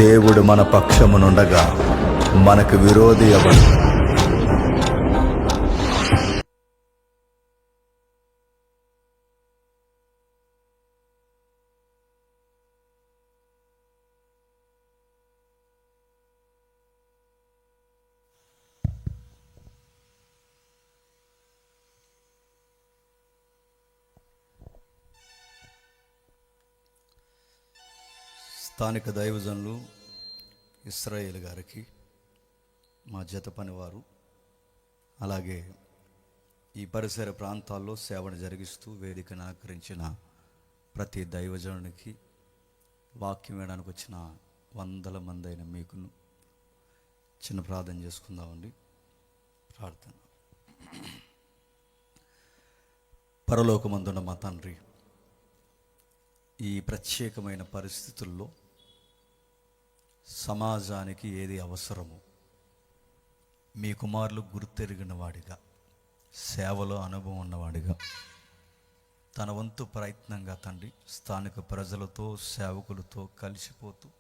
దేవుడు మన పక్షమునుండగా మనకు విరోధి ఎవడు? స్థానిక దైవజనులు ఇస్రాయేల్ గారికి, మా జత పనివారు, అలాగే ఈ పరిసర ప్రాంతాల్లో సేవను జరిగిస్తూ వేదికను అలంకరించిన ప్రతి దైవజనునికి, వాక్యం వినడానికి వచ్చిన వందల మంది అయిన మీకును చిన్న ప్రార్థన చేసుకుందామండి. ప్రార్థన. పరలోకమందున్న మా తండ్రి, ఈ ప్రత్యేకమైన పరిస్థితుల్లో సమాజానికి ఏది అవసరమో మీ కుమారులు గుర్తెరిగిన వాడిగా, సేవలో అనుభవం ఉన్నవాడిగా, తన వంతు ప్రయత్నంగా తండ్రి స్థానిక ప్రజలతో సేవకులతో కలిసిపోతూ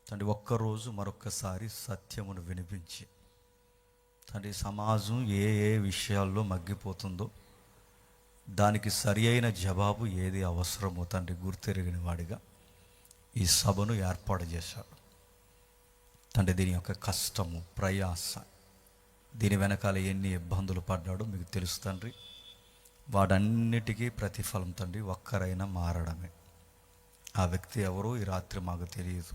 తండ్రి ఒక్కరోజు మరొక్కసారి సత్యమును వినిపించి తండ్రి సమాజం ఏ ఏ విషయాల్లో మగ్గిపోతుందో దానికి సరి అయిన జవాబు ఏది అవసరమో తండ్రి గుర్తెరిగిన వాడిగా ఈ సభను ఏర్పాటు చేశాడు తండ్రి. దీని యొక్క కష్టము, ప్రయాస, దీని వెనకాల ఎన్ని ఇబ్బందులు పడ్డాడో మీకు తెలుసు తండ్రి. వాటన్నిటికీ ప్రతిఫలం తండ్రి ఒక్కరైనా మారడమే. ఆ వ్యక్తి ఎవరో ఈ రాత్రి మాకు తెలియదు.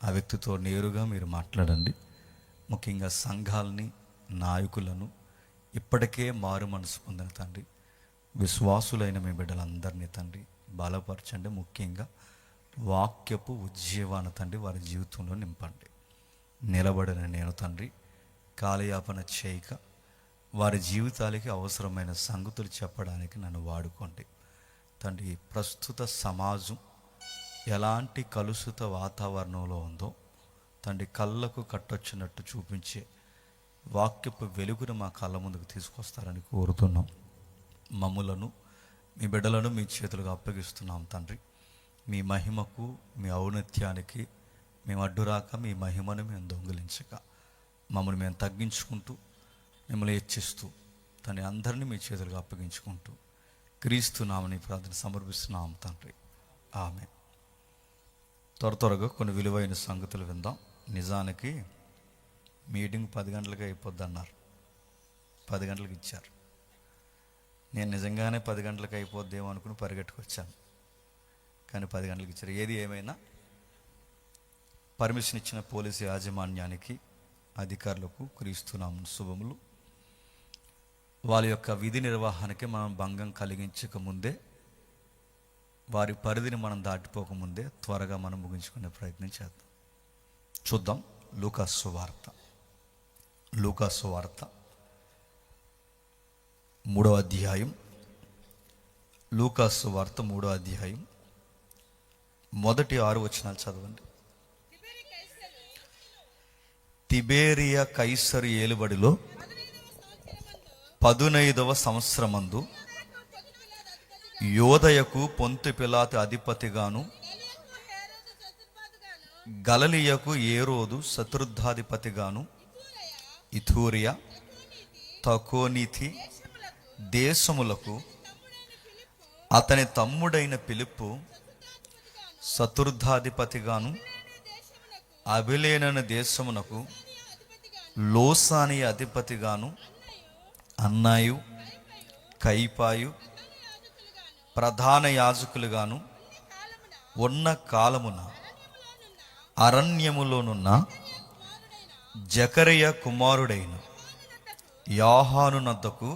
ఆ వ్యక్తితో నేరుగా మీరు మాట్లాడండి. ముఖ్యంగా సంఘాలని, నాయకులను, ఇప్పటికే మారు మనసు పొందిన తండ్రి విశ్వాసులైన మీ బిడ్డలందరినీ తండ్రి బలపరచండి. ముఖ్యంగా వాక్యపు ఉజ్జీవాన తండ్రి వారి జీవితంలో నింపండి. నిలబడిన నేను తండ్రి కాలయాపన చేయక వారి జీవితాలకి అవసరమైన సంగతులు చెప్పడానికి నన్ను వాడుకోండి తండ్రి. ప్రస్తుత సమాజం ఎలాంటి కలుషిత వాతావరణంలో ఉందో తండ్రి కళ్ళకు కట్టొచ్చినట్టు చూపించే వాక్యపు వెలుగును మా కళ్ళ ముందుకు తీసుకొస్తారని కోరుతున్నాం. మమ్ములను, మీ బిడ్డలను మీ చేతులుగా అప్పగిస్తున్నాం తండ్రి. మీ మహిమకు, మీ ఔన్నత్యానికి మేము అడ్డురాక, మీ మహిమను మేము దొంగిలించక, మమ్మల్ని మేము తగ్గించుకుంటూ మిమ్మల్ని హెచ్చిస్తూ తండ్రి అందరినీ మీ చేతులుగా అప్పగించుకుంటూ క్రీస్తు నామని ప్రార్థన సమర్పిస్తున్నాం తండ్రి. ఆమె. త్వరగా కొన్ని విలువైన సంగతులు విందాం. నిజానికి మీటింగ్ 10 గంటలకి అయిపోద్ది అన్నారు. 10 గంటలకు ఇచ్చారు. నేను నిజంగానే 10 గంటలకు అయిపోద్దేమో అనుకుని పరిగెట్టుకొచ్చాను, కానీ 10 గంటలకు ఇచ్చారు. ఏది ఏమైనా పర్మిషన్ ఇచ్చిన పోలీసు యాజమాన్యానికి, అధికారులకు క్రీస్తునామమున శుభములు. వాళ్ళ యొక్క విధి నిర్వహణకి మనం భంగం కలిగించకముందే, వారి పరిధిని మనం దాటిపోకముందే త్వరగా మనం ముగించుకునే ప్రయత్నం చేద్దాం. చూద్దాం. లూకాసు వార్త 3వ అధ్యాయం. లూకాసు వార్త 3వ అధ్యాయం మొదటి 6 వచనాలు చదవండి. తిబేరియా కైసరు ఏలుబడిలో 15వ సంవత్సరమందు యోదయకు పొంతు పిలాతు అధిపతిగాను, గలిలయకు ఏరోదు చతుర్థాధిపతిగాను, ఇథూరియా, తకోనీతి దేశములకు అతని తమ్ముడైన ఫిలిప్పు చతుర్థాధిపతిగాను, అబిలేనని దేశమునకు లోసాని అధిపతిగాను, అన్నాయు, కైపాయు ప్రధాన యాజకులుగాను ఉన్న కాలమున అరణ్యములోనున్న జకరియా కుమారుడైన యోహాను నద్దకు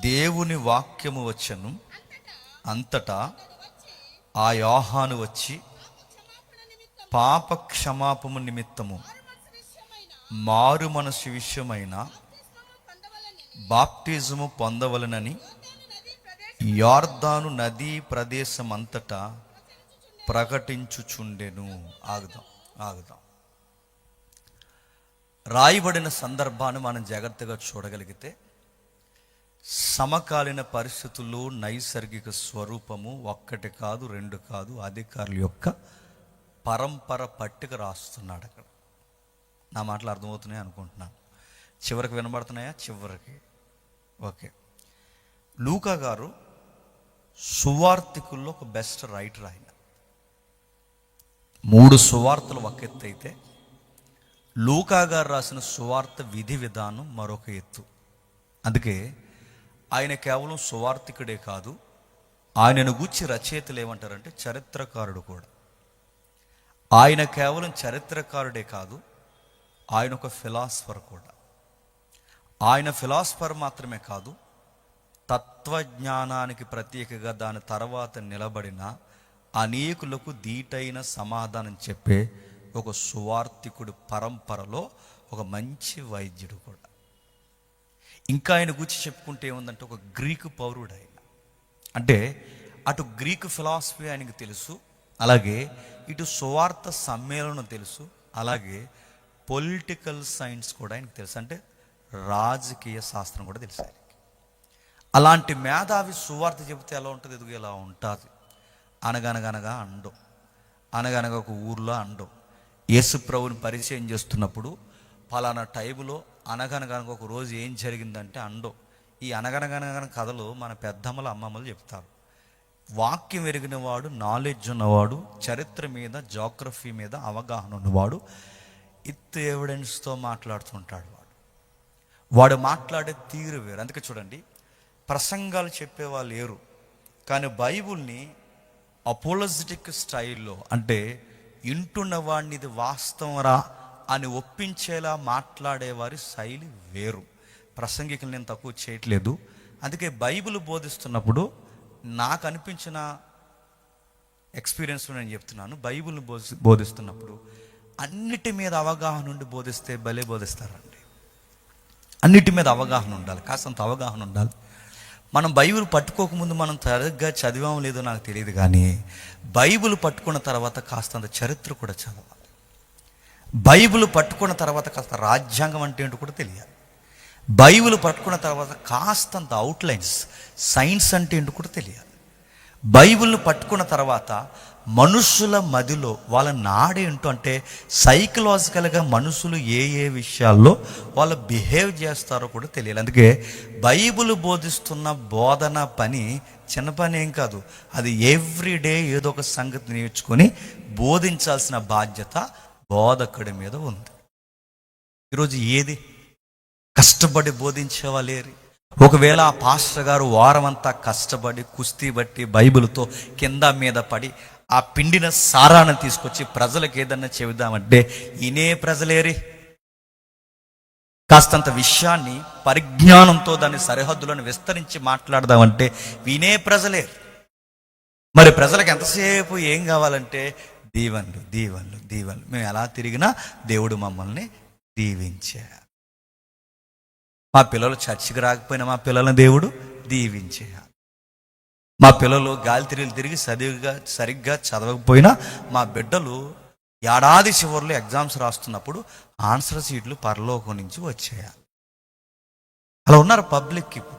దేవుని వాక్యము వచ్చెను. అంతటా ఆ యోహాను వచ్చి పాప క్షమాపము నిమిత్తము మారు మనసు విషయమైన బాప్టిజము పొందవలనని యొర్దాను నదీ ప్రదేశమంతటా ప్రకటించుచుండెను. ఆగుదాం. రాయబడిన సందర్భాన్ని మనం జాగ్రత్తగా చూడగలిగితే సమకాలీన పరిస్థితుల్లో నైసర్గిక స్వరూపము 1 కాదు 2 కాదు అధికారుల యొక్క పరంపర పట్టిక రాస్తున్నాడు అక్కడ. నా మాటలు అర్థమవుతున్నాయి అనుకుంటున్నాను. చివరికి వినబడుతున్నాయా? చివరికి ఓకే. లూకా గారు సువార్తికుల్లో ఒక బెస్ట్ రైటర్. ఆయన 3 సువార్తలు ఒక ఎత్తు అయితే, లూకా గారు రాసిన సువార్త విధి విధానం మరొక ఎత్తు. అందుకే ఆయన కేవలం సువార్తికుడే కాదు, ఆయనను గూర్చి రచయితలు ఏమంటారంటే చరిత్రకారుడు కూడా. ఆయన కేవలం చరిత్రకారుడే కాదు, ఆయన ఒక ఫిలాసఫర్ కూడా. ఆయన ఫిలాసఫర్ మాత్రమే కాదు, తత్వజ్ఞానానికి ప్రత్యేకగా దాని తర్వాత నిలబడిన అనేకులకు దీటైన సమాధానం చెప్పే ఒక సువార్తికుడు పరంపరలో ఒక మంచి వైద్యుడు కూడా. ఇంకా ఆయన గురించి చెప్పుకుంటే ఏముందంటే ఒక గ్రీకు పౌరుడు ఆయన. అంటే అటు గ్రీకు ఫిలాసఫీ ఆయనకు తెలుసు, అలాగే ఇటు సువార్త సమ్మేళనం తెలుసు, అలాగే పొలిటికల్ సైన్స్ కూడా ఆయనకు తెలుసు. అంటే రాజకీయ శాస్త్రం కూడా తెలుసు ఆయనకి. అలాంటి మేధావి సువార్త చెబితే ఎలా ఉంటుంది? ఎదుగు ఎలా ఉంటుంది? అనగనగనగా అండం, అనగనగా ఒక ఊర్లో అండం. యేసు ప్రభుని పరిచయం చేస్తున్నప్పుడు పలానా టైములో అనగనగనగా ఒక రోజు ఏం జరిగిందంటే అండం. ఈ అనగనగనగన కథలు మన పెద్దమ్మలు అమ్మమ్మలు చెప్తారు. వాక్యం ఎరిగిన వాడు, నాలెడ్జ్ ఉన్నవాడు, చరిత్ర మీద జాగ్రఫీ మీద అవగాహన ఉన్నవాడు ఇత్ ఎవిడెన్స్తో మాట్లాడుతుంటాడు. వాడు మాట్లాడే తీరు వేరు. అందుకే చూడండి, ప్రసంగాలు చెప్పేవాళ్ళు లేరు, కానీ బైబుల్ని అపోలజిటిక్ స్టైల్లో, అంటే ఇంటున్న వాడిని ఇది వాస్తవరా అని ఒప్పించేలా మాట్లాడేవారి శైలి వేరు. ప్రసంగికులు నేను తక్కువ చేయట్లేదు. అందుకే బైబిల్ బోధిస్తున్నప్పుడు నాకు అనిపించిన ఎక్స్పీరియన్స్ నేను చెప్తున్నాను. బైబిల్ బోధిస్తున్నప్పుడు అన్నిటి మీద అవగాహన ఉండి బోధిస్తే భలే బోధిస్తారండి. అన్నిటి మీద అవగాహన ఉండాలి, కాస్తంత అవగాహన ఉండాలి. మనం బైబిల్ పట్టుకోకముందు మనం సరిగ్గా చదివామో లేదో నాకు తెలియదు, కానీ బైబిల్ పట్టుకున్న తర్వాత కాస్తంత చరిత్ర కూడా చదవాలి. బైబిల్ పట్టుకున్న తర్వాత కాస్త రాజ్యాంగం అంటే ఏంటో కూడా తెలియాలి. బైబిల్ పట్టుకున్న తర్వాత కాస్తంత అవుట్లైన్స్, సైన్స్ అంటే ఏంటో కూడా తెలియాలి. బైబిల్ను పట్టుకున్న తర్వాత మనుషుల మదిలో వాళ్ళ నాడేంటో, అంటే సైకలాజికల్గా మనుషులు ఏ ఏ విషయాల్లో వాళ్ళు బిహేవ్ చేస్తారో కూడా తెలియాలి. అందుకే బైబిల్ బోధిస్తున్న బోధన పని చిన్న పని ఏం కాదు. అది ఎవ్రీడే ఏదో ఒక సంగతి నేర్చుకొని బోధించాల్సిన బాధ్యత బోధకుడి మీద ఉంది. ఈరోజు ఏది కష్టపడి బోధించే వాళ్ళేరి. ఒకవేళ ఆ పాస్టర్ గారు వారం అంతా కష్టపడి కుస్తీ బట్టి బైబిల్తో కింద మీద పడి ఆ పిండిన సారాన్ని తీసుకొచ్చి ప్రజలకు ఏదన్నా చెబుదామంటే ఇనే ప్రజలేరి. కాస్తంత విషయాన్ని పరిజ్ఞానంతో దాని సరిహద్దులను విస్తరించి మాట్లాడదామంటే వినే ప్రజలేరు. మరి ప్రజలకు ఎంతసేపు ఏం కావాలంటే దీవెనలు, దీవెనలు, దీవెనలు. మేము ఎలా తిరిగినా దేవుడు మమ్మల్ని దీవించారు. మా పిల్లలు చర్చికి రాకపోయినా మా పిల్లల్ని దేవుడు దీవించేయాలి. మా పిల్లలు గాలి తిరిగి సరిగ్గా చదవకపోయినా మా బిడ్డలు ఏడాది చివరిలో ఎగ్జామ్స్ రాస్తున్నప్పుడు ఆన్సర్ షీట్లు పరలోకం నుంచి వచ్చేయాలి. అలా ఉన్నారు పబ్లిక్. ఇప్పుడు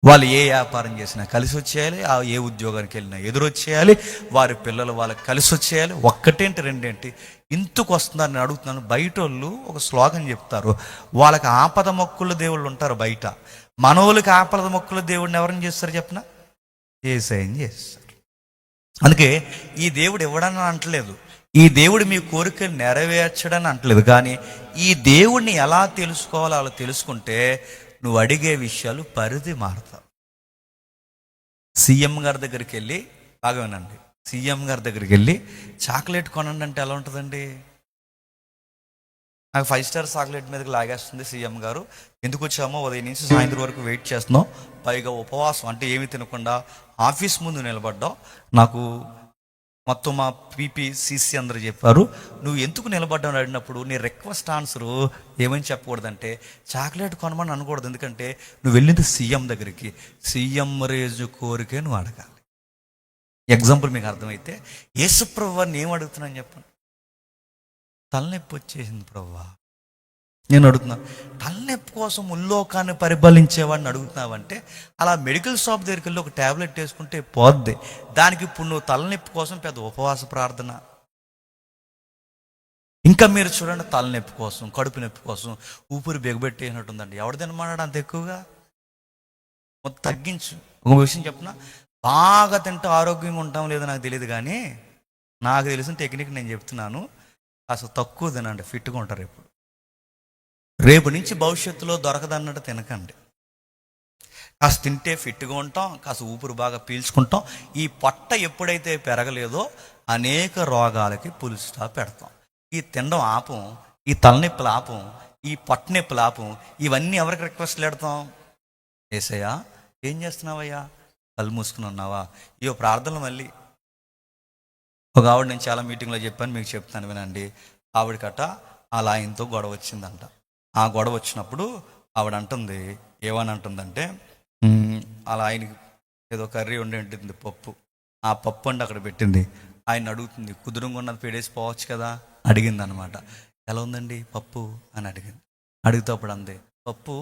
వాళ్ళు ఏ వ్యాపారం చేసినా కలిసి వచ్చేయాలి, ఏ ఉద్యోగానికి వెళ్ళినా ఎదురొచ్చేయాలి, వారి పిల్లలు వాళ్ళకి కలిసి వచ్చేయాలి. ఒక్కటేంటి రెండేంటి ఇంతకు వస్తున్నారని అడుగుతున్నాను. బయట వాళ్ళు ఒక స్లోగన్ చెప్తారు, వాళ్ళకి ఆపద మొక్కుల దేవుళ్ళు ఉంటారు బయట. మనోళ్ళకి ఆపద మొక్కుల దేవుడిని ఎవరిని చేస్తారు చెప్పిన? యేసయ్యని చేస్తారు. అందుకే ఈ దేవుడు ఇవ్వడని అంటలేదు, ఈ దేవుడు మీ కోరికలు నెరవేర్చడని అంటలేదు, కానీ ఈ దేవుడిని ఎలా తెలుసుకోవాలో అలా తెలుసుకుంటే నువ్వు అడిగే విషయాలు పరిధి మారుతావు. సీఎం గారి దగ్గరికి వెళ్ళి, బాగా వినండి, సీఎం గారి దగ్గరికి వెళ్ళి చాక్లెట్ కొనండి అంటే ఎలా ఉంటుందండి? నాకు 5 స్టార్ చాక్లెట్ మీదకి లాగేస్తుంది సీఎం గారు. ఎందుకు వచ్చామో ఉదయం నుంచి సాయంత్రం వరకు వెయిట్ చేస్తున్నాం, పైగా ఉపవాసం, అంటే ఏమి తినకుండా ఆఫీస్ ముందు నిలబడ్డావు. నాకు మొత్తం మా పీపీసీసీ అందరూ చెప్పారు, నువ్వు ఎందుకు నిలబడ్డావు అడిగినప్పుడు నీ రిక్వెస్ట్ ఆన్సరు ఏమని చెప్పకూడదంటే చాక్లెట్ కొనమని అనకూడదు. ఎందుకంటే నువ్వు వెళ్ళింది సీఎం దగ్గరికి, సీఎం రేజు కోరికే నువ్వు అడగాలి. ఎగ్జాంపుల్ మీకు అర్థమైతే, యేసు ప్రభువాన్ని ఏం అడుగుతున్నాను చెప్పండి? తలనొప్పి వచ్చేసింది ప్రభువా, నేను అడుగుతున్నాను. తలనొప్పి కోసం ముల్లోకాన్ని పరిపాలించేవాడిని అడుగుతున్నావంటే అలా మెడికల్ షాప్ దగ్గరికి వెళ్ళి ఒక ట్యాబ్లెట్ వేసుకుంటే పోద్ది. దానికి ఇప్పుడు నువ్వు తలనొప్పి కోసం పెద్ద ఉపవాస ప్రార్థన, ఇంకా మీరు చూడండి, తలనొప్పి కోసం, కడుపు నొప్పి కోసం ఊపిరి బిగబెట్టేసినట్టుందండి. ఎవడు తినమన్నాడు అంత ఎక్కువగా? మొత్తం తగ్గించు. ఒక విషయం చెప్పిన, బాగా తింటే ఆరోగ్యంగా ఉంటాం లేదో నాకు తెలియదు, కానీ నాకు తెలిసిన టెక్నిక్ నేను చెప్తున్నాను. అసలు తక్కువ తినండి, ఫిట్గా ఉంటారు. రేపు నుంచి భవిష్యత్తులో దొరకదన్నట్టు తినకండి. కాస్త తింటే ఫిట్గా ఉంటాం, కాస్త ఊపిరి బాగా పీల్చుకుంటాం. ఈ పొట్ట ఎప్పుడైతే పెరగలేదో అనేక రోగాలకి పులి స్టాప్ పెడతాం. ఈ తినడం ఆపం, ఈ తలనొప్పులు ఆపం, ఈ పొట్ట నొప్పులు ఆపం. ఇవన్నీ ఎవరికి రిక్వెస్ట్లు పెడతాం? ఏసయ్యా ఏం చేస్తున్నావయ్యా? కళ్ళు మూసుకుని ఉన్నావా? ఇవో ప్రార్థనలు. మళ్ళీ ఒక ఆవిడ, నేను చాలా మీటింగ్లో చెప్పాను, మీకు చెప్తాను వినండి. ఆవిడకట అలా ఆయనతో గొడవ వచ్చిందంట. ఆ గొడవ వచ్చినప్పుడు ఆవిడ అంటుంది, ఏమని అంటుందంటే, అలా ఆయనకి ఏదో కర్రీ ఉంటుంది, పప్పు. ఆ పప్పు అంటే అక్కడ పెట్టింది. ఆయన అడుగుతుంది, కుదురుగా ఉన్నది పేడేసి పోవచ్చు కదా అడిగింది అనమాట. ఎలా ఉందండి పప్పు అని అడిగింది. అడిగితే అప్పుడు అంది, పప్పు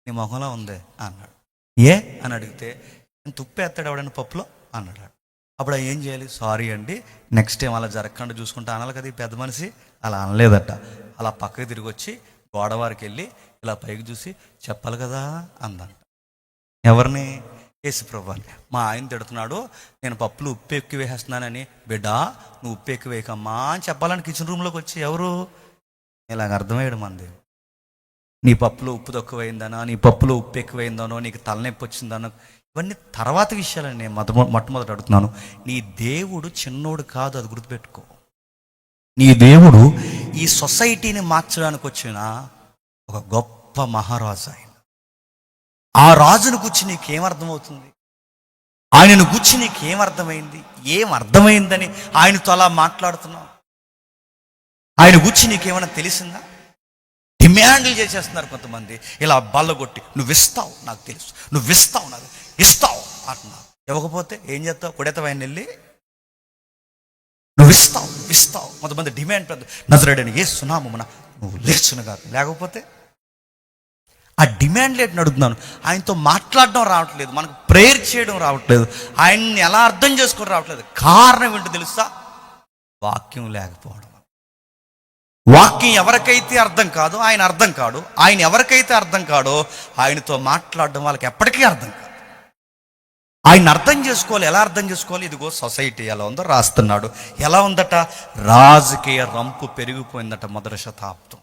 నీ మొహంలో ఉంది అన్నాడు. ఏ అని అడిగితే, నేను తుప్పు ఎత్తాడు ఎవడని పప్పులో అన్నాడు. అప్పుడు ఏం చేయాలి? సారీ అండి, నెక్స్ట్ టైం అలా జరగకుండా చూసుకుంటా అనాలి కదా. ఈ పెద్ద మనిషి అలా అనలేదట. అలా పక్కకి తిరిగి వచ్చి గోడవారికి వెళ్ళి ఇలా పైకి చూసి చెప్పాలి కదా అందంట. ఎవరిని? యేసుప్రభుని. మా ఆయన తిడుతున్నాడు, నేను పప్పులు ఉప్పు ఎక్కువ వేసేస్తున్నానని. బిడ్డ నువ్వు ఉప్పు ఎక్కువ వేయకమ్మా అని చెప్పాలని కిచెన్ రూమ్లోకి వచ్చి ఎవరు? ఇలాగ అర్థమయ్యాడు మంది. నీ పప్పులో ఉప్పు తక్కువైందనో, నీ పప్పులో ఉప్పు ఎక్కువైందనో, నీకు తలనొప్పి వచ్చిందనో, ఇవన్నీ తర్వాత విషయాలని నేను మొట్టమొదటి అడుగుతున్నాను. నీ దేవుడు చిన్నోడు కాదు, అది గుర్తుపెట్టుకో. నీ దేవుడు ఈ సొసైటీని మార్చడానికి వచ్చిన ఒక గొప్ప మహారాజు. ఆయన ఆ రాజును గురించి నీకేమర్థమవుతుంది? ఆయనను గురించి నీకేమర్థమైంది? ఏం అర్థమైందని ఆయనతో అలా మాట్లాడుతున్నావు? ఆయన గురించి నీకేమైనా తెలిసిందా? డిమాండ్లు చేసేస్తున్నారు కొంతమంది. ఇలా బల్లగొట్టి, నువ్వు ఇస్తావు నాకు తెలుసు, నువ్వు ఇస్తావు నాకు ఇస్తావు అంటున్నావు. ఇవ్వకపోతే ఏం చేస్తావు? కొడేతావు ఆయన వెళ్ళి. నువ్వు ఇస్తావు ఇస్తావు. కొంతమంది డిమాండ్ పెద్ద, నజరేయుడైన యేసు నామమున నువ్వు లేచును కాదు. లేకపోతే ఆ డిమాండ్ లేట్ అడుగుతున్నాను. ఆయనతో మాట్లాడడం రావట్లేదు, మనకు ప్రేయర్ చేయడం రావట్లేదు, ఆయన్ని ఎలా అర్థం చేసుకోవడం రావట్లేదు. కారణం ఏంటో తెలుసా? వాక్యం లేకపోవడం. వాక్యం ఎవరికైతే అర్థం కాదో ఆయన అర్థం కాడు, ఆయన ఎవరికైతే అర్థం కాడో ఆయనతో మాట్లాడడం వాళ్ళకి ఎప్పటికీ అర్థం కాదు. ఆయన అర్థం చేసుకోవాలి. ఎలా అర్థం చేసుకోవాలి? ఇదిగో సొసైటీ ఎలా ఉందో రాస్తున్నాడు. ఎలా ఉందట? రాజకీయ రంపు పెరిగిపోయిందట. మొదటి శతాబ్దం.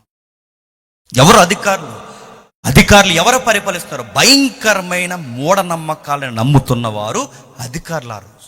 ఎవరు అధికారులు? అధికారులు ఎవరు పరిపాలిస్తున్నారు? భయంకరమైన మూఢనమ్మకాలను నమ్ముతున్నవారు అధికారులు. ఆ రోజు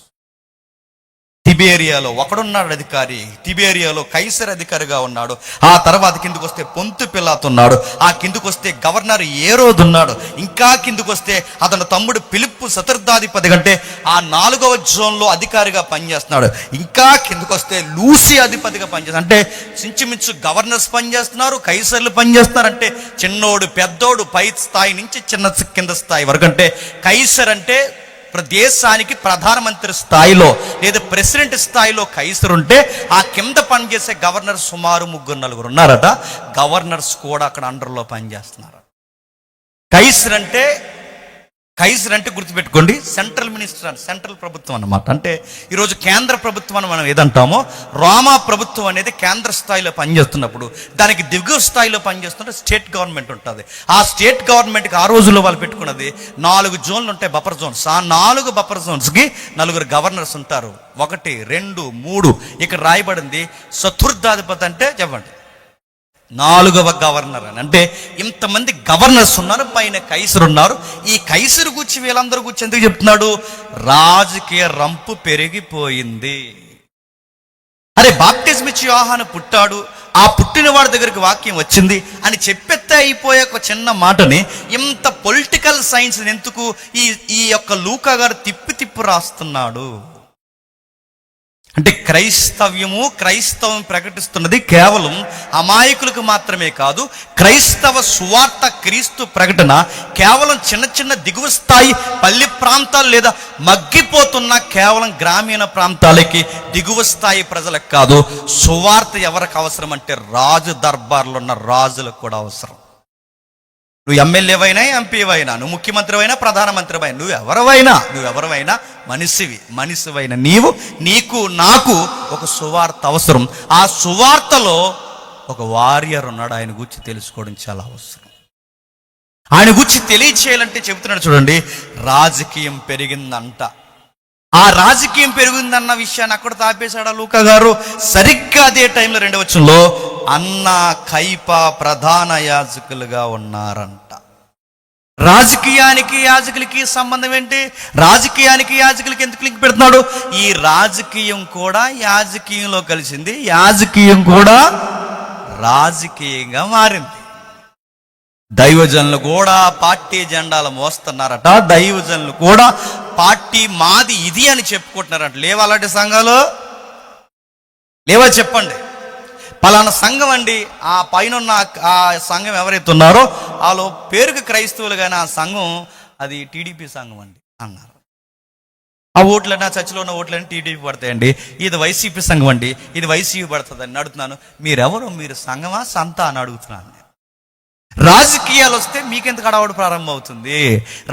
తిబేరియాలో ఒకడున్నాడు అధికారి. తిబేరియాలో కైసర్ అధికారిగా ఉన్నాడు. ఆ తర్వాత కిందకు వస్తే పొంతు పిలాతు ఉన్నాడు. ఆ కిందకు వస్తే గవర్నర్ ఏరోదు ఉన్నాడు. ఇంకా కిందకు వస్తే అతని తమ్ముడు ఫిలిప్పు చతుర్థాధిపతి కంటే ఆ 4వ జోన్లో అధికారిగా పనిచేస్తున్నాడు. ఇంకా కిందకు వస్తే లూసి అధిపతిగా పనిచేస్తున్నాడు. అంటే చించుమించు గవర్నర్స్ పనిచేస్తున్నారు, కైసర్లు పనిచేస్తున్నారు. అంటే చిన్నోడు పెద్దోడు పై స్థాయి నుంచి చిన్న కింద స్థాయి వరకు. అంటే కైసర్ అంటే దేశానికి ప్రధానమంత్రి స్థాయిలో లేదా ప్రెసిడెంట్ స్థాయిలో కైసర్ ఉంటే, ఆ కింద పనిచేసే గవర్నర్ సుమారు 3-4 ఉన్నారట. గవర్నర్స్ కూడా అక్కడ అండర్లో పనిచేస్తున్నారు. కైసర్ అంటే గుర్తుపెట్టుకోండి, సెంట్రల్ మినిస్టర్, సెంట్రల్ ప్రభుత్వం అన్నమాట. అంటే ఈరోజు కేంద్ర ప్రభుత్వం అని మనం ఏదంటామో, రోమా ప్రభుత్వం అనేది కేంద్ర స్థాయిలో పనిచేస్తున్నప్పుడు దానికి దిగువ స్థాయిలో పనిచేస్తుంటే స్టేట్ గవర్నమెంట్ ఉంటుంది. ఆ స్టేట్ గవర్నమెంట్కి ఆ రోజుల్లో వాళ్ళు పెట్టుకున్నది 4 జోన్లు ఉంటాయి, బఫర్ జోన్స్. ఆ 4 బఫర్ జోన్స్కి 4 గవర్నర్స్ ఉంటారు. 1, 2, 3. ఇక్కడ రాయబడింది చతుర్థాధిపతి. అంటే చెప్పండి, 4వ గవర్నర్ అని. అంటే ఇంతమంది గవర్నర్స్ ఉన్నారు, పైన కైసరు ఉన్నారు. ఈ కైసరు గురించి వీళ్ళందరూ గురించి ఎందుకు చెప్తున్నాడు? రాజకీయ రంపు పెరిగిపోయింది. అరే బాప్టిజం ఇచ్చి యోహాను పుట్టాడు, ఆ పుట్టిన వాడి దగ్గరికి వాక్యం వచ్చింది అని చెప్పెత్తే అయిపోయే ఒక చిన్న మాటని ఇంత పొలిటికల్ సైన్స్ ఎందుకు ఈ యొక్క లూకా గారు తిప్పి రాస్తున్నాడు? అంటే క్రైస్తవం ప్రకటిస్తున్నది కేవలం అమాయకులకు మాత్రమే కాదు. క్రైస్తవ సువార్త క్రీస్తు ప్రకటన కేవలం చిన్న దిగువ స్థాయి పల్లె ప్రాంతాలు లేదా మగ్గిపోతున్న కేవలం గ్రామీణ ప్రాంతాలకి, దిగువ స్థాయి ప్రజలకు కాదు. సువార్త ఎవరికి అవసరం అంటే రాజు దర్బార్లో ఉన్న రాజులకు కూడా అవసరం. నువ్వు ఎమ్మెల్యేవైనా, ఎంపీవైనా, నువ్వు ముఖ్యమంత్రి అయినా, ప్రధానమంత్రి అయినా, నువ్వెవరైనా మనిషివైన నీకు నాకు ఒక సువార్త అవసరం. ఆ సువార్తలో ఒక వారియర్ ఉన్నాడు. ఆయన గురించి తెలుసుకోవడం చాలా అవసరం. ఆయన గురించి తెలియచేయాలంటే చెబుతున్నాడు చూడండి, రాజకీయం పెరిగిందంట. ఆ రాజకీయం పెరిగిందన్న విషయాన్ని అక్కడ తాపేశాడా లూకా గారు? సరిగ్గా అదే టైంలో 2వ వచనంలో అన్న కైప ప్రధాన యాజకులుగా ఉన్నారంట. రాజకీయానికి యాజకులకి సంబంధం ఏంటి? రాజకీయానికి యాజకులకి ఎందుకు లింక్ పెడుతున్నాడు? ఈ రాజకీయం కూడా యాజకీయంలో కలిసింది, యాజకీయం కూడా రాజకీయంగా మారింది. దైవజనులు కూడా పార్టీ జెండాలు మోస్తున్నారట. దైవజనులు కూడా పార్టీ మాది ఇది అని చెప్పుకుంటున్నారట. లేవా అలాంటి సంఘాలు? లేవా చెప్పండి. పలానా సంఘం అండి, ఆ పైన ఆ సంఘం ఎవరైతే ఉన్నారో వాళ్ళు పేరుకి క్రైస్తవులు, కానీ ఆ సంఘం అది టీడీపీ సంఘం అండి అన్నారు. ఆ ఓట్లన్నా చర్చిలో ఉన్న ఓట్లన్నీ టీడీపీ పడతాయండి. ఇది వైసీపీ సంఘం అండి, ఇది వైసీపీ పడుతుందని అడుగుతున్నాను. మీరెవరు? మీరు సంఘమా సంత అని అడుగుతున్నాను. రాజకీయాలు వస్తే మీకెందుకు అడవాడు ప్రారంభం అవుతుంది?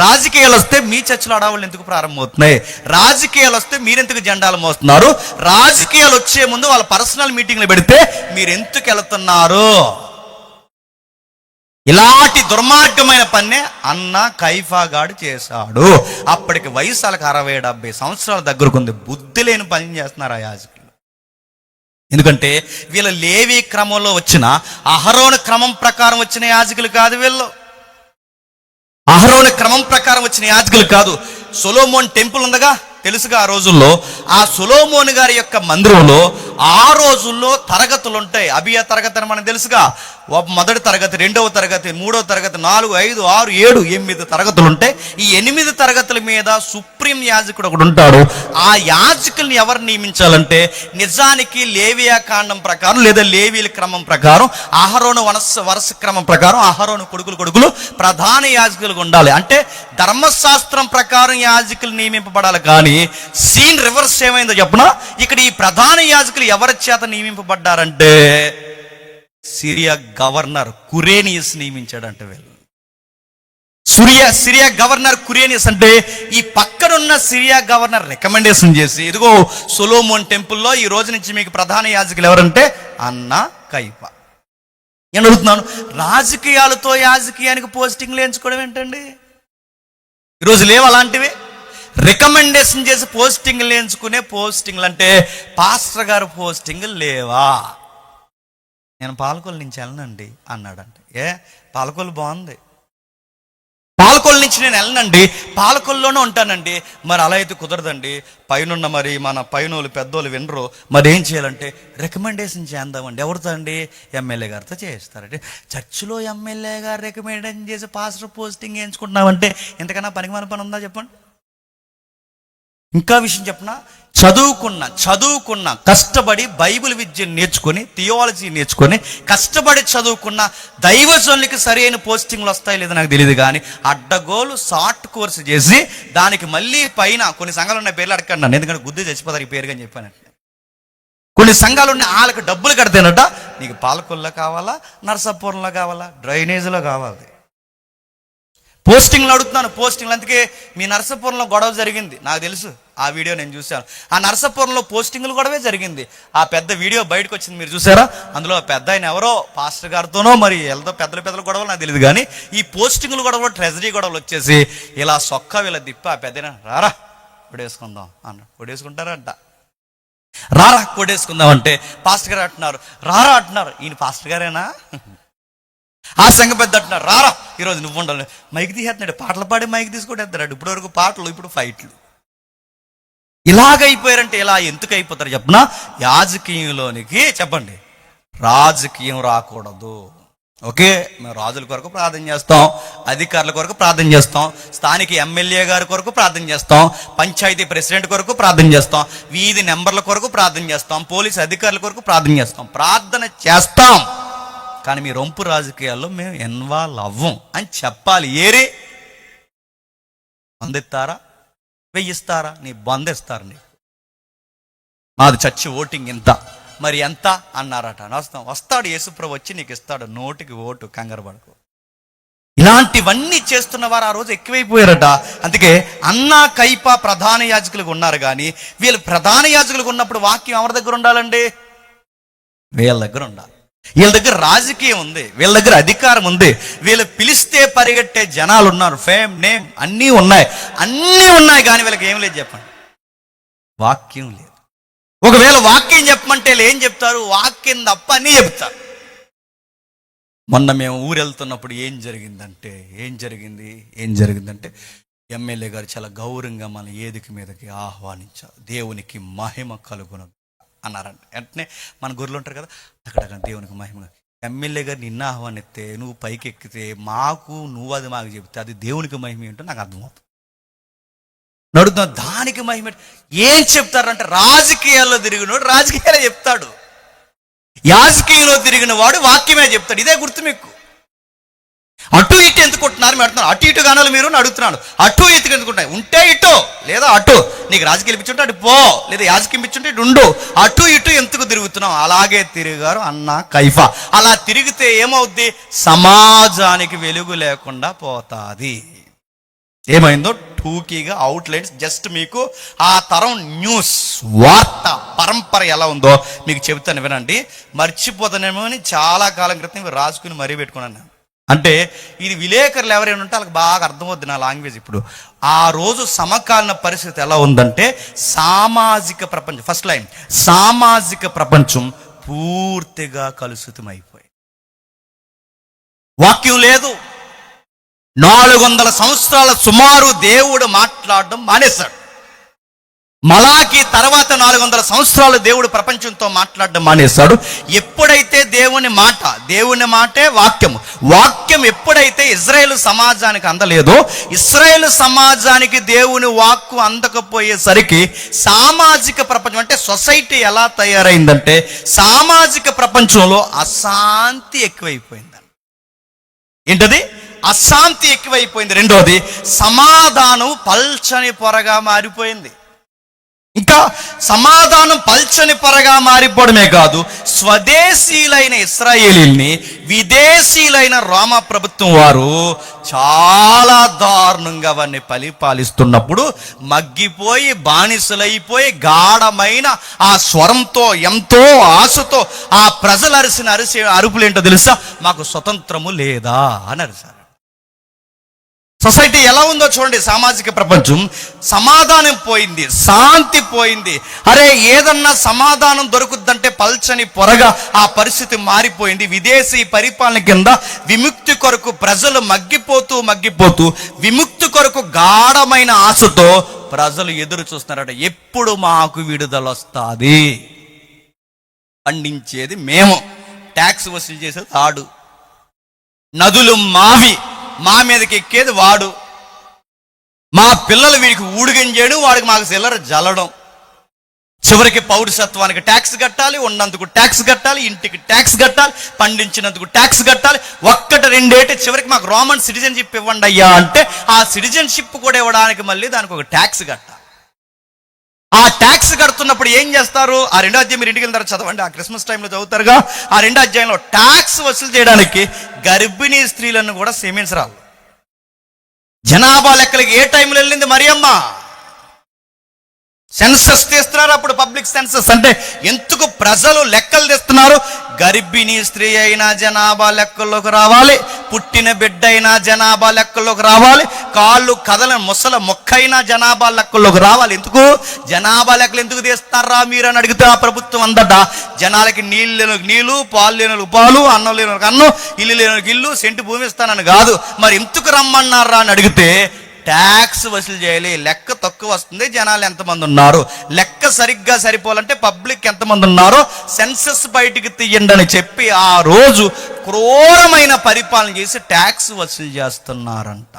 రాజకీయాలు వస్తే మీ చర్చలో అడవాళ్ళు ఎందుకు ప్రారంభం అవుతున్నాయి? రాజకీయాలు వస్తే మీరెందుకు జెండాలు మోస్తున్నారు? రాజకీయాలు వచ్చే ముందు వాళ్ళ పర్సనల్ మీటింగ్లు పెడితే మీరు ఎందుకు వెళుతున్నారు? ఇలాంటి దుర్మార్గమైన పన్నే అన్న కైఫా గాడు చేశాడు. అప్పటికి వయసు వాళ్ళకి 60-70 సంవత్సరాల దగ్గరకు ఉంది. బుద్ధి లేని పని చేస్తున్నారు ఆ యాజకులు. ఎందుకంటే వీళ్ళ లేవి క్రమంలో వచ్చిన, అహరోను క్రమం ప్రకారం వచ్చిన యాజకులు కాదు వీళ్ళు. అహరోను క్రమం ప్రకారం వచ్చిన యాజకులు కాదు. సొలొమోన్ టెంపుల్ ఉందగా, తెలుసుగా ఆ రోజుల్లో. ఆ సొలొమోను గారి యొక్క మందిరంలో ఆ రోజుల్లో తరగతులు ఉంటాయి. అబియా తరగతి అని మనకు తెలుసుగా. మొదటి తరగతి, 2వ తరగతి, 3వ తరగతి, 4, 5, 6, 7, 8 తరగతులు ఉంటాయి. ఈ 8 తరగతుల మీద సుప్రీం యాజకుడు ఒకడు ఉంటాడు. ఆ యాజకుల్ని ఎవరు నియమించాలంటే నిజానికి లేవియా కాండం ప్రకారం లేదా లేవీల క్రమం ప్రకారం, అహరోను వరుస క్రమం ప్రకారం అహరోను కొడుకులు ప్రధాన యాజకులుగా ఉండాలి. అంటే ధర్మశాస్త్రం ప్రకారం యాజకులు నియమింపబడాలి. కానీ సీన్ రివర్స్ ఏమైందో చెప్పనా? ఇక్కడ ఈ ప్రధాన యాజకులు ఎవరి చేత నియమింపబడ్డారంటే సిరియా గవర్నర్ కురేనియస్ నియమించాడంటే. వీళ్ళు సిరియా గవర్నర్ కురేనియస్ అంటే ఈ పక్కనున్న సిరియా గవర్నర్ రికమెండేషన్ చేసి, ఇదిగో సొలొమోన్ టెంపుల్లో ఈ రోజు నుంచి మీకు ప్రధాన యాజకులు ఎవరంటే అన్న కైప. నేను అడుగుతున్నాను, రాజకీయాలతో యాజకీయానికి పోస్టింగ్లు ఎంచుకోవడం ఏంటండి? ఈరోజు లేవు అలాంటివి. రికమెండేషన్ చేసి పోస్టింగ్లు ఎంచుకునే పోస్టింగ్లు అంటే పాస్టర్ గారు పోస్టింగ్లు లేవా? నేను పాలకొల్లు నుంచి వెళ్ళనండి అన్నాడంటే. పాలకొల్లు బాగుంది, పాలకొల్లు నుంచి నేను వెళ్ళనండి, పాలకొల్లోనే ఉంటానండి. మరి అలా అయితే కుదరదండి. పైనున్న మరి మన పైనోళ్ళు పెద్దోళ్ళు వినరు. మరి ఏం చేయాలంటే రికమెండేషన్ చేద్దామండి. ఎవరితో అండి? ఎమ్మెల్యే గారితో చేస్తారంటే. చర్చిలో ఎమ్మెల్యే గారు రికమెండేషన్ చేసి పాస్టర్ పోస్టింగ్ వేయించుకుంటున్నామంటే ఇంతకన్నా పనికి పని ఉందా చెప్పండి? ఇంకా విషయం చెప్పనా, చదువుకున్న కష్టపడి బైబిల్ విద్య నేర్చుకొని, థియాలజీ నేర్చుకొని కష్టపడి చదువుకున్న దైవజనులకి సరి అయిన పోస్టింగ్లు వస్తాయి లేదో నాకు తెలియదు. కానీ అడ్డగోలు షార్ట్ కోర్సు చేసి దానికి మళ్ళీ పైన కొన్ని సంఘాలు ఉన్న పేర్లు అడగండి నన్ను, ఎందుకంటే గుద్దు చచ్చిపోతారు ఈ పేరుగా చెప్పానంటే. కొన్ని సంఘాలు ఉన్నాయి, వాళ్ళకి డబ్బులు కడితేనట నీకు పాలకొల్లో కావాలా, నరసాపురంలో కావాలా, డ్రైనేజీలో కావాలి. పోస్టింగ్లు అడుగుతున్నాను, పోస్టింగ్లు. అందుకే మీ నరసాపురంలో గొడవ జరిగింది నాకు తెలుసు, ఆ వీడియో నేను చూశాను. ఆ నరసాపురంలో పోస్టింగ్లు గొడవే జరిగింది. ఆ పెద్ద వీడియో బయటకు వచ్చింది, మీరు చూసారా? అందులో పెద్ద ఆయన ఎవరో పాస్టర్ గారితోనో మరి ఎవరితో పెద్దల గొడవలు నాకు తెలియదు. కానీ ఈ పోస్టింగ్లు గొడవలు, ట్రెజరీ గొడవలు వచ్చేసి ఇలా సొక్క వీళ్ళ దిప్ప ఆ పెద్ద రారా కొడేసుకుందాం అన్నాడు. కొడేసుకుంటారంట. రారా కొడేసుకుందాం అంటే పాస్టర్ గారు అంటున్నారు, రారా అంటున్నారు. ఈయన పాస్టర్ గారేనా? ఆ సంఘ పెద్ద అంటున్నారు, రారా ఈరోజు నువ్వు ఉండాలి. మైక్ తీసేస్తున్నాడు, పాటలు పాడి మైక్ తీసుకుంటేస్తున్నాడు. ఇప్పటి వరకు పాటలు, ఇప్పుడు ఫైట్లు. ఇలాగైపోయారంటే ఇలా ఎందుకు అయిపోతారు చెప్పిన? యాజకీయంలోనికి చెప్పండి రాజకీయం రాకూడదు. ఓకే, మేము రాజుల కొరకు ప్రార్థన చేస్తాం, అధికారుల కొరకు ప్రార్థన చేస్తాం, స్థానిక ఎమ్మెల్యే గారి కొరకు ప్రార్థన చేస్తాం, పంచాయతీ ప్రెసిడెంట్ కొరకు ప్రార్థన చేస్తాం, వీధి నెంబర్ల కొరకు ప్రార్థన చేస్తాం, పోలీస్ అధికారుల కొరకు ప్రార్థన చేస్తాం. కానీ మీ రొంపు రాజకీయాల్లో మేము ఇన్వాల్వ్ అవ్వం అని చెప్పాలి. ఏరే బంధిస్తారా, వెయ్యిస్తారా? నీ బంధిస్తారు. నీకు మాది చర్చి ఓటింగ్ ఇంత, మరి ఎంత అన్నారట. వస్తాడు యేసుప్రభు వచ్చి నీకు ఇస్తాడు, నోటికి ఓటు, కంగారు పడకు. ఇలాంటివన్నీ చేస్తున్న వారు ఆ రోజు ఎక్కువైపోయారట. అందుకే అన్న కైప ప్రధాన యాజకులుగా ఉన్నారు. కానీ వీళ్ళు ప్రధాన యాజకులుగా ఉన్నప్పుడు వాక్యం ఎవరి దగ్గర ఉండాలండి? వీళ్ళ దగ్గర ఉండాలి. వీళ్ళ దగ్గర రాజకీయం ఉంది, వీళ్ళ దగ్గర అధికారం ఉంది, వీళ్ళు పిలిస్తే పరిగెట్టే జనాలు ఉన్నారు, ఫేమ్ నేమ్ అన్నీ ఉన్నాయి కానీ వీళ్ళకి ఏం లేదు. చెప్పండి, వాక్యం లేదు. ఒకవేళ వాక్యం చెప్పమంటే వీళ్ళు ఏం చెప్తారు? వాక్యం తప్ప అన్నీ చెప్తారు. మొన్న మేము ఊరు వెళ్తున్నప్పుడు ఏం జరిగిందంటే ఎమ్మెల్యే గారు చాలా గౌరవంగా మన వేదిక మీదకి ఆహ్వానించారు. దేవునికి మహిమ కలుగును అన్నారంట. వెంటనే మన గురులు ఉంటారు కదా, అక్కడ దేవునికి మహిమ. ఎమ్మెల్యే గారు నిన్న ఆహ్వానిస్తే నువ్వు పైకి ఎక్కితే నువ్వు అది మాకు చెప్తే అది దేవునికి మహిమ ఏంటో నాకు అర్థమవుతుంది. నడుతున్నా దానికి మహిమ ఏం చెప్తారంటే, రాజకీయాల్లో తిరిగినోడు రాజకీయాలే చెప్తాడు, యాజకీయంలో తిరిగిన వాడు వాక్యమే చెప్తాడు. ఇదే గుర్తు మీకు. అటు ఇటు ఎందుకుంటున్నారు మీరు అడుగుతున్నారు. అటు ఇటు కానాలి మీరు అడుగుతున్నాడు. అటు ఇటు ఎందుకుంటాయి ఉంటే ఇటు లేదా అటు. నీకు రాజకీయాలు ఇప్పించుంటే అటు పో, లేదా యాజకీయం ఇప్పించుంటే ఇటు ఉండు. అటు ఇటు ఎందుకు తిరుగుతున్నావు? అలాగే తిరిగారు అన్న కైఫా. అలా తిరిగితే ఏమవుద్ది? సమాజానికి వెలుగు లేకుండా పోతాది. ఏమైందో టూకీగా అవుట్లైన్స్ జస్ట్ మీకు ఆ తరం న్యూస్ వార్త పరంపర ఎలా ఉందో మీకు చెబుతాను, వినండి. మర్చిపోతానేమో అని చాలా కాలం క్రితం రాసుకుని మరీ పెట్టుకున్నాను. అంటే ఇది విలేకరులు ఎవరైనా ఉంటే వాళ్ళకి బాగా అర్థమవుద్ది నా లాంగ్వేజ్. ఇప్పుడు ఆ రోజు సమకాలీన పరిస్థితి ఎలా ఉందంటే, సామాజిక ప్రపంచం, ఫస్ట్ లైన్, సామాజిక ప్రపంచం పూర్తిగా కలుషితం అయిపోయి, వాక్యం లేదు. 400 సంవత్సరాల సుమారు దేవుడు మాట్లాడడం మానేశాడు. మలాకి తర్వాత 400 సంవత్సరాలు దేవుడు ప్రపంచంతో మాట్లాడడం మానేశాడు. ఎప్పుడైతే దేవుని మాటే వాక్యం ఎప్పుడైతే ఇజ్రాయేల్ సమాజానికి అందలేదో, ఇజ్రాయేల్ సమాజానికి దేవుని వాక్కు అందకపోయేసరికి సామాజిక ప్రపంచం అంటే సొసైటీ ఎలా తయారైందంటే, సామాజిక ప్రపంచంలో అశాంతి ఎక్కువైపోయింది. ఏంటది? అశాంతి ఎక్కువైపోయింది. రెండోది, సమాధానం పల్చని పొరగా మారిపోయింది. ఇంకా సమాధానం పల్చని పొరగా మారిపోవడమే కాదు, స్వదేశీయులైన ఇశ్రాయేలీల్ని విదేశీయులైన రోమా ప్రభుత్వం వారు చాలా దారుణంగా వారిని పరిపాలిస్తున్నప్పుడు మగ్గిపోయి బానిసలైపోయి గాఢమైన ఆ స్వరంతో ఎంతో ఆశతో ఆ ప్రజలు అరిసే అరుపులేంటో తెలుసా? మాకు స్వతంత్రము లేదా అని అరిశారు. సొసైటీ ఎలా ఉందో చూడండి. సామాజిక ప్రపంచం, సమాధానం పోయింది, శాంతి పోయింది. అరే ఏదన్నా సమాధానం దొరుకుద్దంటే పల్చని పొరగా ఆ పరిస్థితి మారిపోయింది. విదేశీ పరిపాలన కింద విముక్తి కొరకు ప్రజలు మగ్గిపోతూ విముక్తి కొరకు గాఢమైన ఆశతో ప్రజలు ఎదురు చూస్తున్నారట. ఎప్పుడు మాకు విడుదల వస్తుంది? పండించేది మేము, ట్యాక్స్ వసూలు చేసేది ఆడు, నదులు మా మీదకి ఎక్కేది వాడు, మా పిల్లలు వీడికి ఊడిగంజేయడం, వాడికి మాకు సిల్లర జల్లడం. చివరికి పౌరసత్వానికి ట్యాక్స్ కట్టాలి, ఉన్నందుకు ట్యాక్స్ కట్టాలి, ఇంటికి ట్యాక్స్ కట్టాలి, పండించినందుకు ట్యాక్స్ కట్టాలి. 1-2 చివరికి మాకు రోమన్ సిటిజన్షిప్ ఇవ్వండి అయ్యా అంటే ఆ సిటిజన్షిప్ కూడా ఇవ్వడానికి మళ్ళీ దానికి ఒక ట్యాక్స్ కట్టాలి. ఆ ట్యాక్స్ కడుతున్నప్పుడు ఏం చేస్తారు? ఆ 2వ అధ్యాయం మీరు ఇంటికి వెళ్తారు, చదవండి. ఆ క్రిస్మస్ టైంలో చదువుతారుగా. ఆ 2వ అధ్యాయంలో ట్యాక్స్ వసూలు చేయడానికి గర్భిణీ స్త్రీలను కూడా సేమించరాలు. జనాభా లెక్కలకి ఏ టైంలో వెళ్ళింది మరియమ్మ? సెన్సస్ తీస్తున్నారు అప్పుడు, పబ్లిక్ సెన్సస్ అంటే ఎందుకు ప్రజలు లెక్కలు తెస్తున్నారు. గర్భిణీ స్త్రీ అయినా జనాభా లెక్కల్లోకి రావాలి, పుట్టిన బిడ్డ అయినా జనాభా లెక్కల్లోకి రావాలి, కాళ్ళు కదలని ముసల మొక్కైనా జనాభా లెక్కల్లోకి రావాలి. ఎందుకు జనాభా లెక్కలు ఎందుకు తీస్తారా మీరు అని అడిగితే ఆ ప్రభుత్వం అందట, జనాలకి నీళ్ళు లేని నీళ్ళు, పాలు లేని పాలు, అన్నం లేని అన్నం, ఇల్లు లేని ఇల్లు, సెంటు భూమి ఇస్తానని కాదు. మరి ఎందుకు రమ్మన్నారా అని అడిగితే, ట్యాక్స్ వసూలు చేయాలి, లెక్క తక్కువ వస్తుంది, జనాలు ఎంతమంది ఉన్నారు, లెక్క సరిగ్గా సరిపోవాలంటే పబ్లిక్ ఎంతమంది ఉన్నారో సెన్సస్ బయటికి తీయండి అని చెప్పి ఆ రోజు క్రూరమైన పరిపాలన చేసి ట్యాక్స్ వసూలు చేస్తున్నారంట.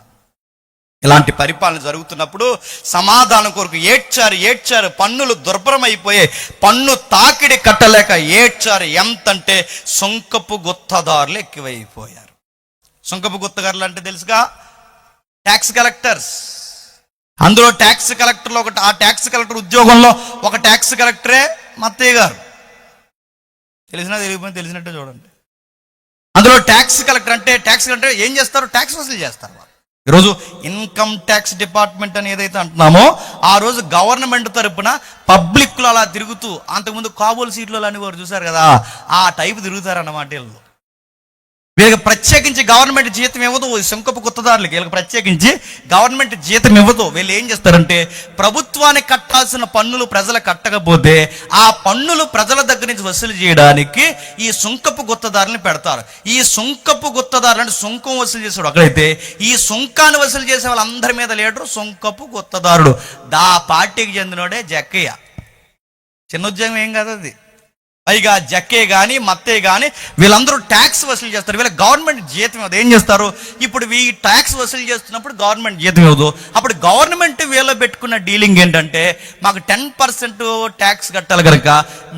ఇలాంటి పరిపాలన జరుగుతున్నప్పుడు సమాధానం కొరకు ఏడ్చారు. పన్నులు దుర్భరమైపోయాయి, పన్ను తాకిడి కట్టలేక ఏడ్చారు. ఎంతంటే సొంకపు గుత్తదారులు ఎక్కువైపోయారు. సొంకపు గుత్తదారులు అంటే తెలుసుగా, ట్యాక్స్ కలెక్టర్స్. అందులో ట్యాక్స్ కలెక్టర్లో ఆ ట్యాక్స్ కలెక్టర్ ఉద్యోగంలో ఒక ట్యాక్స్ కలెక్టరే మా అత్తయ్య గారు. తెలిసినట్టే చూడండి. అందులో ట్యాక్స్ కలెక్టర్ ఏం చేస్తారు? ట్యాక్స్ వసూలు చేస్తారు. ఈరోజు ఇన్కమ్ ట్యాక్స్ డిపార్ట్మెంట్ అని ఏదైతే అంటున్నామో, ఆ రోజు గవర్నమెంట్ తరపున పబ్లిక్లో అలా తిరుగుతూ, అంతకుముందు కాబోలు సీట్లు అని వారు చూశారు కదా, ఆ టైపు తిరుగుతారన్నమాట వీళ్ళు. వీళ్ళకి ప్రత్యేకించి గవర్నమెంట్ జీతం ఇవ్వదు, సుంకపు గుత్తదారులకి వీళ్ళకి ప్రత్యేకించి గవర్నమెంట్ జీతం ఇవ్వదు. వీళ్ళు ఏం చేస్తారంటే, ప్రభుత్వానికి కట్టాల్సిన పన్నులు ప్రజలు కట్టకపోతే ఆ పన్నులు ప్రజల దగ్గర నుంచి వసూలు చేయడానికి ఈ సుంకపు గుత్తదారులను పెడతారు. ఈ సుంకపు గుత్తదారులు అంటే సుంకం వసూలు చేసాడు అక్కడైతే, ఈ సుంకాన్ని వసూలు చేసే వాళ్ళందరి మీద లీడరు సుంకపు గుత్తదారుడు. దా పార్టీకి చెందినోడే జక్కయ్య. చిన్న ఉద్యోగం ఏం కాదు అది. పైగా జక్కే కానీ మత్తే కానీ వీళ్ళందరూ ట్యాక్స్ వసూలు చేస్తారు. వీళ్ళ గవర్నమెంట్ జీతం ఇవ్వదు. ఏం చేస్తారు, ఇప్పుడు ఈ ట్యాక్స్ వసూలు చేస్తున్నప్పుడు గవర్నమెంట్ జీతం ఇవ్వదు. అప్పుడు గవర్నమెంట్ వీళ్ళు పెట్టుకున్న డీలింగ్ ఏంటంటే, మాకు 10% ట్యాక్స్ కట్టాలి కనుక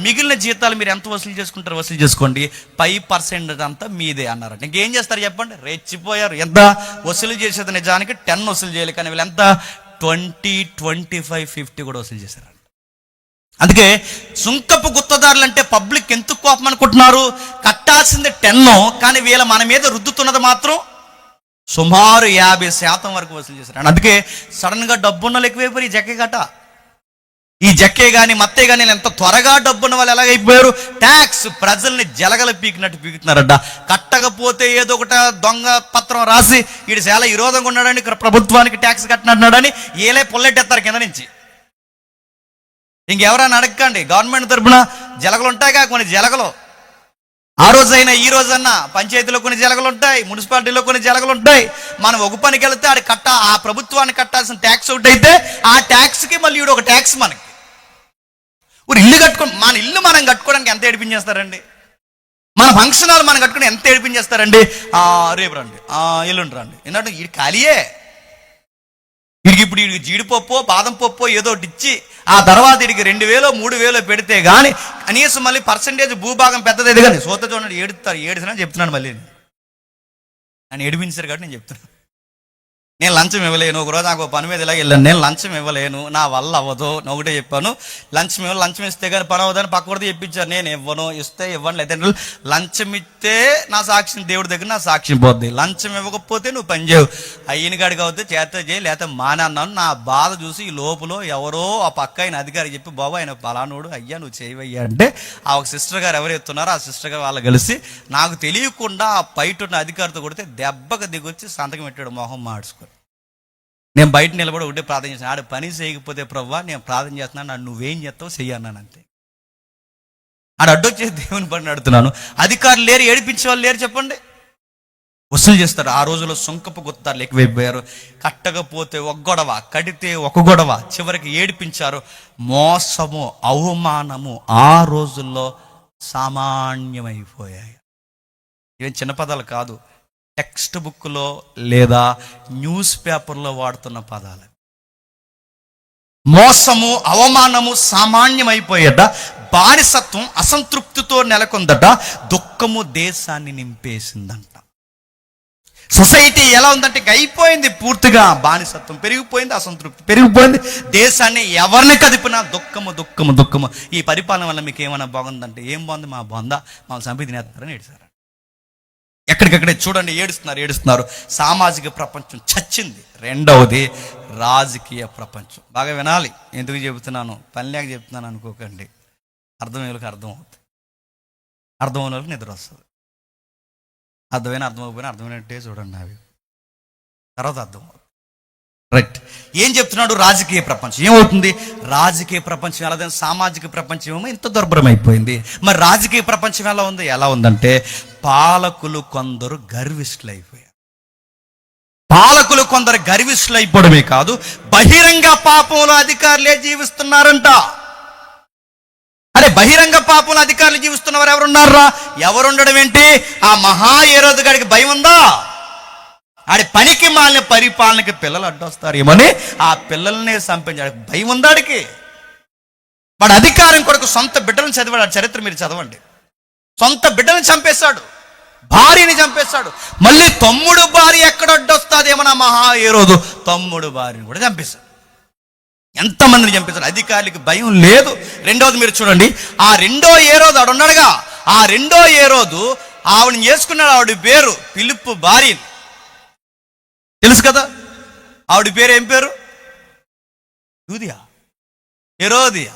మిగిలిన జీతాలు మీరు ఎంత వసూలు చేసుకుంటారో వసూలు చేసుకోండి, 5% అంతా మీదే అన్నారు. ఇంకేం చేస్తారు చెప్పండి, రెచ్చిపోయారు. ఎంత వసూలు చేసేది నిజానికి 10 వసూలు చేయాలి, కానీ వీళ్ళు ఎంత 20, 25, 50 కూడా వసూలు చేశారు. అందుకే సుంకపు గుత్తదారులు అంటే పబ్లిక్ ఎందుకు కోపం అనుకుంటున్నారు, కట్టాల్సింది 10, కానీ వీళ్ళ మన మీద రుద్దుతున్నది మాత్రం సుమారు 50% వరకు వసూలు చేశారు. అందుకే సడన్ గా డబ్బున్న ఎక్కువైపోయి ఈ జక్కే గట, ఈ జక్కే కానీ మత్తే కానీ ఎంత త్వరగా డబ్బున్న వాళ్ళు ఎలాగైపోయారు, ట్యాక్స్ ప్రజల్ని జలగల పీకినట్టు పీకుతున్నారట. కట్టకపోతే ఏదో ఒకట దొంగ పత్రం రాసి వీడు చాలా విరోధంగా ఉన్నాడని, ప్రభుత్వానికి ట్యాక్స్ కట్టినట్టున్నాడని ఏలే పొల్లెట్టేస్తారు కింద నుంచి. ఇంకెవరైనా అడగండి, గవర్నమెంట్ తరఫున జలగలు ఉంటాయిగా కొన్ని జలగలు. ఆ రోజైనా ఈ రోజన్నా పంచాయతీలో కొన్ని జలగలు ఉంటాయి, మున్సిపాలిటీలో కొన్ని జలగలు ఉంటాయి. మనం ఒక పనికి వెళితే ఆ ప్రభుత్వానికి కట్టాల్సిన ట్యాక్స్ ఒకటి అయితే, ఆ ట్యాక్స్కి మళ్ళీ వీడు ఒక ట్యాక్స్ మనకి. ఇల్లు మన ఇల్లు మనం కట్టుకోవడానికి ఎంత ఏడిపించేస్తారండి, మన ఫంక్షన్ హాల్ మనం కట్టుకుని ఎంత ఏడిపించేస్తారండి. రేపు రండి, ఎల్లుండి రండి, ఎందుకంటే ఇది ఖాళీయే. వీడికి ఇప్పుడు వీడికి జీడిపప్పు బాదం పప్పు ఏదో ఒకటి ఇచ్చి ఆ తర్వాత వీడికి 2000 3000 పెడితే కానీ కనీసం మళ్ళీ పర్సంటేజ్ భూభాగం పెద్దది కానీ సోత చూడండి ఏడుసినా చెప్తున్నాను. మళ్ళీ నన్ను ఏడిపించారు కాబట్టి నేను చెప్తున్నాను. నేను లంచం ఇవ్వలేను. ఒకరోజు నాకు పని మీద ఇలా వెళ్ళాను, నేను లంచం ఇవ్వలేను, నా వల్ల అవ్వదు, ఒకటే చెప్పాను. లంచం ఇస్తే కానీ పని అవ్వదని పక్కడితే చెప్పించారు. నేను ఇవ్వను, ఇస్తే ఇవ్వను, లేదా లంచం ఇస్తే నా సాక్ష్యం దేవుడి దగ్గర నా సాక్ష్యం పోద్ది, లంచం ఇవ్వకపోతే నువ్వు పని చేయవు. అయిన కాడికి అవుతే చేత చేయి, లేకపోతే మానన్నాను. నా బాధ చూసి ఈ లోపల ఎవరో ఆ పక్క ఆయన అధికారి చెప్పి, బాబు ఆయన పలానోడు, అయ్యా నువ్వు చేయవయ్యా అంటే, ఆ ఒక సిస్టర్ గారు ఎవరు ఎత్తున్నారో ఆ సిస్టర్ గారు వాళ్ళు కలిసి నాకు తెలియకుండా ఆ బయట ఉన్న అధికారితో కొడితే దెబ్బకు దిగొచ్చి సంతకం పెట్టాడు మొహం మార్చుకొని. నేను బయట నిలబడి ఒకటే ప్రార్థన చేస్తాను, ఆడ పని చేయకపోతే ప్రభువా నేను ప్రార్థన చేస్తున్నాను, నన్ను నువ్వేం చేస్తావు చెయ్యన్నాను అంతే. ఆడ అడ్డొచ్చేసి దేవుని పని నడుతున్నాను. అధికారులు లేరు, ఏడిపించే వాళ్ళు లేరు, చెప్పండి. వసూలు చేస్తారు. ఆ రోజుల్లో సుంకపు గుత్తాలు ఎక్కువైపోయారు. కట్టకపోతే ఒక గొడవ, కడితే ఒక గొడవ, చివరికి ఏడిపించారు. మోసము అవమానము ఆ రోజుల్లో సామాన్యమైపోయాయి. ఇవేం చిన్న పదాలు కాదు, టెక్స్ట్ బుక్లో లేదా న్యూస్ పేపర్లో వాడుతున్న పదాలు. మోసము అవమానము సామాన్యమైపోయేట. బానిసత్వం అసంతృప్తితో నెలకొందట. దుఃఖము దేశాన్ని నింపేసిందంట. సొసైటీ ఎలా ఉందంటే అయిపోయింది పూర్తిగా. బానిసత్వం పెరిగిపోయింది, అసంతృప్తి పెరిగిపోయింది, దేశాన్ని ఎవరిని కదిపినా దుఃఖము దుఃఖము దుఃఖము. ఈ పరిపాలన వల్ల మీకు ఏమైనా బాగుందంటే, ఏం బాగుంది, మా బొంద మా సంపి తినేస్తారని ఏడిసారు. ఎక్కడికక్కడే చూడండి ఏడుస్తున్నారు. సామాజిక ప్రపంచం చచ్చింది. రెండవది రాజకీయ ప్రపంచం. బాగా వినాలి, ఎందుకు చెబుతున్నాను, పని లేక చెప్తున్నాను అనుకోకండి. అర్థమయ్యే వాళ్ళకి అర్థమవుతుంది, అర్థమైన వాళ్ళకి నిద్ర వస్తుంది. అర్థమైపోయినా అర్థమైనట్టే చూడండి, అవి తర్వాత అర్థమవుతుంది. రైట్. ఏం చెప్తున్నాడు, రాజకీయ ప్రపంచం ఏమవుతుంది, రాజకీయ ప్రపంచం ఎలా, సామాజిక ప్రపంచం ఏమో ఇంత దుర్భరం అయిపోయింది. మరి రాజకీయ ప్రపంచం ఎలా ఉందంటే, పాలకులు కొందరు గర్విష్ఠులు అయిపోయారు. పాలకులు కొందరు గర్విష్ఠులు అయిపోవడమే కాదు, బహిరంగ పాపంలో అధికారులే జీవిస్తున్నారంట. అరే బహిరంగ పాపంలో అధికారులు జీవిస్తున్నవారు ఎవరున్నారా? ఎవరుండడం ఏంటి, ఆ మహా హేరోదు గారికి భయం ఉందా? ఆడి పనికి మాలిన పరిపాలనకి పిల్లలు అడ్డొస్తారు ఏమని ఆ పిల్లల్నే చంపించాడు. భయం ఉందాడికి. వాడు అధికారం కొరకు సొంత బిడ్డలను చదివాడు. చరిత్ర మీరు చదవండి. సొంత బిడ్డలను చంపేశాడు, భార్యని చంపేశాడు. మళ్ళీ తమ్ముడు భార్య ఎక్కడ అడ్డొస్తుంది ఏమన్నా మహా హేరోదు తమ్ముడు భార్యని కూడా చంపేశాడు. ఎంతమందిని చంపేశాడు. అధికారులకి భయం లేదు. రెండవది మీరు చూడండి, ఆ రెండో హేరోదు ఆడు ఉన్నాడుగా, ఆ రెండో హేరోదు ఆవిడని చేసుకున్నాడు. ఆవిడ పేరు పిలుపు భార్యని. తెలుసు కదా. ఆవిడ పేరు ఏం పేరు? యూదియా, హెరోదియా.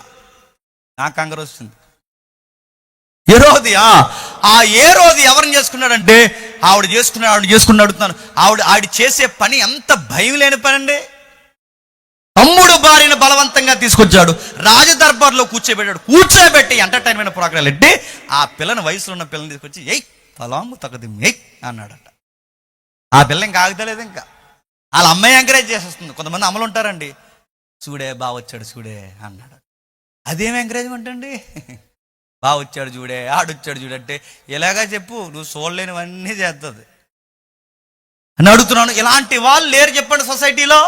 నాకు కంగారు వస్తుంది. హెరోదియా. ఆ హెరోది ఎవరిని చేసుకున్నాడంటే ఆవిడ చేసుకున్నాడు అడుగుతున్నాను. ఆవిడ చేసే పని ఎంత భయం లేని పని అండి. తమ్ముడు భార్యను బలవంతంగా తీసుకొచ్చాడు, రాజదర్బార్లో కూర్చోబెట్టి ఎంటర్టైన్మెంట్ ప్రోగ్రాలు ఎట్టి ఆ పిల్లని, వయసులో ఉన్న పిల్లని తీసుకొచ్చి ఎయ్ తలాము తగది ఎయ్ అన్నాడట. ఆ పిల్ల ఇంకా ఆగుతలేదు. ఇంకా వాళ్ళ అమ్మాయి ఎంకరేజ్ చేసేస్తుంది. కొంతమంది అమలు ఉంటారండి, చూడే బాగా వచ్చాడు చూడే అన్నాడు. అదేం ఎంకరేజ్మెంట్ అండి? బాగా వచ్చాడు చూడే, ఆడొచ్చాడు చూడంటే ఎలాగా చెప్పు, నువ్వు చూడలేనివన్నీ చేస్తుంది అని అడుగుతున్నాను. ఇలాంటి వాళ్ళు లేరు చెప్పండి సొసైటీలో.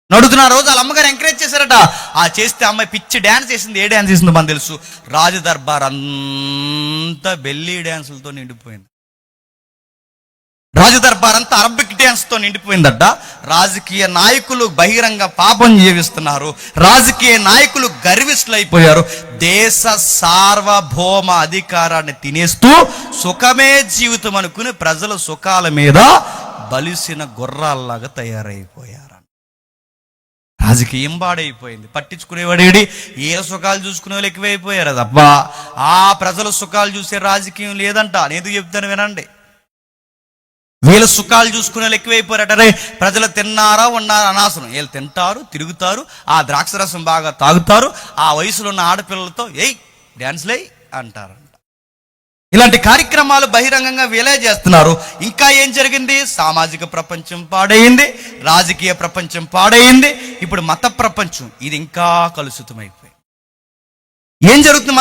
నడుతున్న రోజు వాళ్ళ అమ్మగారు ఎంకరేజ్ చేశారట. ఆ చేస్తే అమ్మాయి పిచ్చి డ్యాన్స్ చేసింది. ఏ డ్యాన్స్ చేసిందో మనకు తెలుసు. రాజదర్బార్ అంతా బెల్లీ డ్యాన్సులతో నిండిపోయింది. రాజదర్బార్ అంతా అరబిక్ డ్యాన్స్తో నిండిపోయిందట. రాజకీయ నాయకులు బహిరంగ పాపం జీవిస్తున్నారు. రాజకీయ నాయకులు గర్విష్ఠులు అయిపోయారు. దేశ సార్వభౌమ అధికారాన్ని తినేస్తూ సుఖమే జీవితం అనుకుని ప్రజల సుఖాల మీద బలిసిన గుర్రాల్లాగా తయారైపోయారు. రాజకీయం పాడైపోయింది. పట్టించుకునేవాడేడి, ఏ సుఖాలు చూసుకునే వాళ్ళు ఎక్కువైపోయారు తప్ప ఆ ప్రజల సుఖాలు చూసే రాజకీయం లేదంట. నేను చెప్తాను వినండి. వీళ్ళ సుఖాలు చూసుకునే వాళ్ళు ఎక్కువైపోయారట. రే ప్రజలు తిన్నారా ఉన్నారా అనాసనం. వీళ్ళు తింటారు, తిరుగుతారు, ఆ ద్రాక్షరసం బాగా తాగుతారు, ఆ వయసులో ఉన్న ఆడపిల్లలతో ఎయ్ డ్యాన్స్లే అంటారంట. ఇలాంటి కార్యక్రమాలు బహిరంగంగా వీలే చేస్తున్నారు. ఇంకా ఏం జరిగింది? సామాజిక ప్రపంచం పాడైంది, రాజకీయ ప్రపంచం పాడైంది, ఇప్పుడు మత ప్రపంచం ఇది ఇంకా కలుషితమైపోయింది. ఏం జరుగుతుంది?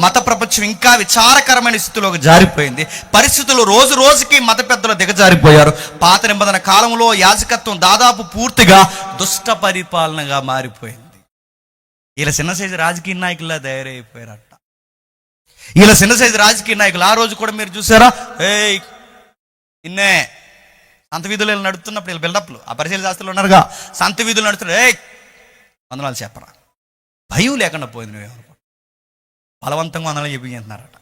మత ప్రపంచం ఇంకా విచారకరమైన స్థితిలోకి జారిపోయింది. పరిస్థితులు రోజు రోజుకి మత పెద్దలు దిగజారిపోయారు. పాత నిబంధన కాలంలో యాజకత్వం దాదాపు పూర్తిగా దుష్ట పరిపాలనగా మారిపోయింది. ఇలా చిన్న సైజు రాజకీయ నాయకుల్లా తయారైపోయారట. ఇలా చిన్న సైజు రాజకీయ నాయకులు. ఆ రోజు కూడా మీరు చూసారా, ఏయ్ ఇన్నే సంత వీధులు నడుస్తున్నప్పుడు వీళ్ళు బిల్డప్లు, ఆ పరిశీలన శాస్త్రులు ఉన్నారుగా, సంత వీధులు నడుస్తున్నారు, ఏయ్ వందనాలు చెప్పరా. భయం లేకుండా పోయింది. నువ్వు బలవంతంగా వందనాలు చెప్పించేస్తున్నారట.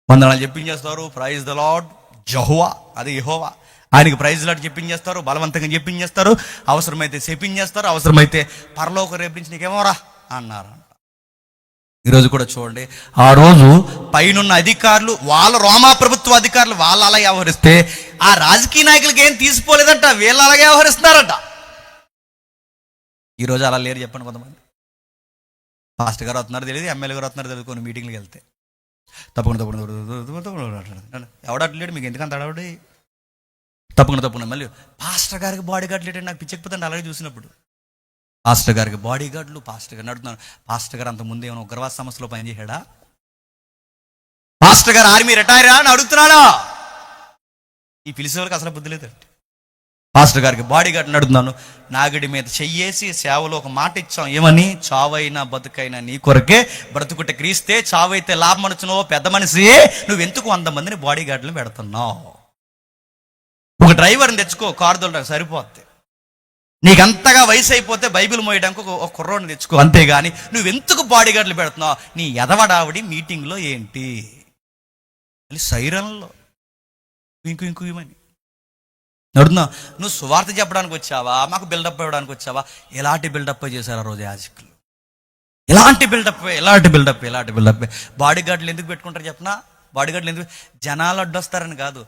వందనాలు చెప్పించేస్తారు. ప్రైజ్ ద లార్డ్ జెహోవా, అది యెహోవా, ఆయనకి ప్రైజ్ లాట్ చెప్పించేస్తారు, బలవంతంగా చెప్పించేస్తారు. అవసరమైతే చెప్పించేస్తారు, అవసరమైతే పరలోక రేపు నుంచి నీకేమోరా అన్నారు. ఈరోజు కూడా చూడండి, ఆ రోజు పైనున్న అధికారులు, వాళ్ళ రోమా ప్రభుత్వ అధికారులు వాళ్ళు అలా వ్యవహరిస్తే ఆ రాజకీయ నాయకులకి ఏం తీసిపోలేదట, వీళ్ళు అలాగే వ్యవహరిస్తున్నారట. ఈరోజు అలా లేరు చెప్పండి. కొంతమంది పాస్టర్ గారు వస్తున్నారు తెలియదు, ఎమ్మెల్యే గారు వస్తున్నారు తెలియదు, కొన్ని మీటింగ్లకు వెళ్తే తప్పకుండా ఎవడట్లేడు, మీకు ఎందుకంత అడవడి, తప్పకుండా మళ్ళీ పాస్టర్ గారికి బాడీ గార్డ్ లేటండి. నాకు పిచ్చకపోతే అలాగే చూసినప్పుడు పాస్టర్ గారికి బాడీ గార్డులు, పాస్టర్ గారిని అడుగుతున్నాను, పాస్టర్ గారు అంతకుముందు ఏమైనా ఉగ్రవాద సంస్థలో పనిచేశాడా? పాస్టర్ గారు ఆర్మీ రిటైరా అని అడుగుతున్నాడా? ఈ పిలిచే వాళ్ళకి అసలు బుద్ధి లేదండి. పాస్టర్ గారికి బాడీ గార్డ్ని అడుగుతున్నాను, నాగడి మీద చెయ్యేసి సేవలో ఒక మాట ఇచ్చాం, ఏమని? చావైనా బతుకైనా నీ కొరకే, బ్రతుకుట క్రీస్తే, చావైతే లాభం అనుచునో పెద్ద మనిషి, నువ్వెందుకు 100 మందిని బాడీ గార్డులను పెడుతున్నావు? ఒక డ్రైవర్ని తెచ్చుకో, కారు తోలడానికి సరిపోద్ది. నీకంతగా వయసు అయిపోతే బైబిల్ మోయడానికి ఒక కుర్రోడిని తెచ్చుకో, అంతేగాని నువ్వెందుకు బాడీ గార్డులు పెడుతున్నావు? నీ ఎదవడావిడి మీటింగ్లో ఏంటి? సైరన్లో ఇంకుమని నడుతున్నా. నువ్వు సువార్త చెప్పడానికి వచ్చావా, మాకు బిల్డప్ ఇవ్వడానికి వచ్చావా? ఎలాంటి బిల్డప్ చేశారు ఆ రోజు యాజకులు? ఎలాంటి బిల్డప్. బాడీ గార్డులు ఎందుకు పెట్టుకుంటారు చెప్పనా? బాడీ గార్డులు ఎందుకు? జనాలు అడ్డొస్తారని కాదు,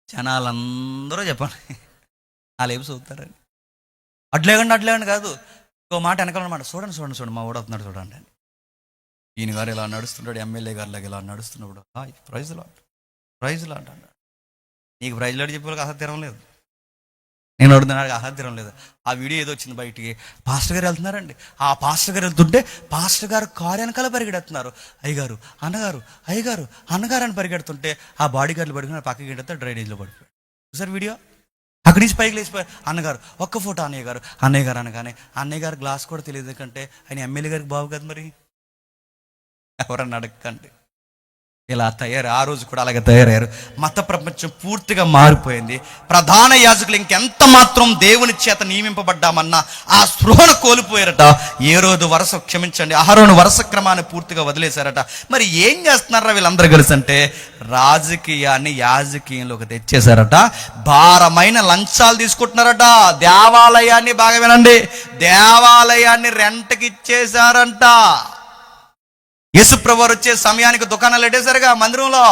జనాలందరూ చెప్పండి వాళ్ళు ఏమి చదువుతారని. అడ్లేకండి కాదు, ఇంకో మాట వెనకాలన్నమాట. చూడండి మా ఊడు వస్తున్నాడు చూడండి అని. ఈయన గారు ఇలా నడుస్తున్నాడు, ఎమ్మెల్యే గారిలాగా ఇలా నడుస్తున్నప్పుడు ప్రైజ్ లాట్ అన్నాడు. నీకు ప్రైజ్ లాట్ చెప్పే వాళ్ళకి అసహ్యం లేదు, నేను అడుగుతున్నాడు అసహ్యం లేదు. ఆ వీడియో ఏదో వచ్చింది బయటికి, పాస్టర్ గారు వెళ్తున్నారండి. ఆ పాస్టర్ గారు వెళ్తుంటే పాస్టర్ గారు కారు వెనకాల పరిగెడుతున్నారు. అయ్యగారు అన్నగారు అని పరిగెడుతుంటే ఆ బాడీ గార్డులు పడుకుని పక్కకి గెడితే డ్రైనేజ్లో పడిపోయాడు. చూసారు వీడియో? అక్కడి నుంచి పైకి లేచిపోయారు. అన్నగారు ఒక్క ఫోటో, అన్నయ్య గారు అనగానే అన్నయ్య గారు గ్లాస్ కూడా తెలియదు కంటే ఆయన ఎమ్మెల్యే గారికి బాగు కదా మరి, ఎవరన్నా అడగకండి. ఇలా తయారు, ఆ రోజు కూడా అలాగే తయారయ్యారు. మత ప్రపంచం పూర్తిగా మారిపోయింది. ప్రధాన యాజకులు ఇంకెంత మాత్రం దేవుని చేత నియమింపబడ్డామన్నా ఆ స్పృహను కోల్పోయారట. ఏ రోజు వరుస, క్షమించండి, అహరోను వరుస క్రమాన్ని పూర్తిగా వదిలేశారట. మరి ఏం చేస్తున్నారా వీళ్ళందరూ కలిసి అంటే, రాజకీయాన్ని యాజకీయంలోకి తెచ్చేశారట. భారమైన లంచాలు తీసుకుంటున్నారట. దేవాలయాన్ని, బాగా వినండి, దేవాలయాన్ని రెంట్కి ఇచ్చేశారంట. యేసుప్రభు వచ్చే సమయానికి దుకాణాలు పెట్టేశారుగా మందిరంలో.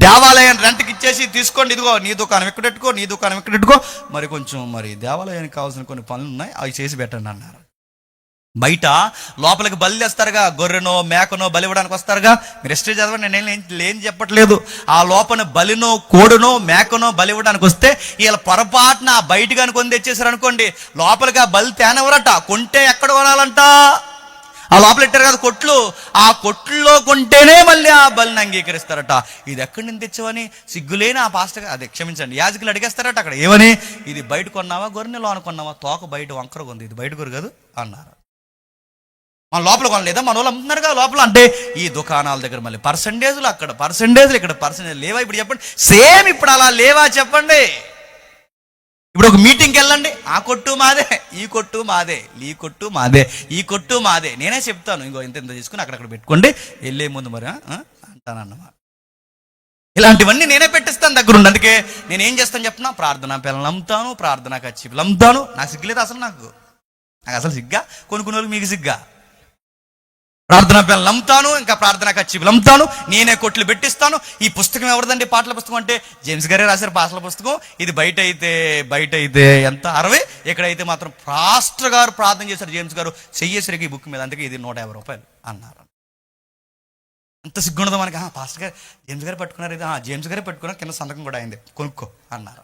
దేవాలయాన్ని రెంట్కి ఇచ్చేసి, తీసుకోండి, ఇదిగో నీ దుకాణం ఎక్కడెట్టుకో, నీ దుకాణం ఎక్కడెట్టుకో, మరి కొంచెం మరి దేవాలయానికి కావాల్సిన కొన్ని పనులు ఉన్నాయి, అవి చేసి పెట్టండి అన్నారు. బయట లోపలికి బలి తెస్తారుగా, గొర్రెనో మేకనో బలి ఇవ్వడానికి వస్తారుగా. మీరు హిస్టరీ చదవండి, నేను లేని చెప్పట్లేదు. ఆ లోపల బలినో కోడునో మేకనో బలి ఇవ్వడానికి వస్తే వీళ్ళ పొరపాటున బయట కానీ కొని తెచ్చేసారు అనుకోండి, లోపలికి ఆ బలి తేనెవరట, కొంటే ఎక్కడ కొనాలంట, ఆ లోపల పెట్టారు కదా కొట్లు, ఆ కొట్లో కొంటేనే మళ్ళీ ఆ బలిని అంగీకరిస్తారట. ఇది ఎక్కడి నుంచి తెచ్చావని సిగ్గులేని ఆ పాస్టర్, అదే క్షమించండి, యాజకులు అడిగేస్తారట అక్కడ, ఏమని, ఇది బయట కొన్నావా, గొర్రెని లోన కొన్నావా, తోక బయట వంకరగా ఉంది, ఇది బయట గొర్రె కాదు అన్నారు. మన లోపల కొనలేదా, మన వాళ్ళు అమ్ముతున్నారు కదా లోపల అంటే. ఈ దుకాణాల దగ్గర మళ్ళీ పర్సంటేజ్లు, అక్కడ పర్సంటేజ్లు, ఇక్కడ పర్సంటేజ్ లేవా? ఇప్పుడు చెప్పండి, సేమ్ ఇప్పుడు అలా లేవా చెప్పండి. ఇప్పుడు ఒక మీటింగ్కి వెళ్ళండి, ఆ కొట్టు మాదే, ఈ కొట్టు మాదే, ఈ కొట్టు మాదే, ఈ కొట్టు మాదే. నేనే చెప్తాను, ఇంకో ఇంత తీసుకుని అక్కడక్కడ పెట్టుకోండి, వెళ్ళే ముందు మరి అంటానన్నమాట. ఇలాంటివన్నీ నేనే పెట్టిస్తాను దగ్గరుండి. అందుకే నేనేం చేస్తాను చెప్పిన, ప్రార్థనా పిల్లలు అమ్ముతాను, ప్రార్థనా కచ్చిపులు అమ్ముతాను. నాకు సిగ్గులేదు అసలు, నాకు అసలు సిగ్గా, కొన్ని వాళ్ళకి మీకు సిగ్గా. ప్రార్థనా పిల్లలు అమ్ముతాను, ఇంకా ప్రార్థనా కచ్చిపులు అమ్ముతాను, నేనే కొట్లు పెట్టిస్తాను. ఈ పుస్తకం ఎవరిదండి, పాటల పుస్తకం అంటే జేమ్స్ గారే రాశారు పాటల పుస్తకం. ఇది బయట అయితే ఎంత 60, ఇక్కడైతే మాత్రం పాస్టర్ గారు ప్రార్థన చేశారు, జేమ్స్ గారు చెయ్యేసరికి ఈ బుక్ మీద, అందుకే ఇది 150 రూపాయలు అన్నారు. అంత సిగ్గుండదు మనకి. పాస్టర్ గారు జేమ్స్ గారు పట్టుకున్నారు, ఇది జేమ్స్ గారే పట్టుకున్నారు, కింద సంతకం కూడా అయింది, కొనుక్కో అన్నారు.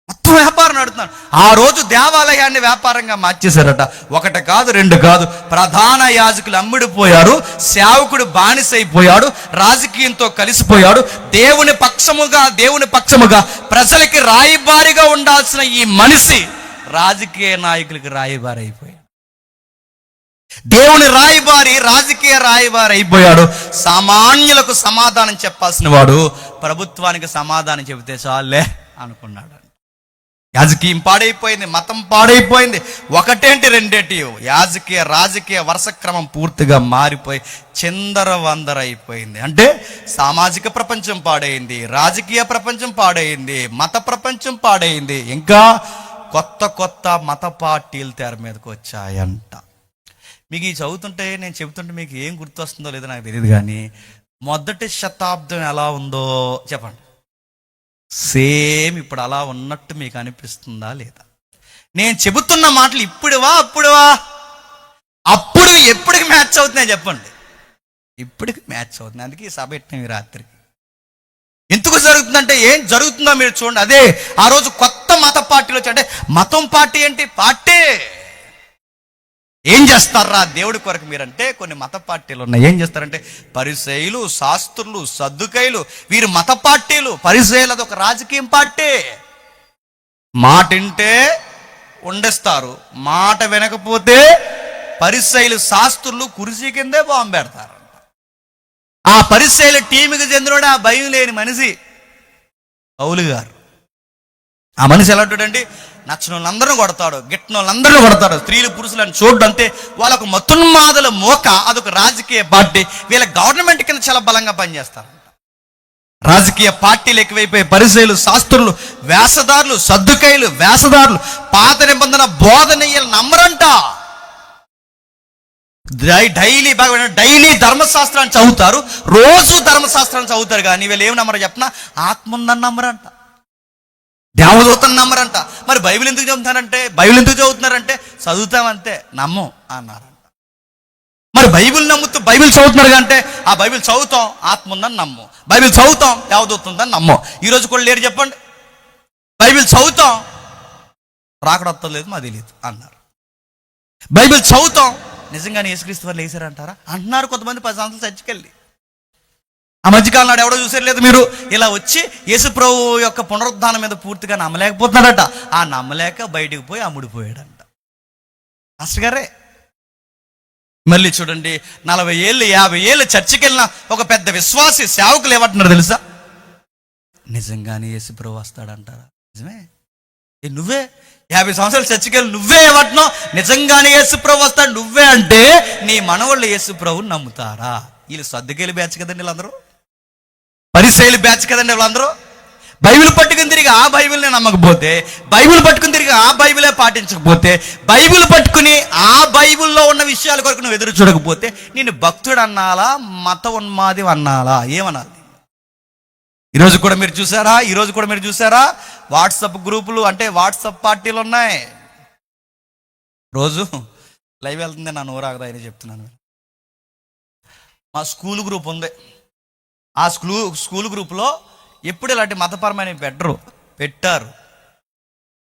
మొత్తం వ్యాపారం నడుతున్నారు. ఆ రోజు దేవాలయాన్ని వ్యాపారంగా మార్చేశారట. ఒకటి కాదు, రెండు కాదు, ప్రధాన యాజకులు అమ్ముడిపోయారు, సేవకుడు బానిసైపోయాడు, రాజకీయంతో కలిసిపోయాడు. దేవుని పక్షముగా ప్రజలకి రాయబారిగా ఉండాల్సిన ఈ మనిషి రాజకీయ నాయకులకి రాయబారి అయిపోయాడు. దేవుని రాయబారి రాజకీయ రాయబారి అయిపోయాడు. సామాన్యులకు సమాధానం చెప్పాల్సిన వాడు ప్రభుత్వానికి సమాధానం చెబితే చాలే అనుకున్నాడు. రాజకీయం పాడైపోయింది, మతం పాడైపోయింది. ఒకటేంటి రెండేంటి, రాజకీయ వరుసక్రమం పూర్తిగా మారిపోయి చిందరవందరైపోయింది. అంటే సామాజిక ప్రపంచం పాడైంది, రాజకీయ ప్రపంచం పాడైంది, మత ప్రపంచం పాడైంది. ఇంకా కొత్త మత పార్టీలు తెర మీదకి వచ్చాయంట. మీకు ఈ చదువుతుంటే, నేను చెబుతుంటే మీకు ఏం గుర్తొస్తుందో లేదో నాకు తెలియదు, కానీ మొదటి శతాబ్దం ఎలా ఉందో చెప్పండి. సేమ్ ఇప్పుడు అలా ఉన్నట్టు మీకు అనిపిస్తుందా లేదా? నేను చెబుతున్న మాటలు ఇప్పుడువా అప్పుడు ఎప్పటికి మ్యాచ్ అవుతున్నాయి చెప్పండి. ఇప్పటికి మ్యాచ్ అవుతుంది. అందుకే ఈ సభ పెట్టిన రాత్రి ఎందుకు జరుగుతుందంటే, ఏం జరుగుతుందో మీరు చూడండి. అదే ఆ రోజు కొత్త మత పార్టీలు వచ్చి, అంటే మతం పార్టీ ఏంటి, పార్టీ ఏం చేస్తారా దేవుడి కొరకు మీరంటే, కొన్ని మత పార్టీలు ఉన్నాయి. ఏం చేస్తారంటే, పరిసయ్యులు, శాస్త్రులు, సద్దుకైలు, వీరు మత పార్టీలు. పరిసయ్యులు అదొక రాజకీయం పార్టీ. మాట వింటే ఉండేస్తారు, మాట వినకపోతే పరిసయ్యులు, శాస్త్రులు కుర్చీ కిందే బాంబు పెడతారు. ఆ పరిసయ్యుల టీంకి చెందినోడు ఆ భయం లేని మనిషి పౌలు గారు. ఆ మనిషి ఎలా ఉంటాడండి, నచ్చిన వాళ్ళందరూ కొడతాడు, గిట్టిన వాళ్ళందరూ కొడతాడు, స్త్రీలు పురుషులను చూడడం. అంతే, వాళ్ళకు మతున్మాదుల మోక, అదొక రాజకీయ పార్టీ. వీళ్ళ గవర్నమెంట్ కింద చాలా బలంగా పనిచేస్తారు. రాజకీయ పార్టీలు ఎక్కువైపోయి పరిసయ్యులు, శాస్త్రులు, వేషధారులు, సద్దుకైలు, వేషధారులు, పాత నిబంధన బోధన వీళ్ళు నమ్మరంట. డైలీ ధర్మశాస్త్రాన్ని చదువుతారు, రోజు ధర్మశాస్త్రాన్ని చదువుతారు, కానీ వీళ్ళు ఏమి నమ్మరు చెప్పిన, ఆత్మ ఉందని నమ్మరంట, దేవదూతను నమ్మరంట. మరి బైబిల్ ఎందుకు చదువుతున్నారంటే చదువుతామంతే, నమ్మం అన్నారంట. మరి బైబిల్ బైబిల్ చదువుతున్నారు అంటే, ఆ బైబిల్ చదువుతాం, ఆత్మ ఉందని నమ్మం, బైబిల్ చదువుతాం, దేవదూత ఉందని నమ్మం. ఈరోజు కూడా లేరు చెప్పండి. బైబిల్ చదువుతాం, రాకడొత్తలేదు మాకు తెలియదు అన్నారు. బైబిల్ చదువుతాం, నిజంగానే యేసుక్రీస్తు వారు లేచారంటారా అంటున్నారు కొంతమంది 10 సంవత్సరాలు చర్చికెళ్ళి. ఆ మధ్యకాలం నాడు ఎవడో చూసారు లేదు మీరు, ఇలా వచ్చి యేసు ప్రభు యొక్క పునరుద్ధానం మీద పూర్తిగా నమ్మలేకపోతున్నాడట. ఆ నమ్మలేక బయటికి పోయి అమ్ముడిపోయాడంట. మాస్టర్ గారే మళ్ళీ చూడండి, 40 ఏళ్ళు 50 ఏళ్ళు చర్చికి వెళ్ళిన ఒక పెద్ద విశ్వాసి సేవకులు ఏమంటున్నారు తెలుసా? నిజంగానే యేసుప్రభు వస్తాడంటారా? నిజమే. నువ్వే 50 సంవత్సరాలు చర్చికి వెళ్ళి నువ్వే ఏమంటున్నావు? నిజంగానే యేసుప్రభు వస్తాడు నువ్వే అంటే నీ మనవాళ్ళు యేసుప్రభుని నమ్ముతారా? వీళ్ళు సర్దుకేలు బ్యాచ్ కదండి వీళ్ళందరూ, పరిసయ్యుల బ్యాచ్ కదండి వీళ్ళందరూ. బైబిల్ పట్టుకుని తిరిగి ఆ బైబిల్ని నమ్మకపోతే, బైబిల్ పట్టుకుని తిరిగి ఆ బైబిలే పాటించకపోతే, బైబిల్ పట్టుకుని ఆ బైబిల్లో ఉన్న విషయాల కొరకు నువ్వు ఎదురు చూడకపోతే నిన్ను భక్తుడు అన్నాలా, మత ఉన్మాది అన్నాలా? ఏమనాలి? ఈరోజు కూడా మీరు చూసారా వాట్సాప్ గ్రూపులు, అంటే వాట్సాప్ పార్టీలు ఉన్నాయి. రోజు లైవ్ వెళ్తుంది, నా నోరాగదా అని చెప్తున్నాను. మా స్కూల్ గ్రూప్ ఉంది. ఆ స్కూల్ గ్రూప్లో ఎప్పుడు ఇలాంటి మతపరమైన పెట్టారు.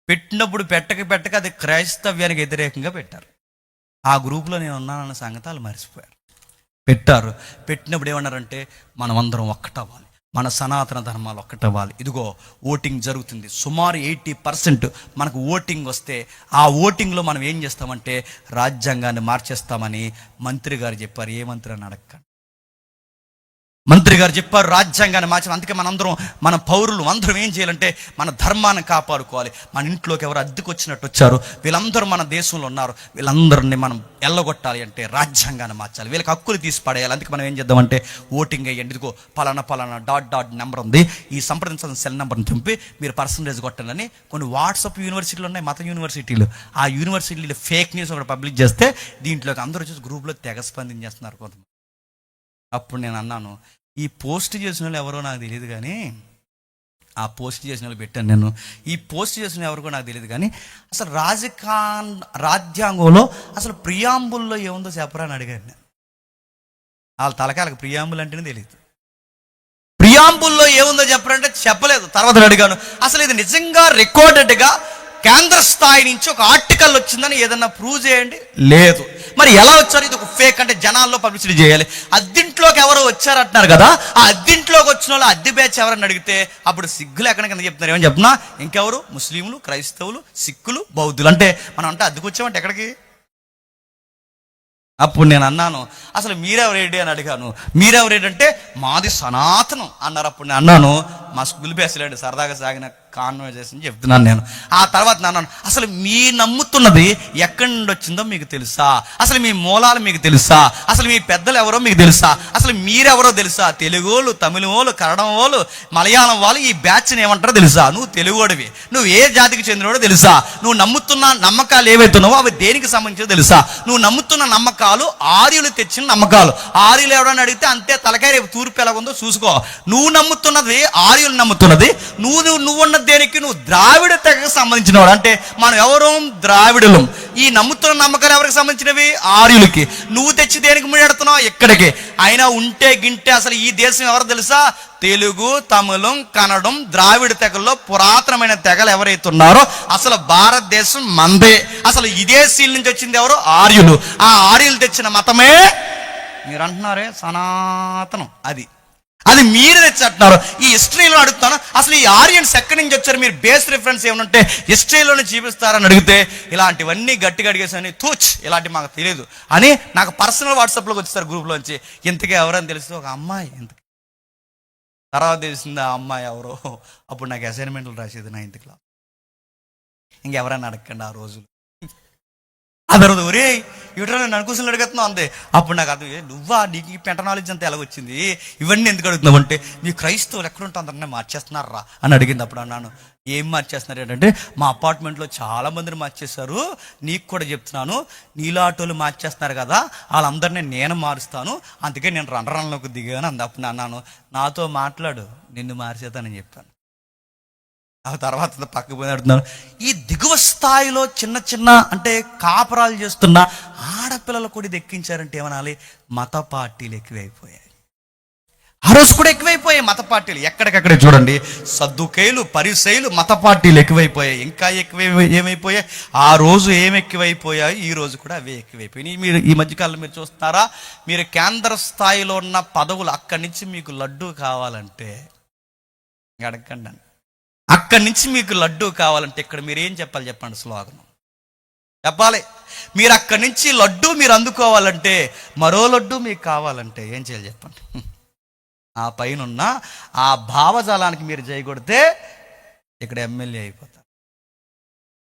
పెట్టినప్పుడు పెట్టక అది క్రైస్తవ్యానికి వ్యతిరేకంగా పెట్టారు. ఆ గ్రూప్లో నేను ఉన్నానన్న సంగతి వాళ్ళు మర్చిపోయారు. పెట్టినప్పుడు ఏమన్నారంటే మనం అందరం ఒక్కటవ్వాలి, మన సనాతన ధర్మాలు ఒక్కటవ్వాలి. ఇదిగో ఓటింగ్ జరుగుతుంది, సుమారు 80% మనకు ఓటింగ్ వస్తే ఆ ఓటింగ్లో మనం ఏం చేస్తామంటే రాజ్యాంగాన్ని మార్చేస్తామని మంత్రి గారు చెప్పారు. ఏ మంత్రి అని అడగండి. మంత్రి గారు చెప్పారు రాజ్యాంగాన్ని మార్చాలి. అందుకే మన పౌరులు అందరం ఏం చేయాలంటే మన ధర్మాన్ని కాపాడుకోవాలి. మన ఇంట్లోకి ఎవరు అద్దెకు వచ్చినట్టు వచ్చారు, వీళ్ళందరూ మన దేశంలో ఉన్నారు, వీళ్ళందరినీ మనం ఎల్లగొట్టాలి అంటే రాజ్యాంగాన్ని మార్చాలి, వీళ్ళకి హక్కులు తీసి పడేయాలి. అందుకే మనం ఏం చేద్దామంటే ఓటింగ్ అయ్యండి, ఇదిగో పలానా డాట్ నెంబర్ ఉంది, ఈ సంప్రదించాల్సిన సెల్ నెంబర్ని చంపి మీరు పర్సంటేజ్ కొట్టాలని కొన్ని వాట్సాప్ యూనివర్సిటీలు ఉన్నాయి, మత యూనివర్సిటీలు. ఆ యూనివర్సిటీలు ఫేక్ న్యూస్ ఒకటి పబ్లిక్ చేస్తే దీంట్లోకి అందరూ వచ్చి గ్రూప్లో తెగ స్పందించేస్తున్నారు కొంతమంది. అప్పుడు నేను అన్నాను, ఈ పోస్ట్ చేసిన వాళ్ళు ఎవరో నాకు తెలియదు కానీ, ఆ పోస్ట్ చేసిన వాళ్ళు పెట్టాను నేను. ఈ పోస్ట్ చేసిన ఎవరికో నాకు తెలియదు కానీ అసలు రాజ్యాంగంలో అసలు ప్రియాంబుల్లో ఏముందో చెప్పరా అని అడిగాను నేను. వాళ్ళ తలకాయలకు ప్రియాంబుల్ అంటేనే తెలియదు. ప్రియాంబుల్లో ఏముందో చెప్పరంటే చెప్పలేదు. తర్వాత అడిగాను, అసలు ఇది నిజంగా రికార్డెడ్గా కేంద్ర స్థాయి నుంచి ఒక ఆర్టికల్ వచ్చిందని ఏదన్నా ప్రూవ్ చేయండి. లేదు. మరి ఎలా వచ్చారు? ఇది ఒక ఫేక్, అంటే జనాల్లో పబ్లిసిటీ చేయాలి. అద్దింట్లోకి ఎవరో వచ్చారంటున్నారు కదా, ఆ అద్దింట్లోకి వచ్చిన వాళ్ళు అద్దె బ్యాచ్ ఎవరని అడిగితే అప్పుడు సిగ్గులు ఎక్కడ కింద చెప్తున్నారు. ఏమని చెప్తున్నా, ఇంకెవరు? ముస్లింలు, క్రైస్తవులు, సిక్కులు, బౌద్ధులు. అంటే మనం అంటే అద్దెకు వచ్చామంటే ఎక్కడికి? అప్పుడు నేను అన్నాను, అసలు మీరెవరేంటి అని అడిగాను. మీరెవరేంటి అంటే మాది సనాతనం అన్నారు. అప్పుడు నేను అన్నాను, మా స్కూల్ బేస్లేండి సరదాగా సాగిన కాన్వర్జేషన్ చెప్తున్నాను నేను. ఆ తర్వాత అన్నాను, అసలు మీ నమ్ముతున్నది ఎక్కడి నుండి వచ్చిందో మీకు తెలుసా? అసలు మీ మూలాలు మీకు తెలుసా? అసలు మీ పెద్దలు ఎవరో మీకు తెలుసా? అసలు మీరెవరో తెలుసా? తెలుగోళ్ళు, తమిళోళ్ళు, కన్నడం వాళ్ళు, మలయాళం వాళ్ళు ఈ బ్యాచ్ని ఏమంటారో తెలుసా? నువ్వు తెలుగోడివి, నువ్వు ఏ జాతికి చెందినవాడో తెలుసా? నువ్వు నమ్ముతున్న నమ్మకాలు ఏవైతున్నావో అవి దేనికి సంబంధించో తెలుసా? నువ్వు నమ్ముతున్న నమ్మకాలు ఆర్యులు తెచ్చిన నమ్మకాలు. ఆర్యులు ఎవడని అడిగితే అంతే తలకాయ రేపు తూర్పు ఎలాగుందో చూసుకో. నువ్వు నమ్ముతున్నది ఆర్యులు నమ్ముతున్నది. నువ్వున్న దేనికి? నువ్వు ద్రావిడ తెగకు సంబంధించిన వాడు. అంటే మనం ఎవరు? ద్రావిడులు. ఈ నమ్ముతున్న నమ్మకాలు ఎవరికి సంబంధించినవి? ఆర్యులకి. నువ్వు తెచ్చి దేనికి ముడిపెడుతున్నావు? ఎక్కడికి అయినా ఉంటే గింటే అసలు ఈ దేశం ఎవరు తెలుసా? తెలుగు, తమిళం, కన్నడం, ద్రావిడ తెగల్లో పురాతనమైన తెగలు ఎవరైతే ఉన్నారో అసలు భారతదేశం మందే. అసలు విదేశీల నుంచి వచ్చింది ఎవరు? ఆర్యులు. ఆ ఆర్యులు తెచ్చిన మతమే మీరు అంటున్నారే సనాతనం. అది మీరు తెచ్చేస్తున్నారు. ఈ హిస్టరీలో అడుగుతాను, అసలు ఈ ఆర్యన్స్ ఎక్కడి నుంచి వచ్చారు? మీరు బేస్ రిఫరెన్స్ ఏమనుంటే హిస్టరీలోనే చూపిస్తారని అడిగితే ఇలాంటివన్నీ గట్టిగా అడిగేసాని తూచ్ ఇలాంటి మాకు తెలియదు అని నాకు పర్సనల్ వాట్సాప్లోకి వచ్చేస్తారు గ్రూప్లోంచి. ఇంతకీ ఎవరని తెలిస్తే ఒక అమ్మాయి. తర్వాత తెలిసింది ఆ అమ్మాయి ఎవరో. అప్పుడు నాకు అసైన్మెంట్లు రాసేది 9th క్లాస్. ఇంకెవరైనా అడగండి ఆ రోజులు. అదరదు, ఒరే ఇవిటో నన్ను అనుకోసం అడుగుతున్నావు అంతే. అప్పుడు నాకు అది నువ్వా, నీకు ఈ పెంట నాలెడ్జ్ అంతా ఎలాగొచ్చింది, ఇవన్నీ ఎందుకు అడుగుతున్నావు అంటే మీ క్రైస్తవులు ఎక్కడుంటే అందరినీ మార్చేస్తున్నారా అని అడిగింది. అప్పుడు అన్నాను, ఏం మార్చేస్తున్నారు ఏంటంటే మా అపార్ట్మెంట్లో చాలా మందిని మార్చేశారు, నీకు కూడా చెప్తున్నాను, నీలాటోళ్ళు మార్చేస్తున్నారు కదా, వాళ్ళందరినీ నేను మారుస్తాను, అందుకే నేను రణరంలోకి దిగాను అంది. అప్పుడు అన్నాను, నాతో మాట్లాడు, నిన్ను మార్చేతానని చెప్పాను. ఆ తర్వాత పక్కకు పోయి అడుగుతున్నాను, ఈ దిగువ స్థాయిలో చిన్న అంటే కాపరాలు చేస్తున్న ఆడపిల్లలు కూడా ఇది ఎక్కించారంటే ఏమనాలి? మత పార్టీలు ఎక్కువైపోయాయి. ఆ రోజు కూడా ఎక్కువైపోయాయి మత పార్టీలు. ఎక్కడికక్కడే చూడండి, సద్దుకేయులు, పరిసయ్యులు, మత పార్టీలు ఎక్కువైపోయాయి. ఇంకా ఏమైపోయాయి? ఆ రోజు ఏమి ఎక్కువైపోయాయి, ఈ రోజు కూడా అవే ఎక్కువైపోయినాయి. మీరు ఈ మధ్యకాలంలో మీరు చూస్తున్నారా, మీరు కేంద్ర స్థాయిలో ఉన్న పదవులు అక్కడి నుంచి మీకు లడ్డూ కావాలంటే అడగండి. అక్కడి నుంచి మీకు లడ్డూ కావాలంటే ఇక్కడ మీరు ఏం చెప్పాలి చెప్పండి? స్లోగనం చెప్పాలి. మీరు అక్కడి నుంచి లడ్డు మీరు అందుకోవాలంటే, మరో లడ్డు మీకు కావాలంటే ఏం చేయాలి చెప్పండి? ఆ పైన ఆ భావజాలానికి మీరు చేయకొడితే ఇక్కడ ఎమ్మెల్యే అయిపోతారు.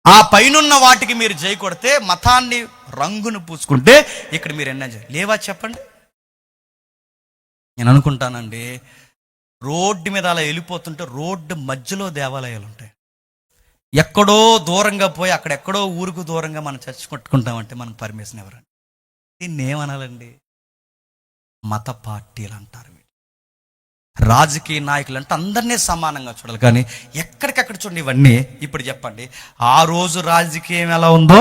ఆ పైనున్న వాటికి మీరు జై కొడితే, మతాన్ని రంగును పూసుకుంటే ఇక్కడ మీరు ఎన్న లేవా చెప్పండి? నేను అనుకుంటానండి, రోడ్డు మీద అలా వెళ్ళిపోతుంటే రోడ్డు మధ్యలో దేవాలయాలు ఉంటాయి. ఎక్కడో దూరంగా పోయి అక్కడెక్కడో ఊరుకు దూరంగా మనం చర్చ్ కొట్టుకుంటామంటే మనకు పర్మిషన్ ఎవరండి? దీన్ని ఏమనాలండి? మత పార్టీలు అంటారు. రాజకీయ నాయకులు అంటే అందరినీ సమానంగా చూడాలి, కానీ ఎక్కడికక్కడ చూడండి ఇవన్నీ. ఇప్పుడు చెప్పండి, ఆ రోజు రాజకీయం ఎలా ఉందో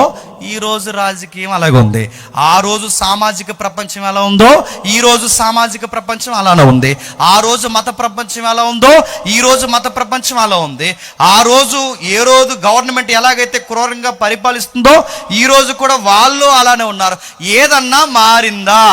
ఈ రోజు రాజకీయం అలాగే ఉంది. ఆ రోజు సామాజిక ప్రపంచం ఎలా ఉందో ఈ రోజు సామాజిక ప్రపంచం అలానే ఉంది. ఆ రోజు మత ప్రపంచం ఎలా ఉందో ఈ రోజు మత ప్రపంచం అలా ఉంది. ఆ రోజు ఏ రోజు గవర్నమెంట్ ఎలాగైతే క్రూరంగా పరిపాలిస్తుందో ఈ రోజు కూడా వాళ్ళు అలానే ఉన్నారు. ఏదన్నా మారిందా?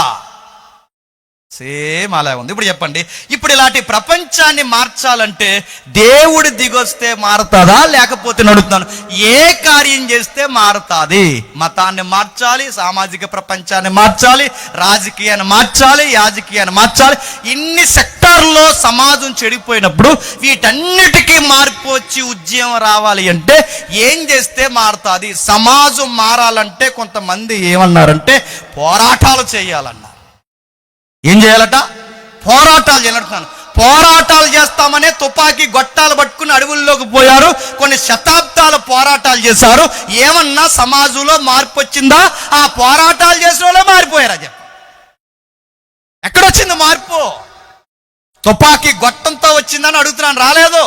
సేమ్ అలా ఉంది. ఇప్పుడు చెప్పండి, ఇప్పుడు ఇలాంటి ప్రపంచాన్ని మార్చాలంటే దేవుడు దిగొస్తే మారుతుందా, లేకపోతే నడుపుతాను ఏ కార్యం చేస్తే మారుతుంది? మతాన్ని మార్చాలి, సామాజిక ప్రపంచాన్ని మార్చాలి, రాజకీయాన్ని మార్చాలి, యాజకీయాన్ని మార్చాలి. ఇన్ని సెక్టార్లో సమాజం చెడిపోయినప్పుడు వీటన్నిటికీ మార్పు వచ్చి ఉద్యమం రావాలి అంటే ఏం చేస్తే మారుతుంది? సమాజం మారాలంటే కొంతమంది ఏమన్నారంటే పోరాటాలు చేయాలన్నారు. ఏం చేయాలట? పోరాటాలు చేయాలంటున్నాను. పోరాటాలు చేస్తామనే తుపాకీ గొట్టాలు పట్టుకుని అడవుల్లోకి పోయారు. కొన్ని శతాబ్దాల పోరాటాలు చేశారు. ఏమన్నా సమాజంలో మార్పు వచ్చిందా? ఆ పోరాటాలు చేసిన వాళ్ళే మారిపోయారా? చెప్ప ఎక్కడొచ్చింది మార్పు? తుపాకీ గొట్టంతో వచ్చిందని అడుగుతున్నాను, రాలేదు.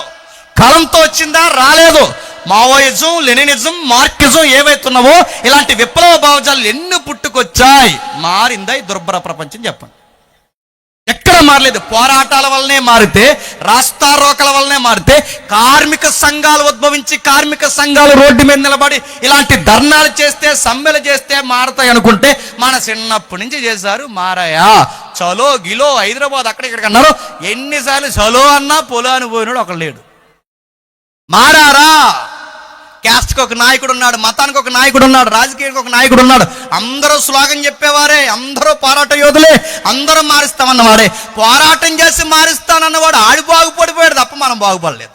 కలంతో వచ్చిందా? రాలేదు. మావోయిజం, లెనినిజం, మార్కిజం ఏవైతున్నావో ఇలాంటి విప్లవ భావజాలు ఎన్ని పుట్టుకొచ్చాయి. మారిందా ఈ దుర్భర ప్రపంచం? చెప్పండి. ఎక్కడ మారలేదు. పోరాటాల వల్లనే మారితే, రాస్తారోకల వల్లనే మారితే, కార్మిక సంఘాలు ఉద్భవించి కార్మిక సంఘాలు రోడ్డు మీద నిలబడి ఇలాంటి ధర్నాలు చేస్తే, సమ్మెలు చేస్తే మారతాయి అనుకుంటే మన చిన్నప్పటి నుంచి చేశారు. మారాయా? చలో గిలో హైదరాబాద్ అక్కడ ఇక్కడికి అన్నారు. ఎన్నిసార్లు చలో అన్నా పొలో అని పోయినాడు ఒకడు లేడు. మారారా? క్యాస్ట్కి ఒక నాయకుడు ఉన్నాడు, మతానికి ఒక నాయకుడు ఉన్నాడు, రాజకీయానికి ఒక నాయకుడు ఉన్నాడు. అందరూ స్లోగన్ చెప్పేవారే, అందరూ పోరాట యోధులే, అందరూ మారుస్తామన్నవాడే. పోరాటం చేసి మారుస్తానన్నవాడు ఆడి బాగుపడిపోయాడు తప్ప మనం బాగుపడలేదు.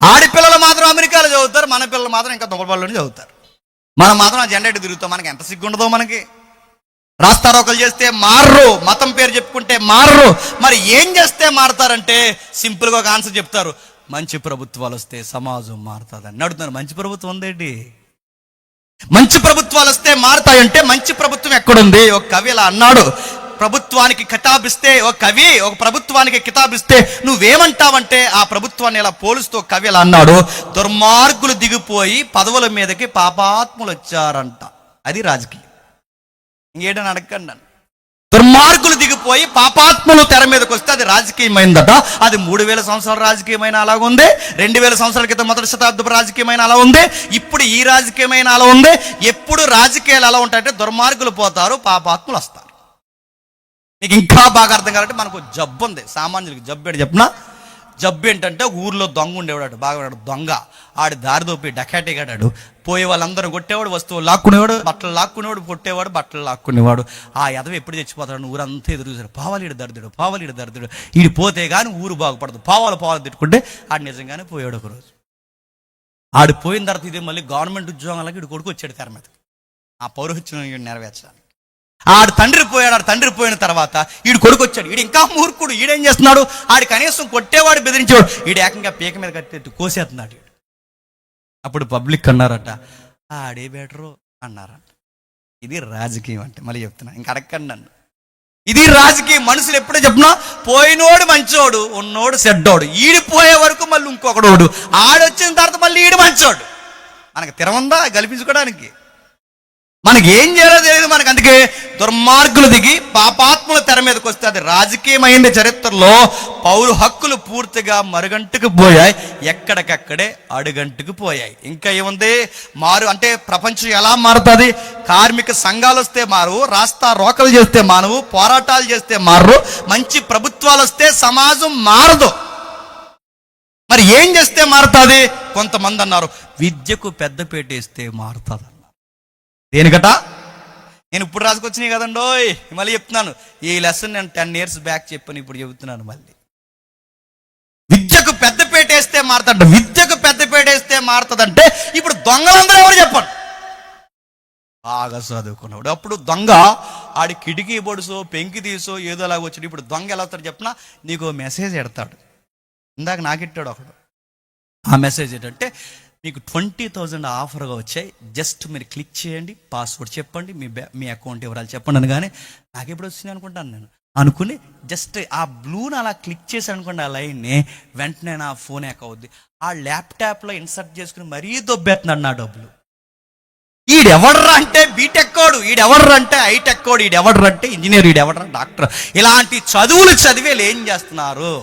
ఆడిపిల్లలు మాత్రం అమెరికాలో చదువుతారు, మన పిల్లలు మాత్రం ఇంకా దొంగపల్లిలోనే చదువుతారు. మనం మాత్రం ఆ జెండా ఎటు తిరుగుతాం. మనకి ఎంత సిగ్గుండదో మనకి. రాస్తారోకలు చేస్తే మారరు, మతం పేరు చెప్పుకుంటే మారరు. మరి ఏం చేస్తే మారతారంటే సింపుల్గా ఒక ఆన్సర్ చెప్తారు, మంచి ప్రభుత్వాలు వస్తే సమాజం మారుతుందని అడుగుతున్నారు. మంచి ప్రభుత్వం ఉందేంటి? మంచి ప్రభుత్వాలు వస్తే మారుతాయంటే మంచి ప్రభుత్వం ఎక్కడుంది? ఒక కవి ఇలా అన్నాడు, ప్రభుత్వానికి కితాబిస్తే ఒక కవి ఒక ప్రభుత్వానికి కితాబిస్తే నువ్వేమంటావంటే ఆ ప్రభుత్వాన్ని ఇలా పోలుస్తూ కవి ఇలా అన్నాడు, దుర్మార్గులు దిగిపోయి పదవుల మీదకి పాపాత్ములు వచ్చారంట. అది రాజకీయం. ఇంకేటని అడగండి నన్ను. దుర్మార్గులు దిగిపోయి పాపాత్ములు తెర మీదకి వస్తే అది రాజకీయమైందట. అది 3000 సంవత్సరాల రాజకీయమైన అలా ఉంది, 2000 సంవత్సరాల క్రితం మొదటి శతాబ్దపు రాజకీయమైన అలా ఉంది, ఇప్పుడు ఈ రాజకీయమైన అలా ఉంది. ఎప్పుడు రాజకీయాలు ఎలా ఉంటాయంటే దుర్మార్గులు పోతారు, పాపాత్ములు వస్తారు. నీకు ఇంకా బాగా అర్థం కావాలంటే మనకు జబ్బు ఉంది. సామాన్యులకి జబ్బు ఏంటి చెప్పిన? జబ్బు ఏంటంటే ఊర్లో దొంగ ఉండేవాడు, బాగా ఉన్నాడు దొంగ. ఆడి దారి దోపి డకాటీ గడాడు, పోయే వాళ్ళందరూ కొట్టేవాడు, వస్తువులు లాక్కునేవాడు, బట్టలు లాక్కునేవాడు, కొట్టేవాడు, బట్టలు లాక్కునేవాడు. ఆ ఎదవ ఎప్పుడు చచ్చిపోతాడు? ఊరంతా ఎదురు చూసారు, పావాలీడు దరిద్రుడు, పావాలీడు దరిద్రుడు, ఈడు పోతే కానీ ఊరు బాగుపడదు, పావాలు తిట్టుకుంటే ఆడు నిజంగానే పోయాడు. ఒకరోజు ఆడు పోయిన తర్వాత ఇదే మళ్ళీ గవర్నమెంట్ ఉద్యోగాలకి ఇడు కొడుకు వచ్చాడు తెర మీదకి, ఆ పౌరహత్యం నెరవేర్చడానికి. ఆడు తండ్రి పోయాడు. ఆడు తండ్రి పోయిన తర్వాత ఈడు కొడుకు వచ్చాడు. ఈడు ఇంకా మూర్ఖుడు. ఈడేం చేస్తున్నాడు? ఆడు కనీసం కొట్టేవాడు, బెదిరించేవాడు, ఈడు ఏకంగా పీక మీద కట్టేట్టు కోసేస్తున్నాడు. అప్పుడు పబ్లిక్ అన్నారట, ఆడే బెటరు అన్నారట. ఇది రాజకీయం అంటే. మళ్ళీ చెప్తున్నా, ఇంకా అడగండి నన్ను. ఇది రాజకీయం. మనుషులు ఎప్పుడో చెప్పినా పోయినోడు మంచోడు, ఉన్నోడు చెడ్డోడు. ఈడిపోయే వరకు మళ్ళీ ఇంకొకడోడు, ఆడొచ్చిన తర్వాత మళ్ళీ ఈడు మంచోడు. మనకు తిరమందా కల్పించుకోవడానికి? మనకి ఏం చేయాలో తెలియదు మనకు. అందుకే దుర్మార్గులు దిగి పాపాత్ముల తెర మీదకి వస్తే అది రాజకీయమైంది. చరిత్రలో పౌర హక్కులు పూర్తిగా మరుగంటుకు పోయాయి, ఎక్కడికక్కడే అడుగంటుకు పోయాయి. ఇంకా ఏముంది? మారు అంటే ప్రపంచం ఎలా మారుతుంది? కార్మిక సంఘాలు వస్తే మారు, రాస్తా రోకలు చేస్తే మానవు, పోరాటాలు చేస్తే మారరు, మంచి ప్రభుత్వాలు వస్తే సమాజం మారదు. మరి ఏం చేస్తే మారుతుంది? కొంతమంది అన్నారు విద్యకు పెద్దపీట వేస్తే మారుతుంది. దేనికట? నేను ఇప్పుడు రాసుకొచ్చినాయి కదండోయ్, మళ్ళీ చెప్తున్నాను. ఈ లెసన్ నేను 10 years బ్యాక్ చెప్పాను, ఇప్పుడు చెబుతున్నాను మళ్ళీ. విద్యకు పెద్దపేట వేస్తే మారుతాడు. విద్యకు పెద్దపేట వేస్తే మారుతుందంటే ఇప్పుడు దొంగలందరూ ఎవరు చెప్పండి? బాగా చదువుకున్నాడు. అప్పుడు దొంగ ఆడి కిటికీ బొడుసో పెంకి తీసో ఏదో అలాగ వచ్చాడు. ఇప్పుడు దొంగ ఎలా వస్తాడు చెప్పినా, నీకు మెసేజ్ ఎడతాడు. ఇందాక నాకెట్టాడు ఒకడు. ఆ మెసేజ్ ఏంటంటే, మీకు 20,000 ఆఫర్గా వచ్చాయి, జస్ట్ మీరు క్లిక్ చేయండి, పాస్వర్డ్ చెప్పండి, మీ అకౌంట్ వివరాలు చెప్పండి అని. కానీ నాకు ఎప్పుడు వచ్చింది అనుకుంటాను నేను అనుకుని జస్ట్ ఆ బ్లూని అలా క్లిక్ చేసి అనుకోండి, ఆ లైన్ని వెంటనే నా ఫోన్ హ్యాక్ అవుద్ది. ఆ ల్యాప్టాప్లో ఇన్సర్ట్ చేసుకుని మరీ దొబ్బేస్తున్నాడు నా డబ్బులు. ఈడెవడ్రా అంటే బీటెక్ కోడు, ఈడెవడ్రా అంటే హైటెక్ కోడు, ఈడెవడ్రా అంటే ఇంజనీర్, ఈడెవడ్రా డాక్టర్. ఇలాంటి చదువులు చదివేలు ఏం చేస్తున్నారు?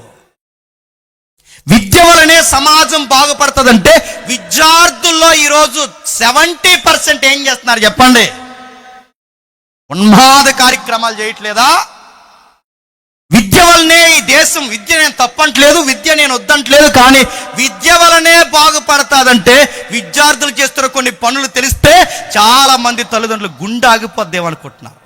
విద్య వలనే సమాజం బాగుపడుతుందంటే విద్యార్థుల్లో ఈరోజు 70% ఏం చేస్తున్నారు చెప్పండి? ఉన్మాద కార్యక్రమాలు చేయట్లేదా? విద్య వలనే ఈ దేశం, విద్య నేను తప్పట్లేదు, విద్య నేను వద్దంటలేదు, కానీ విద్య వలనే బాగుపడతాదంటే విద్యార్థులు చేస్తున్న కొన్ని పనులు తెలిస్తే చాలా మంది తల్లిదండ్రులు గుండె ఆగిపోద్దేమనుకుంటున్నారు.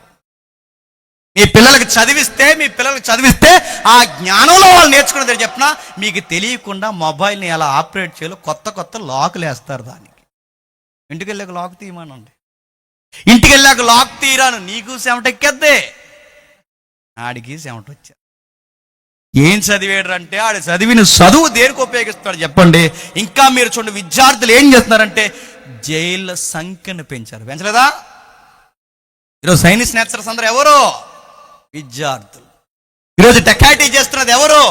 మీ పిల్లలకి చదివిస్తే ఆ జ్ఞానంలో వాళ్ళు నేర్చుకున్నది చెప్పినా, మీకు తెలియకుండా మొబైల్ని ఎలా ఆపరేట్ చేయాలో కొత్త లాకులు వేస్తారు. దానికి ఇంటికి వెళ్ళాక లాక్ తీయమనండి. ఇంటికి వెళ్ళాక లాక్ తీయరాను, నీకు చెమటెక్కేద్దే, ఆడికి చెమట వచ్చారు. ఏం చదివేడు అంటే ఆడు చదివిన చదువు దేనికి ఉపయోగిస్తాడు చెప్పండి? ఇంకా మీరు చూడండి, విద్యార్థులు ఏం చేస్తున్నారంటే జైళ్ళ సంఖ్యను పెంచలేదా? ఈరోజు సైనిక్ నేచర్స్ అందరూ ఎవరు? విద్యార్థులు. ఈరోజు డకాయిటీ చేస్తున్నది ఎవరు?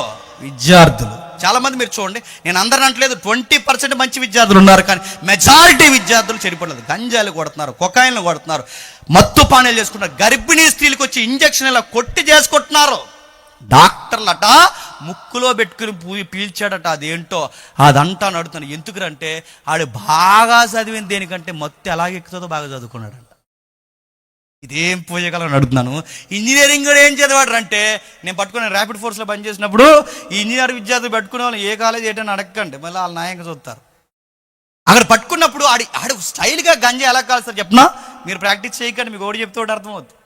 విద్యార్థులు. చాలా మంది మీరు చూడండి, నేను అందరిని అంటలేదు, 20% మంచి విద్యార్థులు ఉన్నారు, కానీ మెజారిటీ విద్యార్థులు చెడిపోలేదు. గంజాయిలు కొడుతున్నారు, కొకాయిన్లు కొడుతున్నారు, మత్తు పానీయాలు చేసుకుంటున్నారు, గర్భిణీ స్త్రీలకు వచ్చి ఇంజక్షన్ ఇలా కొట్టి చేసుకుంటున్నారు. డాక్టర్లట ముక్కులో పెట్టుకుని పీల్చాడట, అదేంటో అదంటా నడుతున్నాను. ఎందుకంటే ఆడు బాగా చదివిన దేనికంటే మత్తు ఎలాగ ఎక్కుతుందో బాగా చదువుకున్నాడంట. ఇదేం పోయగలను అడుగుతున్నాను. ఇంజనీరింగ్ కూడా ఏం చదివాడు అంటే, నేను పట్టుకుని ర్యాపిడ్ ఫోర్స్లో పనిచేసినప్పుడు ఈ ఇంజనీర్ విద్యార్థులు పట్టుకునే వాళ్ళు ఏ కాలేజ్ ఏంటని అడగండి, మళ్ళీ వాళ్ళ న్యాయంగా చూస్తారు. అక్కడ పట్టుకున్నప్పుడు ఆడు స్టైల్గా గంజా ఎలా కాల్స్తారు చెప్పినా, మీరు ప్రాక్టీస్ చేయకండి, మీకు ఒకటి చెప్తే ఒకటి అర్థమవుతుంది.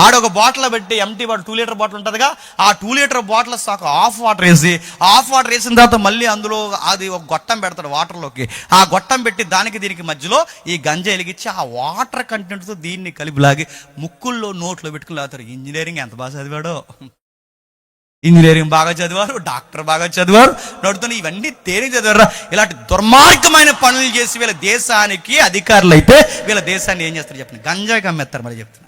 ఆడొక బాటిల్లో పెట్టి ఎంటీ బాటిల్ 2 లీటర్ బాటిల్ ఉంటుందిగా, ఆ 2 లీటర్ బాటిల్ సాకు హాఫ్ వాటర్ వేసిన తర్వాత మళ్ళీ అందులో అది ఒక గొట్టం పెడతాడు వాటర్లోకి. ఆ గొట్టం పెట్టి దానికి దీనికి మధ్యలో ఈ గంజా వెలిగించి ఆ వాటర్ కంటెంట్తో దీన్ని కలిపిలాగి ముక్కుల్లో నోట్లో పెట్టుకుని లాగుతారు. ఇంజనీరింగ్ ఎంత బాగా చదివాడో! ఇంజనీరింగ్ బాగా చదివారు, డాక్టర్ బాగా చదివారు, నడుతున్న ఇవన్నీ తేలిక చదివారా? ఇలాంటి దుర్మార్గమైన పనులు చేసి వీళ్ళ దేశానికి అధికారులు అయితే వీళ్ళ దేశాన్ని ఏం చేస్తారు చెప్పండి? గంజాకి అమ్మేస్తారు. మరి చెప్తున్నా,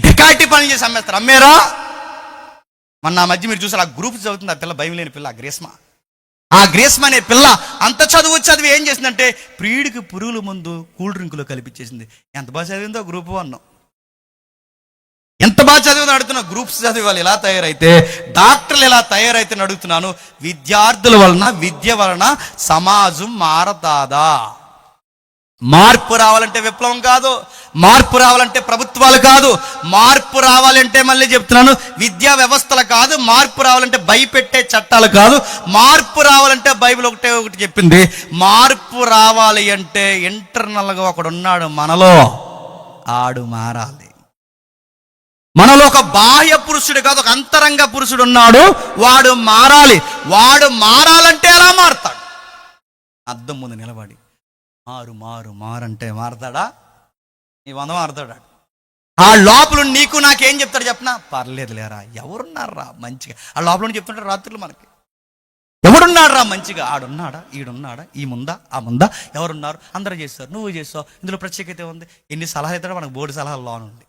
డికాయిటీ పనులు చేసి అమ్మేస్తారు. అమ్మేరా? మొన్న మధ్య మీరు చూసారు, ఆ గ్రూప్ చదువుతుంది, ఆ పిల్ల భయం లేని పిల్ల, ఆ గ్రీస్మ అనే పిల్ల అంత చదివి ఏం చేసిందంటే ప్రియుడికి పురుగుల ముందు కూల్ డ్రింకులో కలిపించేసింది. ఎంత బాగా చదివిందో గ్రూప్ 1, ఎంత బాగా చదివిందో అడుగుతున్నా. గ్రూప్స్ చదివి వాళ్ళు ఎలా తయారైతే, డాక్టర్లు ఎలా తయారైతే అడుగుతున్నాను. విద్యార్థుల వలన, విద్య వలన సమాజం మారతాదా? మార్పు రావాలంటే విప్లవం కాదు, మార్పు రావాలంటే ప్రభుత్వాలు కాదు, మార్పు రావాలంటే మళ్ళీ చెప్తున్నాను విద్యా వ్యవస్థలు కాదు, మార్పు రావాలంటే భయపెట్టే చట్టాలు కాదు, మార్పు రావాలంటే బైబిల్ ఒకటి చెప్పింది. మార్పు రావాలి అంటే ఇంటర్నల్గా ఒకడు ఉన్నాడు మనలో, ఆడు మారాలి. మనలో ఒక బాహ్య పురుషుడు కాదు, ఒక అంతరంగ పురుషుడు ఉన్నాడు, వాడు మారాలి. వాడు మారాలంటే ఎలా మారతాడు? అద్దం ముందు నిలబడి మారంటే మారతాడా? నీ 100 మారతాడా? ఆ లోపల నీకు నాకేం చెప్తాడు చెప్పనా? పర్లేదు లేరా, ఎవరున్నారా మంచిగా? ఆ లోపల చెప్తుంటారు రాత్రులు మనకి, ఎవడున్నాడు రా మంచిగా? ఆడున్నాడా, ఈడున్నాడా, ఈ ముందా, ఆ ముందా, ఎవరున్నారు? అందరూ చేస్తారు, నువ్వు చేస్తావు, ఇందులో ప్రత్యేకత ఉంది. ఎన్ని సలహాలు ఇస్తాడో మనకు బోర్డు సలహాలు లోన్ ఉంది.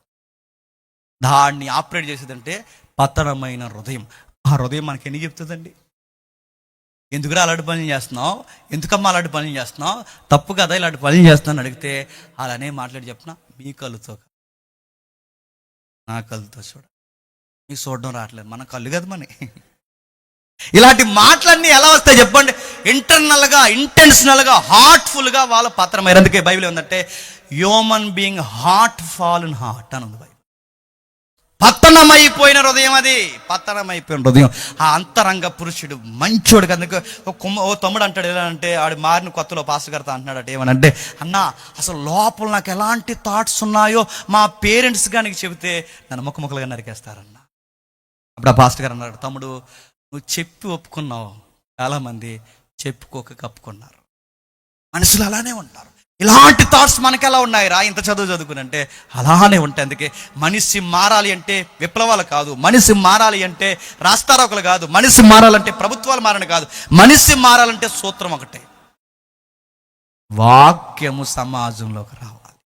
దాన్ని ఆపరేట్ చేసేదంటే పతనమైన హృదయం. ఆ హృదయం మనకి ఎన్ని చెప్తుందండి? ఎందుకురా అలాంటి పనులు చేస్తున్నావు, ఎందుకమ్మా అలాంటి పనులు చేస్తున్నావు, తప్పు కదా ఇలాంటి పనులు చేస్తున్నాను అడిగితే అలానే మాట్లాడి చెప్పిన, మీ కళ్ళుతో నా కళ్ళుతో చూడ, మీకు చూడడం రావట్లేదు, మన కళ్ళు కదా మన. ఇలాంటి మాటలన్నీ ఎలా వస్తాయి చెప్పండి? ఇంటర్నల్గా, ఇంటెన్షనల్గా, హార్ట్ఫుల్గా వాళ్ళ పత్రమైన. అందుకే బైబిల్ ఏంటంటే human being heart fall in heart అని ఉంది. పతనమైపోయిన హృదయం, అది పతనమైపోయిన హృదయం. ఆ అంతరంగ పురుషుడు మంచోడు కనుక ఓ తమ్ముడు అంటాడు, ఎలా అంటే ఆడు మారిన కొత్తలో పాస్ గారితో అంటున్నాడట, ఏమనంటే అన్న అసలు లోపల నాకు ఎలాంటి థాట్స్ ఉన్నాయో మా పేరెంట్స్ గానికి చెబితే నన్ను ముక్కముక్కలుగా నరికేస్తారన్న. అప్పుడు ఆ పాస్టర్ గారు అన్నాడు, తమ్ముడు నువ్వు చెప్పి ఒప్పుకున్నావు, చాలామంది చెప్పుకోక కప్పుకున్నారు. మనుషులు అలానే ఉంటారు. ఇలాంటి థాట్స్ మనకి ఎలా ఉన్నాయిరా ఇంత చదువుకుని అంటే అలానే ఉంటాయి. అందుకే మనిషి మారాలి అంటే విప్లవాలు కాదు, మనిషి మారాలి అంటే రాస్తారోకలు కాదు, మనిషి మారాలంటే ప్రభుత్వాలు మారని కాదు, మనిషి మారాలంటే సూత్రం ఒకటే, వాక్యము సమాజంలోకి రావాలి.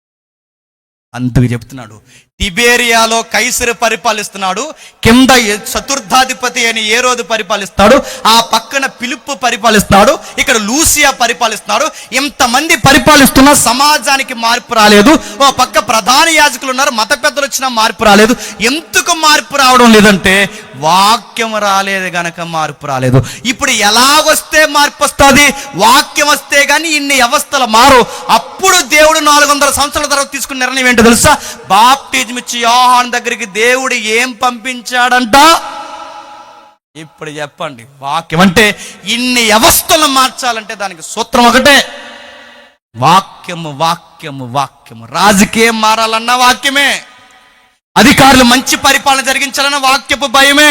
అందుకు చెప్తున్నాడు, తిబేరియాలో కైసరు పరిపాలిస్తున్నాడు, కింద చతుర్థాధిపతి అయిన ఏరోదు పరిపాలిస్తాడు, ఆ పక్కన ఫిలిప్పు పరిపాలిస్తున్నాడు, ఇక్కడ లూసియా పరిపాలిస్తున్నాడు. ఇంతమంది పరిపాలిస్తున్నా సమాజానికి మార్పు రాలేదు. ఓ పక్క ప్రధాన యాజకులు ఉన్నారు, మత పెద్దలు వచ్చినా మార్పు రాలేదు. ఎందుకు మార్పు రావడం లేదంటే వాక్యం రాలేదు గనక మార్పు రాలేదు. ఇప్పుడు ఎలాగొస్తే మార్పు వస్తుంది? వాక్యం వస్తే కానీ ఇన్ని వ్యవస్థలు మారు. అప్పుడు దేవుడు 400 సంవత్సరాల తర్వాత తీసుకున్న నిర్ణయం ఏంటో తెలుసా? బాప్టిజం ఇచ్చి యోహాను దగ్గరికి దేవుడు ఏం పంపించాడంట? ఇప్పుడు చెప్పండి. వాక్యం. అంటే ఇన్ని వ్యవస్థలను మార్చాలంటే దానికి సూత్రం ఒకటే, వాక్యము వాక్యము వాక్యము. రాజకీయం మారాలన్నా వాక్యమే, అధికారులు మంచి పరిపాలన జరిగించాలన్న వాక్యపు భయమే,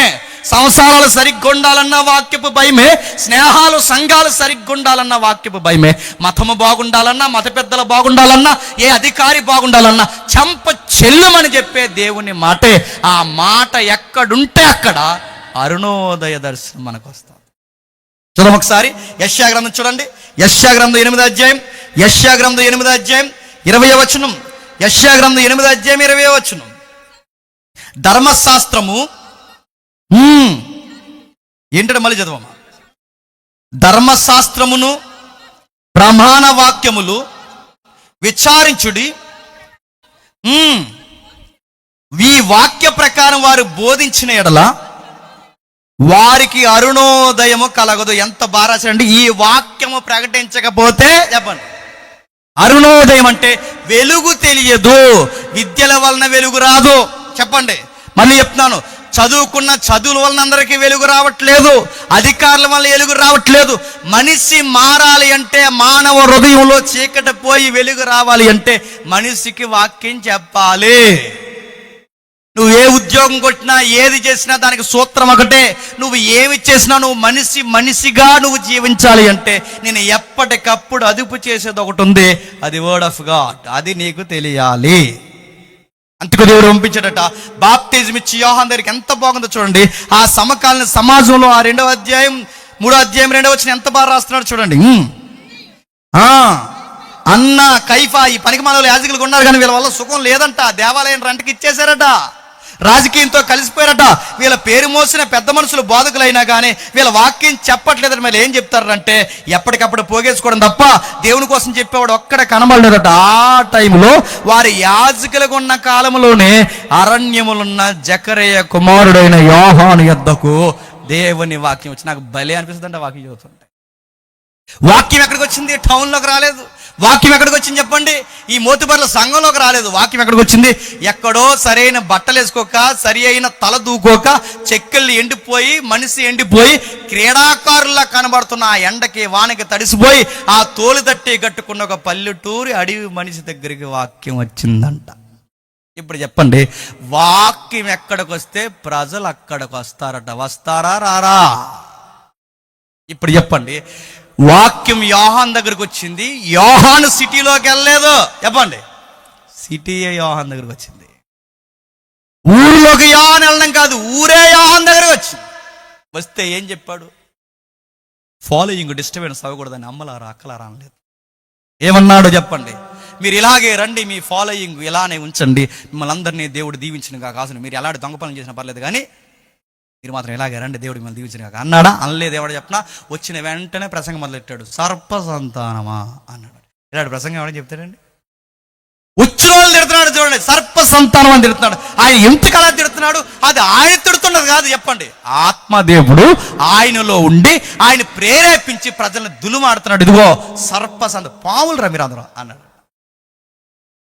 సంసారాలు సరిగ్గా ఉండాలన్న వాక్యపు భయమే, స్నేహాలు సంఘాలు సరిగ్గా ఉండాలన్న వాక్యపు భయమే, మతము బాగుండాలన్నా, మత పెద్దలు బాగుండాలన్నా, ఏ అధికారి బాగుండాలన్నా చంప చెల్లుమని చెప్పే దేవుని మాటే. ఆ మాట ఎక్కడుంటే అక్కడ అరుణోదయ దర్శనం మనకు వస్తుంది. చూద్దాం ఒకసారి యెషయా గ్రంథం చూడండి. యెషయా గ్రంథం 8వ అధ్యాయం, యెషయా గ్రంథం 8వ అధ్యాయం 20వ వచనం. యెషయా గ్రంథం 8వ అధ్యాయం 20వ వచనం. ధర్మశాస్త్రము ఏంటంటే మళ్ళీ చదవమ్మా. ధర్మశాస్త్రమును ప్రమాణ వాక్యములు విచారించుడి, ఈ వాక్య ప్రకారం వారు బోధించిన ఎడల వారికి అరుణోదయము కలగదు. ఎంత బాగా రాశారండి. ఈ వాక్యము ప్రకటించకపోతే చెప్పండి, అరుణోదయం అంటే వెలుగు తెలియదు, విద్యల వలన వెలుగు రాదు. చెప్పండి, మళ్ళీ చెప్తున్నాను, చదువుకున్న చదువుల వలన అందరికీ వెలుగు రావట్లేదు, అధికారుల వల్ల వెలుగు రావట్లేదు. మనిషి మారాలి అంటే, మానవ హృదయంలో చీకటి పోయి వెలుగు రావాలి అంటే మనిషికి వాక్యం చెప్పాలి. నువ్వు ఏ ఉద్యోగం కొట్టినా, ఏది చేసినా దానికి సూత్రం ఒకటే. నువ్వు ఏమి చేసినా నువ్వు మనిషిగా నువ్వు జీవించాలి అంటే నేను ఎప్పటికప్పుడు అదుపు చేసేది ఒకటి ఉంది, అది వర్డ్ ఆఫ్ గాడ్. అది నీకు తెలియాలి. అందుకు దేవుడు పంపించాడట. బాప్టిజం ఇచ్చి యోహాను దగ్గరికి ఎంత బాగుందో చూడండి. ఆ సమకాలీన సమాజంలో ఆ 2వ అధ్యాయం 3వ అధ్యాయం 2వ వచనం ఎంత బాగా రాస్తున్నాడు చూడండి. అన్న కైఫా ఈ పనికి మనలో యాజకులు ఉన్నారు, కానీ వీళ్ళ వల్ల సుఖం లేదంట. దేవాలయం రెంట్కి ఇచ్చేశారట, రాజకీయంతో కలిసిపోయారట. వీళ్ళ పేరు మోసిన పెద్ద మనుషులు బోధకులైనా కానీ వీళ్ళ వాక్యం చెప్పట్లేదని వీళ్ళు ఏం చెప్తారంటే ఎప్పటికప్పుడు పోగేసుకోవడం తప్ప దేవుని కోసం చెప్పేవాడు ఒక్కడ కనబడలేదట. ఆ టైంలో వారి యాజకులకు ఉన్న కాలంలోనే అరణ్యములున్న జకరయ్య కుమారుడైన యోహాను యొద్దకు దేవుని వాక్యం వచ్చి, నాకు భలే అనిపిస్తుంది అంటే వాక్యం చదువుతుంటే. వాక్యం ఎక్కడికి వచ్చింది? టౌన్లోకి రాలేదు. వాక్యం ఎక్కడికి వచ్చింది చెప్పండి? ఈ మోతుబర్ల సంఘంలోకి రాలేదు. వాక్యం ఎక్కడికి వచ్చింది? ఎక్కడో సరైన బట్టలు వేసుకోక, సరి అయిన తల దూకోక, చెక్కళ్ళు ఎండిపోయి, మనిషి ఎండిపోయి, క్రీడాకారుల్లా కనబడుతున్న ఆ ఎండకి వానకి తడిసిపోయి, ఆ తోలు తట్టి కట్టుకున్న ఒక పల్లెటూరి అడవి మనిషి దగ్గరికి వాక్యం వచ్చిందంట. ఇప్పుడు చెప్పండి, వాక్యం ఎక్కడికి వస్తే ప్రజలు అక్కడికి వస్తారట. వస్తారా రారా? ఇప్పుడు చెప్పండి, వాక్యం యోహాను దగ్గరకు వచ్చింది, యోహాను సిటీలోకి వెళ్ళలేదు. చెప్పండి, సిటీ యోహాను దగ్గరకు వచ్చింది. ఊరిలోకి యోహాను వెళ్ళడం కాదు, ఊరే యోహాను దగ్గరకు వచ్చింది. వస్తే ఏం చెప్పాడు? ఫాలోయింగ్ డిస్టర్బెన్స్ అవ్వకూడదని అమ్మలారా అక్కలారా అనలేదు. ఏమన్నాడు చెప్పండి? మీరు ఇలాగే రండి, మీ ఫాలోయింగ్ ఇలానే ఉంచండి, మిమ్మల్ని అందరినీ దేవుడు దీవించిన కాదు. మీరు ఎలాంటి దొంగ పనులు చేసినా పర్లేదు, కానీ మీరు మాత్రం ఇలాగే రండి, దేవుడు మిమ్మల్ని దీవించిన కాక అన్నాడా? అనలేదు. ఎవడ చెప్పినా వచ్చిన వెంటనే ప్రసంగం మొదలెట్టాడు. సర్ప సంతానమా అన్నాడు. ఇలాంటి ప్రసంగం ఎవడని చెప్తాడండి? వచ్చిన వాళ్ళు తిడుతున్నాడు చూడండి, సర్ప సంతానం అని తిడుతున్నాడు. ఆయన ఎందుకు అలా తిడుతున్నాడు? అది ఆయన తిడుతున్నది కాదు. చెప్పండి, ఆత్మదేవుడు ఆయనలో ఉండి ఆయన ప్రేరేపించి ప్రజలను దులుమాడుతున్నాడు. ఇదిగో సర్ప సంత పాములు రా మీరు అందరూ అన్నాడు.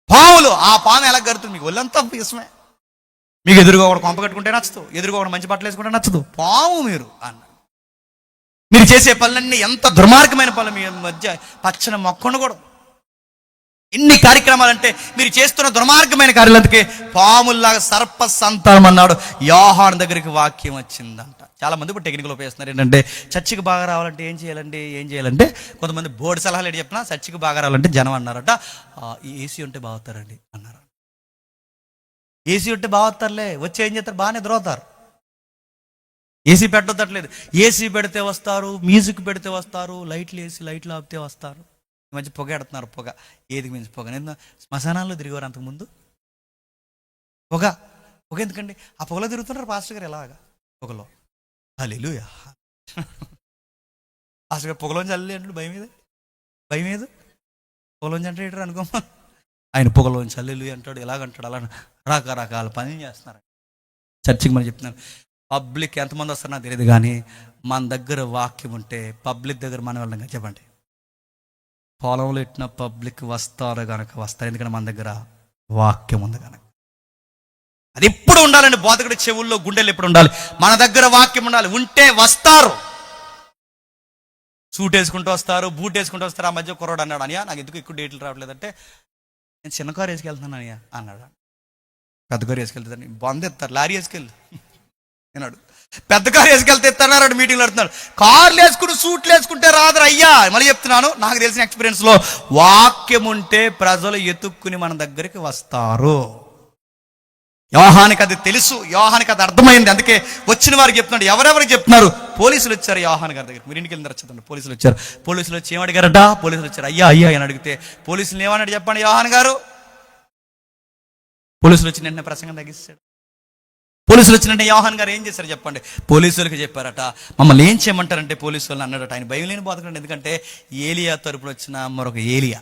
పాములు, ఆ పాము ఎలా గడుతుంది? మీకు ఒళ్ళంతా విషమే. మీకు ఎదురుగా ఒకటి కొంప కట్టుకుంటే నచ్చదు, ఎదురుగా ఒకటి మంచి బట్టలు వేసుకుంటే నచ్చదు. పాము మీరు అన్న. మీరు చేసే పనులన్నీ ఎంత దుర్మార్గమైన పనులు. మీ మధ్య పచ్చని మొక్క ఉండకూడదు. ఎన్ని కార్యక్రమాలంటే మీరు చేస్తున్న దుర్మార్గమైన కార్యాలందుకే పాముల్లాగా సర్ప సంతానం అన్నాడు. యోహాను దగ్గరికి వాక్యం వచ్చిందంట. చాలా మంది ఇప్పుడు టెక్నికల్ ఉపయోగిస్తున్నారు. ఏంటంటే చర్చికి బాగా రావాలంటే ఏం చేయాలంటే కొంతమంది బోర్డు సలహాలు ఏంటి చెప్పినా, చర్చికి బాగా రావాలంటే జనం అన్నారట ఈ ఏసీ ఉంటే బాగుతారండి అన్నారు. ఏసీ ఉంటే బాగుతారులే, వచ్చి ఏం చేస్తారు, బాగానే ఎదురవుతారు. ఏసీ పెట్టొద్దట్లేదు. ఏసీ పెడితే వస్తారు, మ్యూజిక్ పెడితే వస్తారు, లైట్లు వేసి లైట్లు ఆపితే వస్తారు. ఈ మధ్య పొగ ఎడుతున్నారు. పొగ ఏదికి మించి పొగ. నేను శ్మశానాల్లో తిరిగేవారు అంతకుముందు. పొగ ఎందుకండి? ఆ పొగలో తిరుగుతున్నారు పాస్టర్ గారు. ఎలాగా పొగలో? హల్లెలూయా. పాస్టర్ గారు పొగలోంచి అల్లి అంటాడు. భయం మీద పొగలోంచి అంటే ఏంటారు అనుకోమా. ఆయన పొగలోంచి హల్లెలూయా అంటాడు. ఎలాగంటాడు? అలా రకరకాల పనులు చేస్తున్నారు. చర్చికి మనం చెప్తున్నాను, పబ్లిక్ ఎంతమంది వస్తారో నాకు తెలియదు, కానీ మన దగ్గర వాక్యం ఉంటే పబ్లిక్ దగ్గర మనం వెళ్ళడం. చెప్పండి, పొలంలో ఎట్టిన పబ్లిక్ వస్తారు కనుక వస్తారు. ఎందుకంటే మన దగ్గర వాక్యం ఉంది కనుక. అది ఎప్పుడు ఉండాలండి. బోధకుడి చెవుల్లో గుండెలు ఎప్పుడు ఉండాలి? మన దగ్గర వాక్యం ఉండాలి. ఉంటే వస్తారు. సూట్ వేసుకుంటూ వస్తారు, బూట్ వేసుకుంటూ వస్తారు. ఆ మధ్య కుర్రాడు అన్నాడు, అనియా నాకు ఎందుకు ఎక్కువ డేట్లు రావట్లేదంటే, నేను చిన్న కారు వేసుకెళ్తున్నాను అనియా అన్నాడు. పెద్ద కారు వేసుకెళ్తుందని బంద్ ఎత్తారు, లారీ వేసుకెళ్ళి అన్నాడు. పెద్ద కారు వేసుకెళ్తే ఎత్తన్నాడు. మీటింగ్లో అడుగుతున్నాడు, కార్లు వేసుకుని సూట్లు వేసుకుంటే రాదు అయ్యా. మళ్ళీ చెప్తున్నాను, నాకు తెలిసిన ఎక్స్పీరియన్స్లో వాక్యం ఉంటే ప్రజలు ఎతుక్కుని మన దగ్గరికి వస్తారు. యోహానికి అది తెలుసు, యోహానికి అది అర్థమైంది. అందుకే వచ్చిన వారికి చెప్తున్నాడు. ఎవరెవరికి చెప్తున్నారు? పోలీసులు వచ్చారు యోహాన్ గారి దగ్గర. మీరు ఇంటికి వెళ్ళిన తర్వాత పోలీసులు వచ్చారు. పోలీసులు వచ్చి ఏమడిగారట? పోలీసులు వచ్చారు, అయ్యా అని అడిగితే పోలీసులు ఏమన్నాడు చెప్పండి యోహాన్ గారు? పోలీసులు వచ్చి నిన్న ప్రసంగం తగ్గిస్తాడు. పోలీసులు వచ్చినట్టే యోహాన్ గారు ఏం చేశారు చెప్పండి? పోలీసులకు చెప్పారట, మమ్మల్ని ఏం చేయమంటారంటే పోలీసు వాళ్ళని అన్నాడట. ఆయన భయం లేని బోధకుడు. ఎందుకంటే ఏలియా తరపున వచ్చిన మరొక ఏలియా,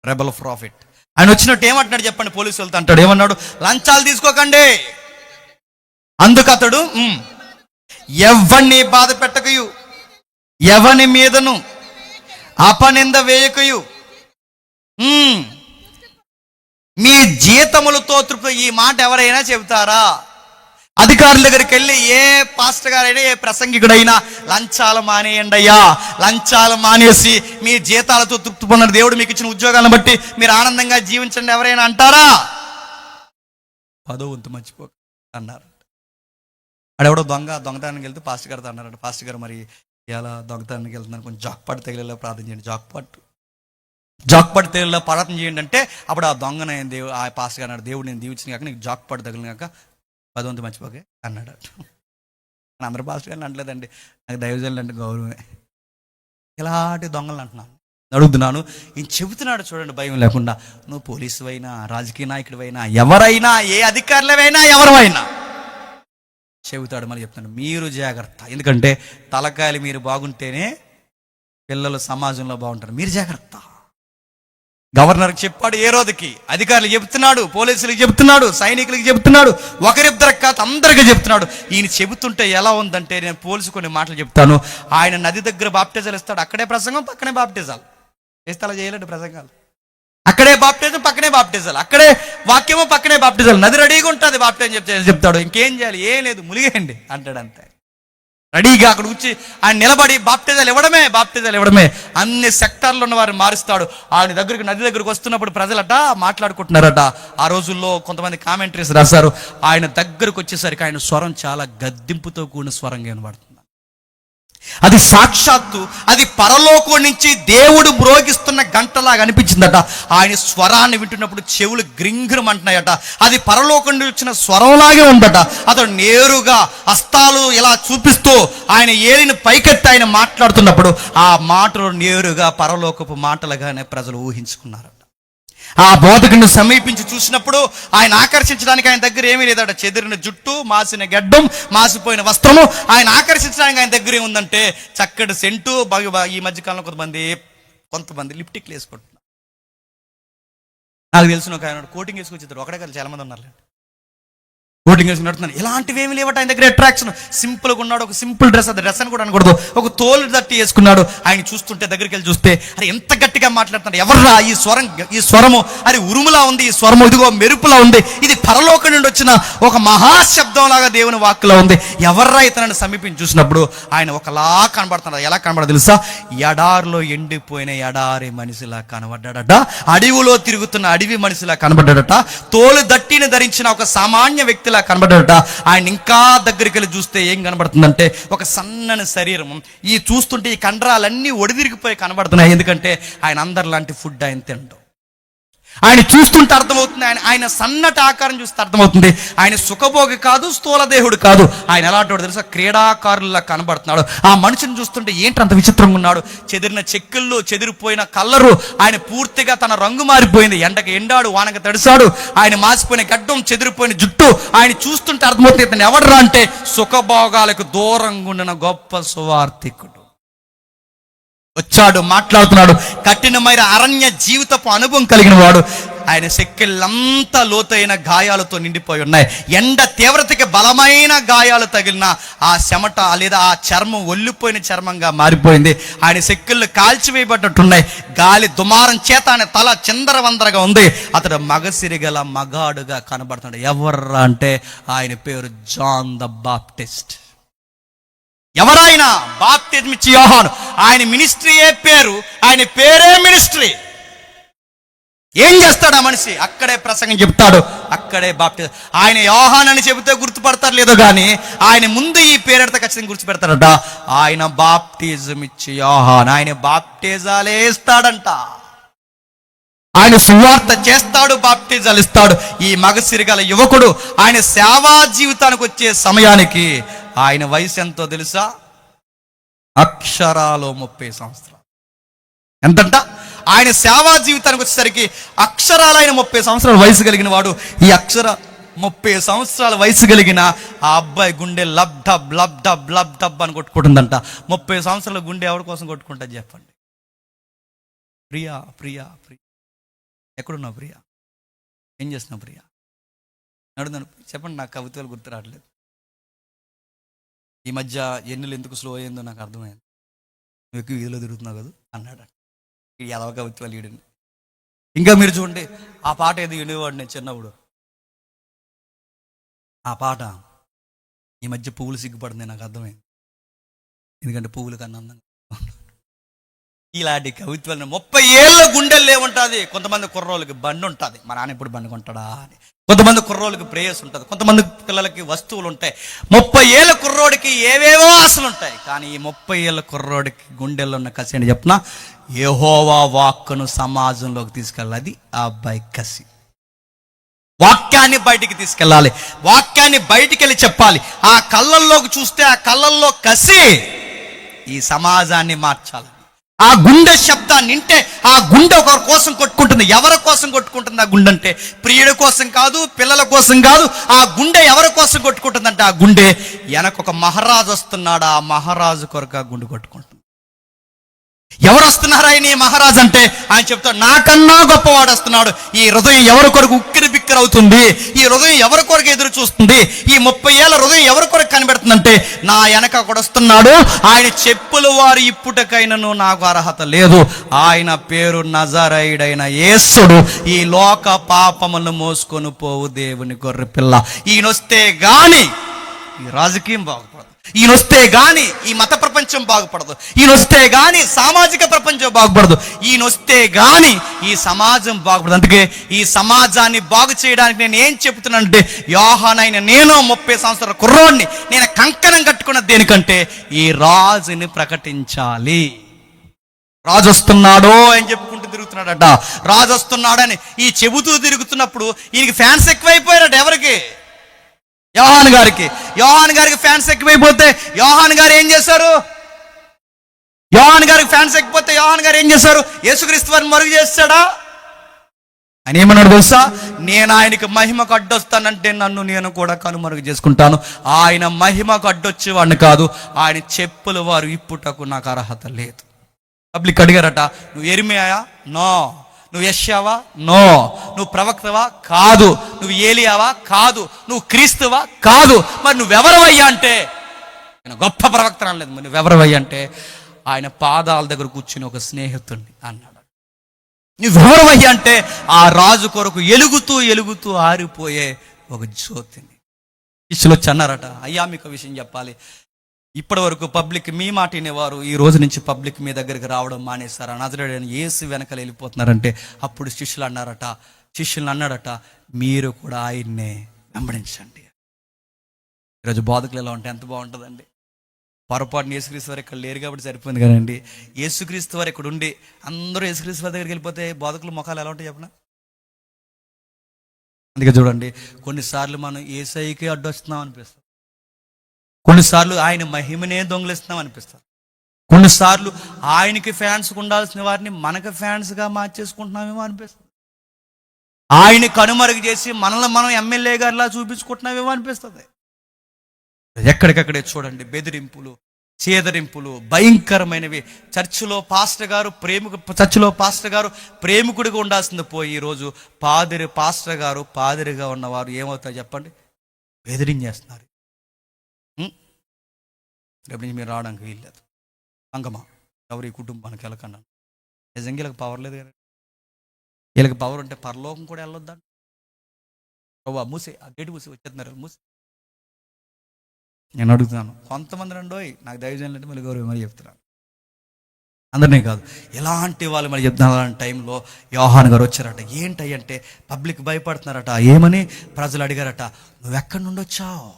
రెబల్ ప్రాఫిట్, ఆయన వచ్చినట్టు ఏమంటున్నాడు చెప్పండి? పోలీసు వాళ్ళతో అంటాడు, ఏమన్నాడు? లంచాలు తీసుకోకండి. అందుకతడు ఎవరిని బాధ పెట్టకయు, ఎవని మీదను అపనింద వేయకయు, మీ జీతములతో తృప్తి. ఈ మాట ఎవరైనా చెబుతారా? అధికారుల దగ్గరికి వెళ్ళి ఏ పాస్టర్ గారైనా ఏ ప్రసంగికుడైనా లంచాలు మానేయండి అయ్యా, లంచాలు మానేసి మీ జీతాలతో తృప్తి పొందిన దేవుడు మీకు ఇచ్చిన ఉద్యోగాలను బట్టి మీరు ఆనందంగా జీవించండి ఎవరైనా అంటారా? 10వ వంతు మర్చిపోక అన్నారు. అడెవడో దొంగతనానికి వెళ్తే పాస్టర్ గారితో అన్నారట, పాస్టర్ గారు మరి ఎలా దొంగతనానికి వెళ్తున్నాను, కొంచెం జాక్పాటు తగిలేలా ప్రార్థన చేయండి. జాక్పాటు తగిలేలా ప్రార్థన చేయండి అంటే అప్పుడు ఆ దొంగన ఆ పాస్టర్ గారు అన్నాడు, దేవుడు నేను దీవించిన కాక నీకు జాక్పాటు తగిలిన కాక 10వ వంతు మర్చిపోకే అన్నాడు. అందరు పాస్టర్ గారిని అంటలేదండి, నాకు దైవజనులు అంటే గౌరవమే. ఇలాంటి దొంగలు అంటున్నాను, అడుగుతున్నాను. ఈయన చెబుతున్నాడు చూడండి భయం లేకుండా. నువ్వు పోలీసు అయినా, రాజకీయ నాయకుడివైనా, ఎవరైనా, ఏ అధికారులవైనా, ఎవరైనా చెబుతాడు. మళ్ళీ చెప్తాను, మీరు జాగ్రత్త. ఎందుకంటే తలకాయలు మీరు బాగుంటేనే పిల్లలు సమాజంలో బాగుంటారు. మీరు జాగ్రత్త. గవర్నర్కి చెప్పాడు, ఏ రోజుకి అధికారులు చెబుతున్నాడు, పోలీసులకు చెబుతున్నాడు, సైనికులకి చెబుతున్నాడు, ఒకరిద్దరికి కాదు అందరికీ చెబుతున్నాడు. ఈయన చెబుతుంటే ఎలా ఉందంటే, నేను పోలీసు కొన్ని మాటలు చెప్తాను. ఆయన నది దగ్గర బాప్టిజాలు ఇస్తాడు, అక్కడే ప్రసంగం, పక్కనే బాప్టిజాలు చేస్తే అలా చేయలేడు ప్రసంగాలు. అక్కడే బాప్టిజం, పక్కనే బాప్టిజాలు, అక్కడే వాక్యము, పక్కనే బాప్టిజాలు. నది రెడీగా ఉంటుంది, బాప్టిజం చెప్తాడు. ఇంకేం చేయాలి? ఏం లేదు, ములిగేయండి అంటాడు. అంతే రెడీగా అక్కడ వచ్చి ఆయన నిలబడి బాప్టిజాలు ఇవ్వడమే. అన్ని సెక్టార్లో ఉన్న వారిని మారుస్తాడు. ఆయన దగ్గరికి, నది దగ్గరికి వస్తున్నప్పుడు ప్రజలట మాట్లాడుకుంటున్నారట. ఆ రోజుల్లో కొంతమంది కామెంటరీస్ రాశారు, ఆయన దగ్గరకు వచ్చేసరికి ఆయన స్వరం చాలా గద్దింపుతో కూడిన స్వరంగా వినబడుతుంది. అది సాక్షాత్తు, అది పరలోకం నుంచి దేవుడు మ్రోగిస్తున్న గంటలాగా అనిపించిందట. ఆయన స్వరాన్ని వింటున్నప్పుడు చెవులు గ్రింగ్రం అంటున్నాయట. అది పరలోకం నుంచి వచ్చిన స్వరంలాగే ఉందట. అతడు నేరుగా హస్తాలు ఇలా చూపిస్తూ ఆయన ఏలిని పైకెత్తి ఆయన మాట్లాడుతున్నప్పుడు ఆ మాటలు నేరుగా పరలోకపు మాటలుగానే ప్రజలు ఊహించుకున్నారట. ఆ బోధకుడిని సమీపించి చూసినప్పుడు ఆయన ఆకర్షించడానికి ఆయన దగ్గర ఏమీ లేదట. చెదిరిన జుట్టు, మాసిన గడ్డం, మాసిపోయిన వస్త్రము. ఆయన ఆకర్షించడానికి ఆయన దగ్గర ఏముందంటే చక్కటి సెంటు. ఈ మధ్యకాలంలో కొంతమంది లిప్టిక్లు వేసుకుంటున్నారు. నాకు తెలిసిన ఒక ఆయన కోటింగ్ వేసుకొచ్చారు, ఒకడే కదా చాలా మంది ఉన్నారు. బోటింగ్ వేసి నడుతున్నాను. ఇలాంటివి ఏమి లేవట ఆయన దగ్గర. అట్రాక్షన్ సింపుల్గా ఉన్నాడు. ఒక సింపుల్ డ్రెస్, అది డ్రెస్ అని కూడా అనకూడదు, ఒక తోలు దట్టి వేసుకున్నాడు. ఆయన చూస్తుంటే దగ్గరికి వెళ్ళి చూస్తే అరే ఎంత గట్టిగా మాట్లాడుతున్నాడు, ఎవర్రా ఈ స్వరము, అది ఉరుములా ఉంది ఈ స్వరము, ఇదిగో మెరుపులా ఉంది, ఇది పరలోకం నుండి వచ్చిన ఒక మహాశబ్దం లాగా దేవుని వాక్కులా ఉంది, ఎవర్రా ఇతనని సమీపించి చూసినప్పుడు ఆయన ఒకలా కనబడుతున్నాడు. ఎలా కనబడదు తెలుసా? ఎడారిలో ఎండిపోయిన ఎడారి మనిషిలా కనబడ్డాడట, అడవిలో తిరుగుతున్న అడవి మనిషిలా కనబడ్డాడట, తోలు దట్టిని ధరించిన ఒక సామాన్య వ్యక్తి కనబడ్డాడట. ఆయన ఇంకా దగ్గరికి వెళ్ళి చూస్తే ఏం కనబడుతుందంటే ఒక సన్నని శరీరం. ఈ చూస్తుంటే ఈ కండరాలన్నీ ఒడిదిరిగిపోయి కనబడుతున్నాయి. ఎందుకంటే ఆయన అందరిలాంటి ఫుడ్ ఆయన తింటాం. ఆయన చూస్తుంటే అర్థమవుతుంది, ఆయన సన్నటి ఆకారం చూస్తే అర్థమవుతుంది ఆయన సుఖభోగి కాదు, స్థూలదేహుడు కాదు. ఆయన ఎలాంటి తెలుసా? క్రీడాకారులా కనబడుతున్నాడు. ఆ మనిషిని చూస్తుంటే ఏంటి అంత విచిత్రంగా ఉన్నాడు? చెదిరిన చెక్కుళ్ళు, చెదిరిపోయిన కలరు, ఆయన పూర్తిగా తన రంగు మారిపోయింది. ఎండకి ఎండాడు, వానకి తడిసాడు, ఆయన మాసిపోయిన గడ్డం, చెదిరిపోయిన జుట్టు. ఆయన చూస్తుంటే అర్థమవుతుంది ఇతను ఎవడరా అంటే సుఖభోగాలకు దూరంగా ఉండిన గొప్ప సువార్థికుడు. వచ్చాడు, మాట్లాడుతున్నాడు. కఠినమైన అరణ్య జీవితపు అనుభవం కలిగిన వాడు. ఆయన సెక్కెళ్ళంతా లోతైన గాయాలతో నిండిపోయి ఉన్నాయి. ఎండ తీవ్రతకి బలమైన గాయాలు తగిలిన ఆ చెమట లేదా ఆ చర్మం ఒల్లిపోయిన చర్మంగా మారిపోయింది. ఆయన సెక్కెళ్ళు కాల్చివేయబడ్డట్టున్నాయి. గాలి దుమారం చేత ఆయన తల చిందరవందరగా ఉంది. అతడు మగసిరిగల మగాడుగా కనబడుతున్నాడు. ఎవర్రా అంటే ఆయన పేరు జాన్ ద బాప్టిస్ట్. ఎవరైనా బాప్టిజం ఇచ్చి యోహాను, ఆయన మినిస్ట్రీయే పేరు, ఆయన పేరే మినిస్ట్రీ. ఏం చేస్తాడు ఆ మనిషి? అక్కడే ప్రసంగం చెప్తాడు, అక్కడే బాప్టిజం. ఆయన యోహాన్ అని చెబితే గుర్తుపడతారు లేదో కానీ ఆయన ముందు ఈ పేరెడితే ఖచ్చితంగా గుర్తుపెడతాడట. ఆయన బాప్టిజం ఇచ్చి యోహాన్, ఆయన బాప్టిజాలే ఇస్తాడంట. ఆయన సువార్త చేస్తాడు, బాప్టిజాలు ఇస్తాడు. ఈ మగసిరిగల యువకుడు ఆయన సేవా జీవితానికి వచ్చే సమయానికి ఆయన వయసు ఎంతో తెలుసా? అక్షరాలో 30 సంవత్సరాలు. ఎంతంట? ఆయన సేవా జీవితానికి వచ్చేసరికి అక్షరాలు ఆయన 30 సంవత్సరాల వయసు కలిగిన వాడు. ఈ 30 సంవత్సరాల వయసు కలిగిన ఆ అబ్బాయి గుండె lub dub lub dub lub dub అని కొట్టుకుంటుందంట. 30 సంవత్సరాల గుండె ఎవరి కోసం కొట్టుకుంటుంది చెప్పండి? ప్రియా ప్రియా ప్రియా, ఎక్కడున్నావు ప్రియా? ఏం చేస్తున్నావు ప్రియా? నడున్నాను చెప్పండి. నాకు కవిత్వాలు గుర్తు రావట్లేదు. ఈ మధ్య ఎన్నులు ఎందుకు స్లో అయ్యిందో నాకు అర్థమైంది. నువ్వు ఎక్కువ వీధిలో తిరుగుతున్నావు కదా అన్నాడు. ఎదవ కవిత్వాలు ఈడని. ఇంకా మీరు చూడండి, ఆ పాట ఏదో వినేవాడు నేను చిన్నప్పుడు. ఆ పాట ఈ మధ్య పువ్వులు సిగ్గుపడింది నాకు అర్థమైంది. ఎందుకంటే పువ్వులు కన్నా అందంగా ఇలాంటి కవిత్వాలను 30 ఏళ్ళ గుండెలు ఏముంటుంది. కొంతమంది కుర్రోళ్ళకి బండి ఉంటుంది, మా నాన్న ఎప్పుడు బండి కొంటాడా అని. కొంతమంది కుర్రోళ్ళకి ప్రేయస్ ఉంటుంది, కొంతమంది పిల్లలకి వస్తువులు ఉంటాయి. 30 ఏళ్ళ కుర్రోడికి ఏవేవో ఆశలు ఉంటాయి. కానీ ఈ 30 ఏళ్ళ కుర్రోడికి గుండెల్లో ఉన్న కసి అని చెప్పిన యెహోవా వాక్కును సమాజంలోకి తీసుకెళ్ళాలి. ఆ అబ్బాయి కసి. వాక్యాన్ని బయటికి తీసుకెళ్ళాలి, వాక్యాన్ని బయటికి వెళ్ళి చెప్పాలి. ఆ కళ్ళల్లోకి చూస్తే ఆ కళ్ళల్లో కసి ఈ సమాజాన్ని మార్చాలి. ఆ గుండె శబ్దాన్ని వింటే ఆ గుండె ఒకరి కోసం కొట్టుకుంటుంది. ఎవరి కోసం కొట్టుకుంటుంది ఆ గుండె అంటే? ప్రియుడి కోసం కాదు, పిల్లల కోసం కాదు. ఆ గుండె ఎవరి కోసం కొట్టుకుంటుందంటే ఆ గుండె వెనకొక మహారాజు వస్తున్నాడు, ఆ మహారాజు కొరకు ఆ గుండె కొట్టుకుంటుంది. ఎవరు వస్తున్నారు ఆయన ఈ మహారాజు అంటే? ఆయన చెప్తాడు, నాకన్నా గొప్పవాడు వస్తున్నాడు. ఈ హృదయం ఎవరి కొరకు ఉక్కిరి బిక్కిరి అవుతుంది, ఈ హృదయం ఎవరి కొరకు ఎదురు చూస్తుంది, ఈ 30 ఏళ్ళ హృదయం ఎవరి కొరకు కనిపెడుతుందంటే నా వెనక కూడా వస్తున్నాడు. ఆయన చెప్పులు వారు ఇప్పుటకైనను నాకు అర్హత లేదు. ఆయన పేరు నజరేయుడైన యేసుడు, ఈ లోక పాపములను మోసుకొని పోవు దేవుని గొర్రె పిల్ల. ఈయనొస్తే గాని ఈ రాజకీయం బాగుపడదు, ఈయనొస్తే గాని ఈ మత ప్రపంచం బాగుపడదు, ఈయనొస్తే గాని సామాజిక ప్రపంచం బాగుపడదు, ఈయనొస్తే గాని ఈ సమాజం బాగుపడదు. అందుకే ఈ సమాజాన్ని బాగు చేయడానికి నేను ఏం చెప్తున్నానంటే, యోహానైన నేను 30 సంవత్సరాల కుర్రోడిని, నేను కంకణం కట్టుకున్న దేనికంటే ఈ రాజుని ప్రకటించాలి. రాజు వస్తున్నాడో అని చెప్పుకుంటూ తిరుగుతున్నాడట. రాజు వస్తున్నాడని ఈ చెబుతూ తిరుగుతున్నప్పుడు ఈయనకి ఫ్యాన్స్ ఎక్కువైపోయారట. ఎవరికి? యోహాన్ గారికి. యోహాన్ గారికి ఫ్యాన్స్ ఎక్కువైపోతే యోహాన్ గారు ఏం చేశారు? యోహాన్ గారికి ఫ్యాన్స్ ఎక్కిపోతే యోహాన్ గారు ఏం చేశారు? యేసుక్రీస్తు వారిని మరుగు చేస్తాడా? ఆయన ఏమన్నాడు తెలుసా? నేను ఆయనకి మహిమకు అడ్డొస్తానంటే నన్ను నేను కూడా కనుమరుగు చేసుకుంటాను. ఆయన మహిమకు అడ్డొచ్చేవాడిని కాదు, ఆయన చెప్పులు వారు ఇప్పుటకు నాకు అర్హత లేదు. పబ్లిక్ అడిగారట, నువ్వు ఎరిమియాయా? నో. నువ్వు యెషయావా? నో. నువ్వు ప్రవక్తవా? కాదు. నువ్వు ఏలియావా? కాదు. నువ్వు క్రీస్తువా? కాదు. మరి నువ్వెవరవయ్యా అంటే, ఆయన గొప్ప ప్రవక్త అనలేదు. మరి నువ్వెవరవయ్యా అంటే, ఆయన పాదాల దగ్గర కూర్చుని ఒక స్నేహితుడిని అన్నాడు. నువ్వెవరవయ్యా అంటే, ఆ రాజు కొరకు ఎలుగుతూ ఎలుగుతూ ఆరిపోయే ఒక జ్యోతిని. శిష్యులు వచ్చి అన్నారట, అయ్యా మీకు విషయం చెప్పాలి, ఇప్పటి వరకు పబ్లిక్ మీ మాట వినేవారు, ఈ రోజు నుంచి పబ్లిక్ మీ దగ్గరికి రావడం మానేశారు, నజరేయుడైన యేసు వెనకాల వెళ్ళిపోతున్నారంటే అప్పుడు శిష్యులను అన్నాడట, మీరు కూడా ఆయన్నే వెంబడించండి. ఈరోజు బోధకులు ఎలా ఉంటే ఎంత బాగుంటుందండి. పొరపాటున యేసుక్రీస్తు వారు ఇక్కడ లేరు కాబట్టి సరిపోయింది కదండి. యేసుక్రీస్తు వారు ఇక్కడ ఉండి అందరూ యేసుక్రీస్తు వారి దగ్గరికి వెళ్ళిపోతే బోధకుల ముఖాలు ఎలా ఉంటాయి చెప్పనా? అందుకే చూడండి, కొన్నిసార్లు మనం యేసయ్యకి అడ్డొస్తున్నాం అనిపిస్తుంది, కొన్నిసార్లు ఆయన మహిమనే దొంగిలిస్తున్నాం అనిపిస్తుంది, కొన్నిసార్లు ఆయనకి ఫ్యాన్స్గా ఉండాల్సిన వారిని మనకు ఫ్యాన్స్గా మార్చేసుకుంటున్నామేమో అనిపిస్తుంది, ఆయన కనుమరుగు చేసి మనల్ని మనం ఎమ్మెల్యే గారిలా చూపించుకుంటున్నామేమో అనిపిస్తుంది. ఎక్కడికక్కడే చూడండి బెదిరింపులు, చేదరింపులు భయంకరమైనవి. చర్చిలో పాస్టర్ గారు ప్రేమికుడిగా ఉండాల్సింది పోయి ఈరోజు పాస్టర్ గారు పాదిరిగా ఉన్నవారు ఏమవుతారు చెప్పండి? బెదిరించేస్తున్నారు. రేపు నుంచి మీరు రావడానికి వీల్లేదు, అంగమా ఎవరు ఈ కుటుంబానికి వెళ్ళకన్నా. నిజంగా వీళ్ళకి పవర్ లేదు కదా. వీళ్ళకి పవర్ ఉంటే పరలోకం కూడా వెళ్ళొద్దండి. ప్రభా మూసే, ఆ గేటు మూసి వచ్చేస్తున్నారు, మూసి. నేను అడుగుతున్నాను, కొంతమంది రండోయ్ నాకు దైవజనులు అంటే మళ్ళీ గౌరవం మరి చెప్తున్నాను, అందరినీ కాదు. ఎలాంటి వాళ్ళు మరి చెప్తున్నారు. అలాంటి టైంలో యోహాను గారు వచ్చారట. ఏంటి అంటే పబ్లిక్ భయపడుతున్నారట. ఏమని ప్రజలు అడిగారట, నువ్వెక్కడి నుండి వచ్చావు,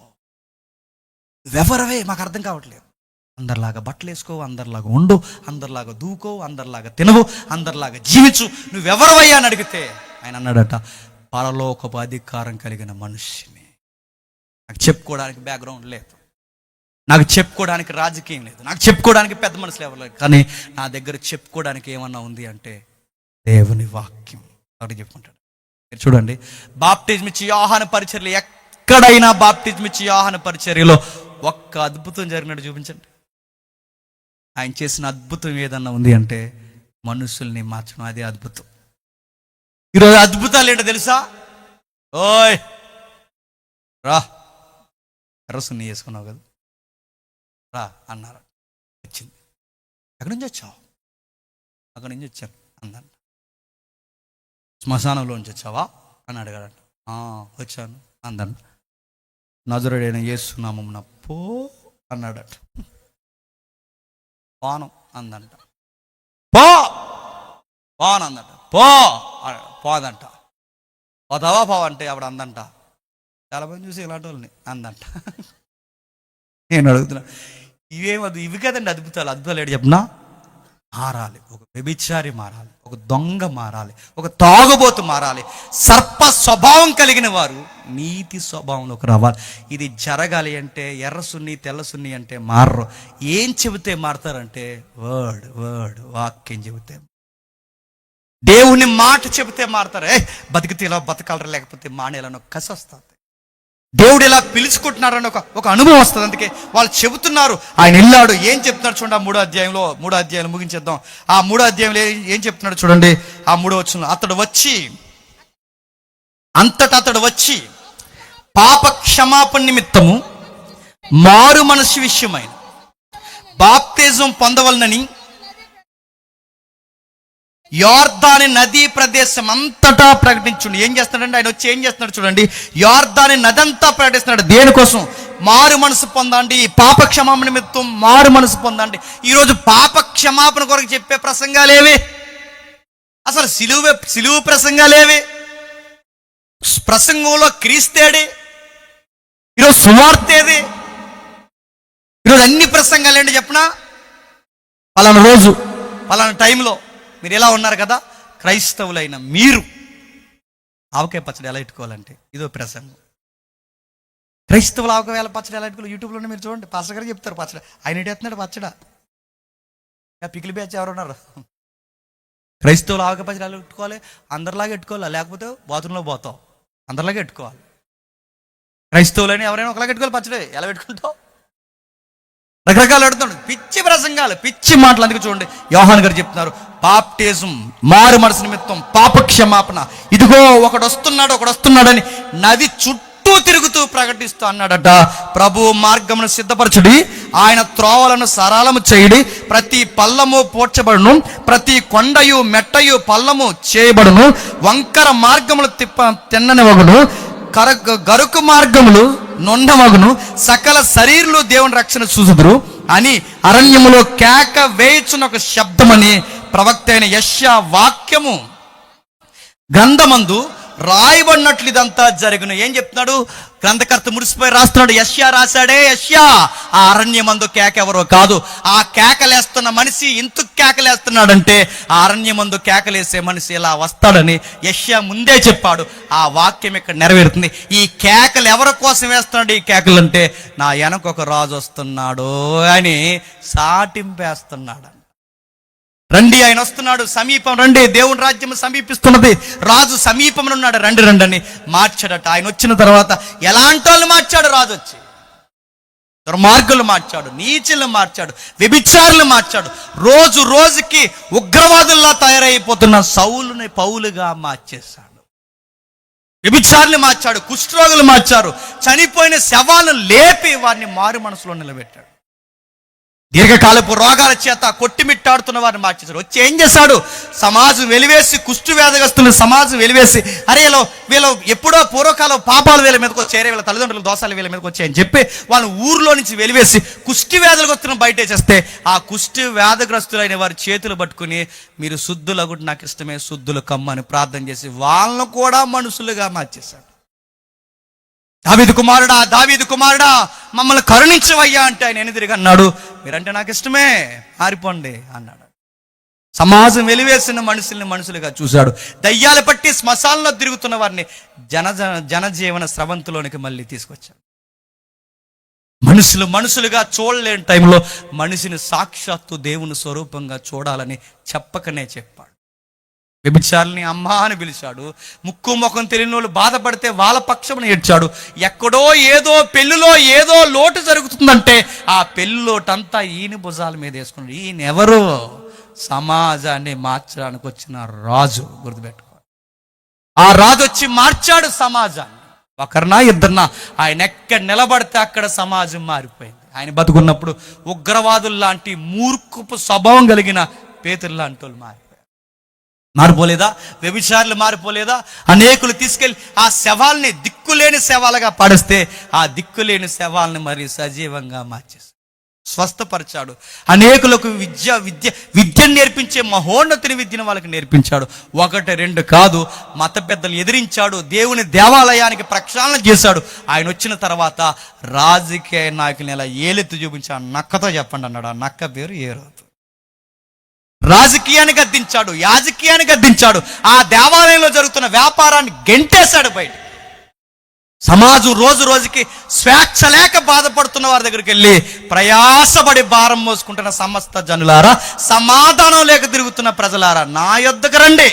నువ్వెవరవే, మాకు అర్థం కావట్లేదు. అందరిలాగా బట్టలు వేసుకోవు, అందరిలాగా ఉండు, అందరిలాగా దూకోవు, అందరిలాగా తినవు, అందరిలాగా జీవించు, నువ్వెవరవయ్యా అని అడిగితే ఆయన అన్నాడట, పరలోకపు అధికారం కలిగిన మనిషిని. నాకు చెప్పుకోవడానికి బ్యాక్గ్రౌండ్ లేదు, నాకు చెప్పుకోవడానికి రాజకీయం లేదు, నాకు చెప్పుకోవడానికి పెద్ద మనసులు ఎవరు లేదు, కానీ నా దగ్గర చెప్పుకోవడానికి ఏమన్నా ఉంది అంటే దేవుని వాక్యం. ఒకటి చెప్పుకుంటాడు. మీరు చూడండి, బాప్టిజం ఇచ్చి యోహాను పరిచర్యలు, ఎక్కడైనా బాప్టిజం ఇచ్చి యోహాను పరిచర్యలో ఒక్క అద్భుతం జరిగినట్టు చూపించండి. ఆయన చేసిన అద్భుతం ఏదన్నా ఉంది అంటే మనుషుల్ని మార్చడం, అదే అద్భుతం. ఈరోజు అద్భుతాలు ఏంటో తెలుసా? ఓయ్ రా, ఎర్రసున్ని వేసుకున్నావు కదా, రా అన్నారు. వచ్చింది. ఎక్కడి నుంచి వచ్చావు? అక్కడి నుంచి వచ్చాను అందంట. శ్మశానంలోంచి వచ్చావా అని అడిగాడంట. వచ్చాను అందంట. నజరేయుడైన యేసు నామమున పో అన్నాడట. పోను అందంట. పోను అందట. పోదంట. పోతావా పోవంటే ఆవిడ అందంట. చాలా మంది చూసి ఇలాంటి వాళ్ళని అందంట. నేను అడుగుతున్నా, ఇవి కదండి అద్భుతాలు. అద్భుతాలు ఏంటి చెప్పనా? మారాలి, ఒక వ్యభిచారి మారాలి, ఒక దొంగ మారాలి, ఒక తాగుబోతు మారాలి, సర్ప స్వభావం కలిగిన వారు నీతి స్వభావంలోకి రావాలి. ఇది జరగాలి అంటే ఎర్రసున్ని తెల్లసున్ని అంటే మారరు. ఏం చెబితే మారతారంటే వర్డ్ వాక్యం చెబితే, దేవుని మాట చెబితే మారతారు. బతికితే ఇలా బతకాలరా, లేకపోతే మానేయాలని ఒక కసి వస్తుంది. దేవుడు ఇలా పిలుచుకుంటున్నారని ఒక అనుభవం వస్తుంది. అందుకే వాళ్ళు చెబుతున్నారు. ఆయన వెళ్ళాడు, ఏం చెప్తున్నాడు చూడండి. ఆ 3వ అధ్యాయంలో ముగించేద్దాం. ఆ 3వ అధ్యాయంలో ఏం చెప్తున్నాడు చూడండి. ఆ 3వ వచనంలో అతడు వచ్చి పాప క్షమాపణ నిమిత్తము మారు మనసు విషయమైన బాప్తిజం పొందవలనని యోర్దాను నదీ ప్రదేశం అంతటా ప్రకటించుండి. ఏం చేస్తున్నాడంటే ఆయన వచ్చి ఏం చేస్తున్నాడు చూడండి. యోర్దాను నది అంతా ప్రకటిస్తున్నాడు. దేనికోసం? మారు మనసు పొందండి, పాప క్షమాపణ నిమిత్తం మారు మనసు పొందండి. ఈరోజు పాప క్షమాపణ కొరకు చెప్పే ప్రసంగాలేవి? అసలు సిలువు ప్రసంగాలేవి? ప్రసంగంలో క్రీస్తేడి? ఈరోజు సువార్తేది? ఈరోజు అన్ని ప్రసంగాలు ఏంటి చెప్పనా? పలానా రోజు పలానా టైంలో మీరు ఎలా ఉన్నారు కదా, క్రైస్తవులైన మీరు ఆవకాయ పచ్చడి ఎలా పెట్టుకోవాలంటే ఇదో ప్రసంగం. క్రైస్తవులు ఆవకాయ పచ్చడి ఎలా పెట్టుకోవాలి యూట్యూబ్లోనే మీరు చూడండి. పాస్టర్ గారు చెప్తారు పచ్చడి. ఆయన ఎట్టేస్తున్నాడు పచ్చడ. పికిలి బ్యాచ్ ఎవరున్నారు? క్రైస్తవులు ఆవకాయ పచ్చడి ఎలా పెట్టుకోవాలి? అందరిలాగా పెట్టుకోవాలా, లేకపోతే బాత్రూంలో పోతావు. అందరిలాగా పెట్టుకోవాలి. క్రైస్తవులని ఎవరైనా ఒకలాగా పెట్టుకోవాలి పచ్చడి. ఎలా పెట్టుకుంటావు? రకరకాలు పెడుతున్నాడు. పిచ్చి ప్రసంగాలు, పిచ్చి మాటలు. అందుకు చూడండి యోహాను గారు చెప్తున్నారు, బాప్టిజం, మారు మనసు నిమిత్తం, పాప క్షమాపణ. ఇదిగో ఒకడు వస్తున్నాడని నది చుట్టూ తిరుగుతూ ప్రకటిస్తూ అన్నాడట, ప్రభు మార్గమును సిద్ధపరచుడి, ఆయన త్రోవలను సరళము చేయుడి, ప్రతి పల్లము పోడ్చబడును, ప్రతి కొండయు మెట్టయు పల్లము చేయబడును, వంకర మార్గములు తిన్ననివగును, గరుకు మార్గములు నొండమగును, సకల శరీరులు దేవుని రక్షణ చూసుదురు అని అరణ్యములో కేక వేయుచున్న ఒక శబ్దమని ప్రవక్త అయిన యెషయా వాక్యము గ్రంథమందు రాయబడినట్లు ఇదంతా జరుగును. ఏం చెప్తున్నాడు గ్రంథకర్త? మురిసిపోయి రాస్తున్నాడు. యెషయా రాశాడే, యెషయా ఆ అరణ్యమందు కేక ఎవరో కాదు, ఆ కేకలేస్తున్న మనిషి ఇంతకు కేకలేస్తున్నాడంటే ఆ అరణ్యమందు కేకలేసే మనిషి ఇలా వస్తాడని యెషయా ముందే చెప్పాడు. ఆ వాక్యం ఇక్కడ నెరవేరుతుంది. ఈ కేకలు ఎవరి కోసం వేస్తున్నాడు? ఈ కేకలు అంటే నా వెనక ఒక రాజు వస్తున్నాడు అని సాటింపేస్తున్నాడు. రండి, ఆయన వస్తున్నాడు, సమీపం రండి, దేవుని రాజ్యం సమీపిస్తున్నది, రాజు సమీపంలో ఉన్నాడు, రండి అని మార్చాడట. ఆయన వచ్చిన తర్వాత ఎలాంటి వాళ్ళు మార్చాడు? రాజు వచ్చి దుర్మార్గులు మార్చాడు, నీచులను మార్చాడు, వ్యభిచారులు మార్చాడు, రోజు రోజుకి ఉగ్రవాదుల్లా తయారైపోతున్న సౌలుని పౌలుగా మార్చేశాడు. వ్యభిచారులు మార్చాడు, కుష్ఠరోగులు మార్చారు, చనిపోయిన శవాలను లేపి వారిని మారు మనసులో నిలబెట్టాడు. దీర్ఘకాలపు రోగాల చేత కొట్టిమిట్టాడుతున్న వారిని మార్చేశాడు. వచ్చి ఏం చేశాడు? సమాజం వెలివేసి, కుష్టు వ్యాధిగస్తున్న సమాజం వెలివేసి, అరే వీళ్ళు ఎప్పుడో పూర్వకాలం పాపాలు వీళ్ళ మీదకి వచ్చాయి, వీళ్ళ తల్లిదండ్రుల దోషాలు వీళ్ళ మీదకి వచ్చాయని చెప్పి వాళ్ళని ఊరిలో నుంచి వెలివేసి కుష్టి వ్యాధులగస్తున్న బయట చేస్తే ఆ కుష్టి వ్యాధిగ్రస్తులైన వారి చేతులు పట్టుకుని మీరు శుద్ధులగుడు నాకు ఇష్టమే, శుద్ధులు కమ్మని ప్రార్థన చేసి వాళ్ళను కూడా మనుషులుగా మార్చేశాడు. దావీదు కుమారుడా మమ్మల్ని కరుణించవయ్యా అంటే ఆయన ఎనిదిరిగి అన్నాడు, మీరంటే నాకు ఇష్టమే, మారిపోండి అన్నాడు. సమాజం వెలివేసిన మనుషుల్ని మనుషులుగా చూశాడు. దయ్యాలు పట్టి శ్మశానంలో తిరుగుతున్న వారిని జనజీవన స్రవంతిలోనికి మళ్ళీ తీసుకొచ్చాడు. మనుషులుగా చూడలేని టైంలో మనిషిని సాక్షాత్తు దేవుని స్వరూపంగా చూడాలని చెప్పకనే చెప్పాడు. వ్యభిచారిని అమ్మా అని పిలిచాడు. ముక్కు ముఖం తెలియని వాళ్ళు బాధపడితే వాళ్ళ పక్షమును ఏడ్చాడు. ఎక్కడో ఏదో పెళ్లిలో ఏదో లోటు జరుగుతుందంటే ఆ పెళ్లి లోటంతా ఈయన భుజాల మీద వేసుకున్నాడు. ఈయన ఎవరు? సమాజాన్ని మార్చడానికి వచ్చిన రాజు. గుర్తుపెట్టుకో, ఆ రాజు వచ్చి మార్చాడు సమాజాన్ని. ఒకరినా ఇద్దరినా, ఆయన ఎక్కడ నిలబడితే అక్కడ సమాజం మారిపోయింది. ఆయన బతుకున్నప్పుడు ఉగ్రవాదులు లాంటి మూర్ఖపు స్వభావం కలిగిన పేతురు లాంటి వాళ్ళు మారిపోలేదా? వ్యభిచారులు మారిపోలేదా? అనేకులు తీసుకెళ్ళి ఆ శవాల్ని దిక్కులేని శవాలుగా పడిస్తే ఆ దిక్కులేని శవాల్ని మరి సజీవంగా మార్చేశాడు, స్వస్థపరిచాడు. అనేకులకు విద్యను నేర్పించే మహోన్నతిని విద్యను వాళ్ళకి నేర్పించాడు. 1, 2 కాదు, మత పెద్దలు ఎదిరించాడు, దేవుని దేవాలయానికి ప్రక్షాళన చేశాడు. ఆయన వచ్చిన తర్వాత రాజకీయ నాయకుని ఎలా ఏలెత్తి చూపించాడు? నక్కతో చెప్పండి అన్నాడు. ఆ నక్క పేరు ఏరోదు. రాజకీయాన్ని గద్దించాడు, యాజకీయాన్ని గద్దించాడు, ఆ దేవాలయంలో జరుగుతున్న వ్యాపారాన్ని గెంటేశాడు బయట. సమాజం రోజు రోజుకి స్వేచ్ఛ లేక బాధపడుతున్న వారి దగ్గరికి వెళ్ళి, ప్రయాసపడి భారం మోసుకుంటున్న సమస్త జనులారా, సమాధానం లేక తిరుగుతున్న ప్రజలారా, నా యొద్దకు రండి,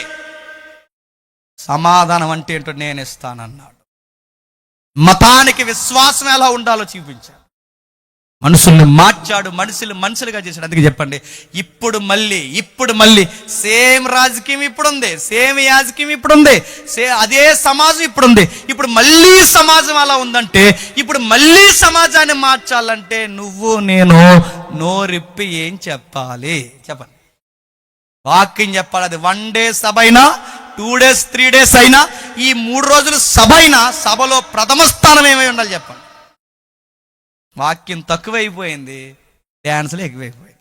సమాధానం అంటే ఏంటో నేను ఇస్తానన్నాడు. మతానికి విశ్వాసం ఎలా ఉండాలో చూపించాడు. మనుషుల్ని మార్చాడు, మనుషులుగా చేశాడు. అందుకే చెప్పండి, ఇప్పుడు మళ్ళీ సేమ్ రాజకీయం ఇప్పుడుంది, సేమ్ యాజకీయం ఇప్పుడుంది, అదే సమాజం ఇప్పుడుంది. ఇప్పుడు మళ్ళీ సమాజం అలా ఉందంటే, ఇప్పుడు మళ్ళీ సమాజాన్ని మార్చాలంటే నువ్వు నేను నోరిప్పి ఏం చెప్పాలి? చెప్పండి, వాక్యం చెప్పాలి. అది 1 డే సభ అయినా, 2 days 3 days అయినా, ఈ 3 రోజులు సభ అయినా, సభలో ప్రథమ స్థానం ఏమై ఉండాలి చెప్పండి. వాక్యం తక్కువైపోయింది, డ్యాన్సులు ఎక్కువైపోయింది.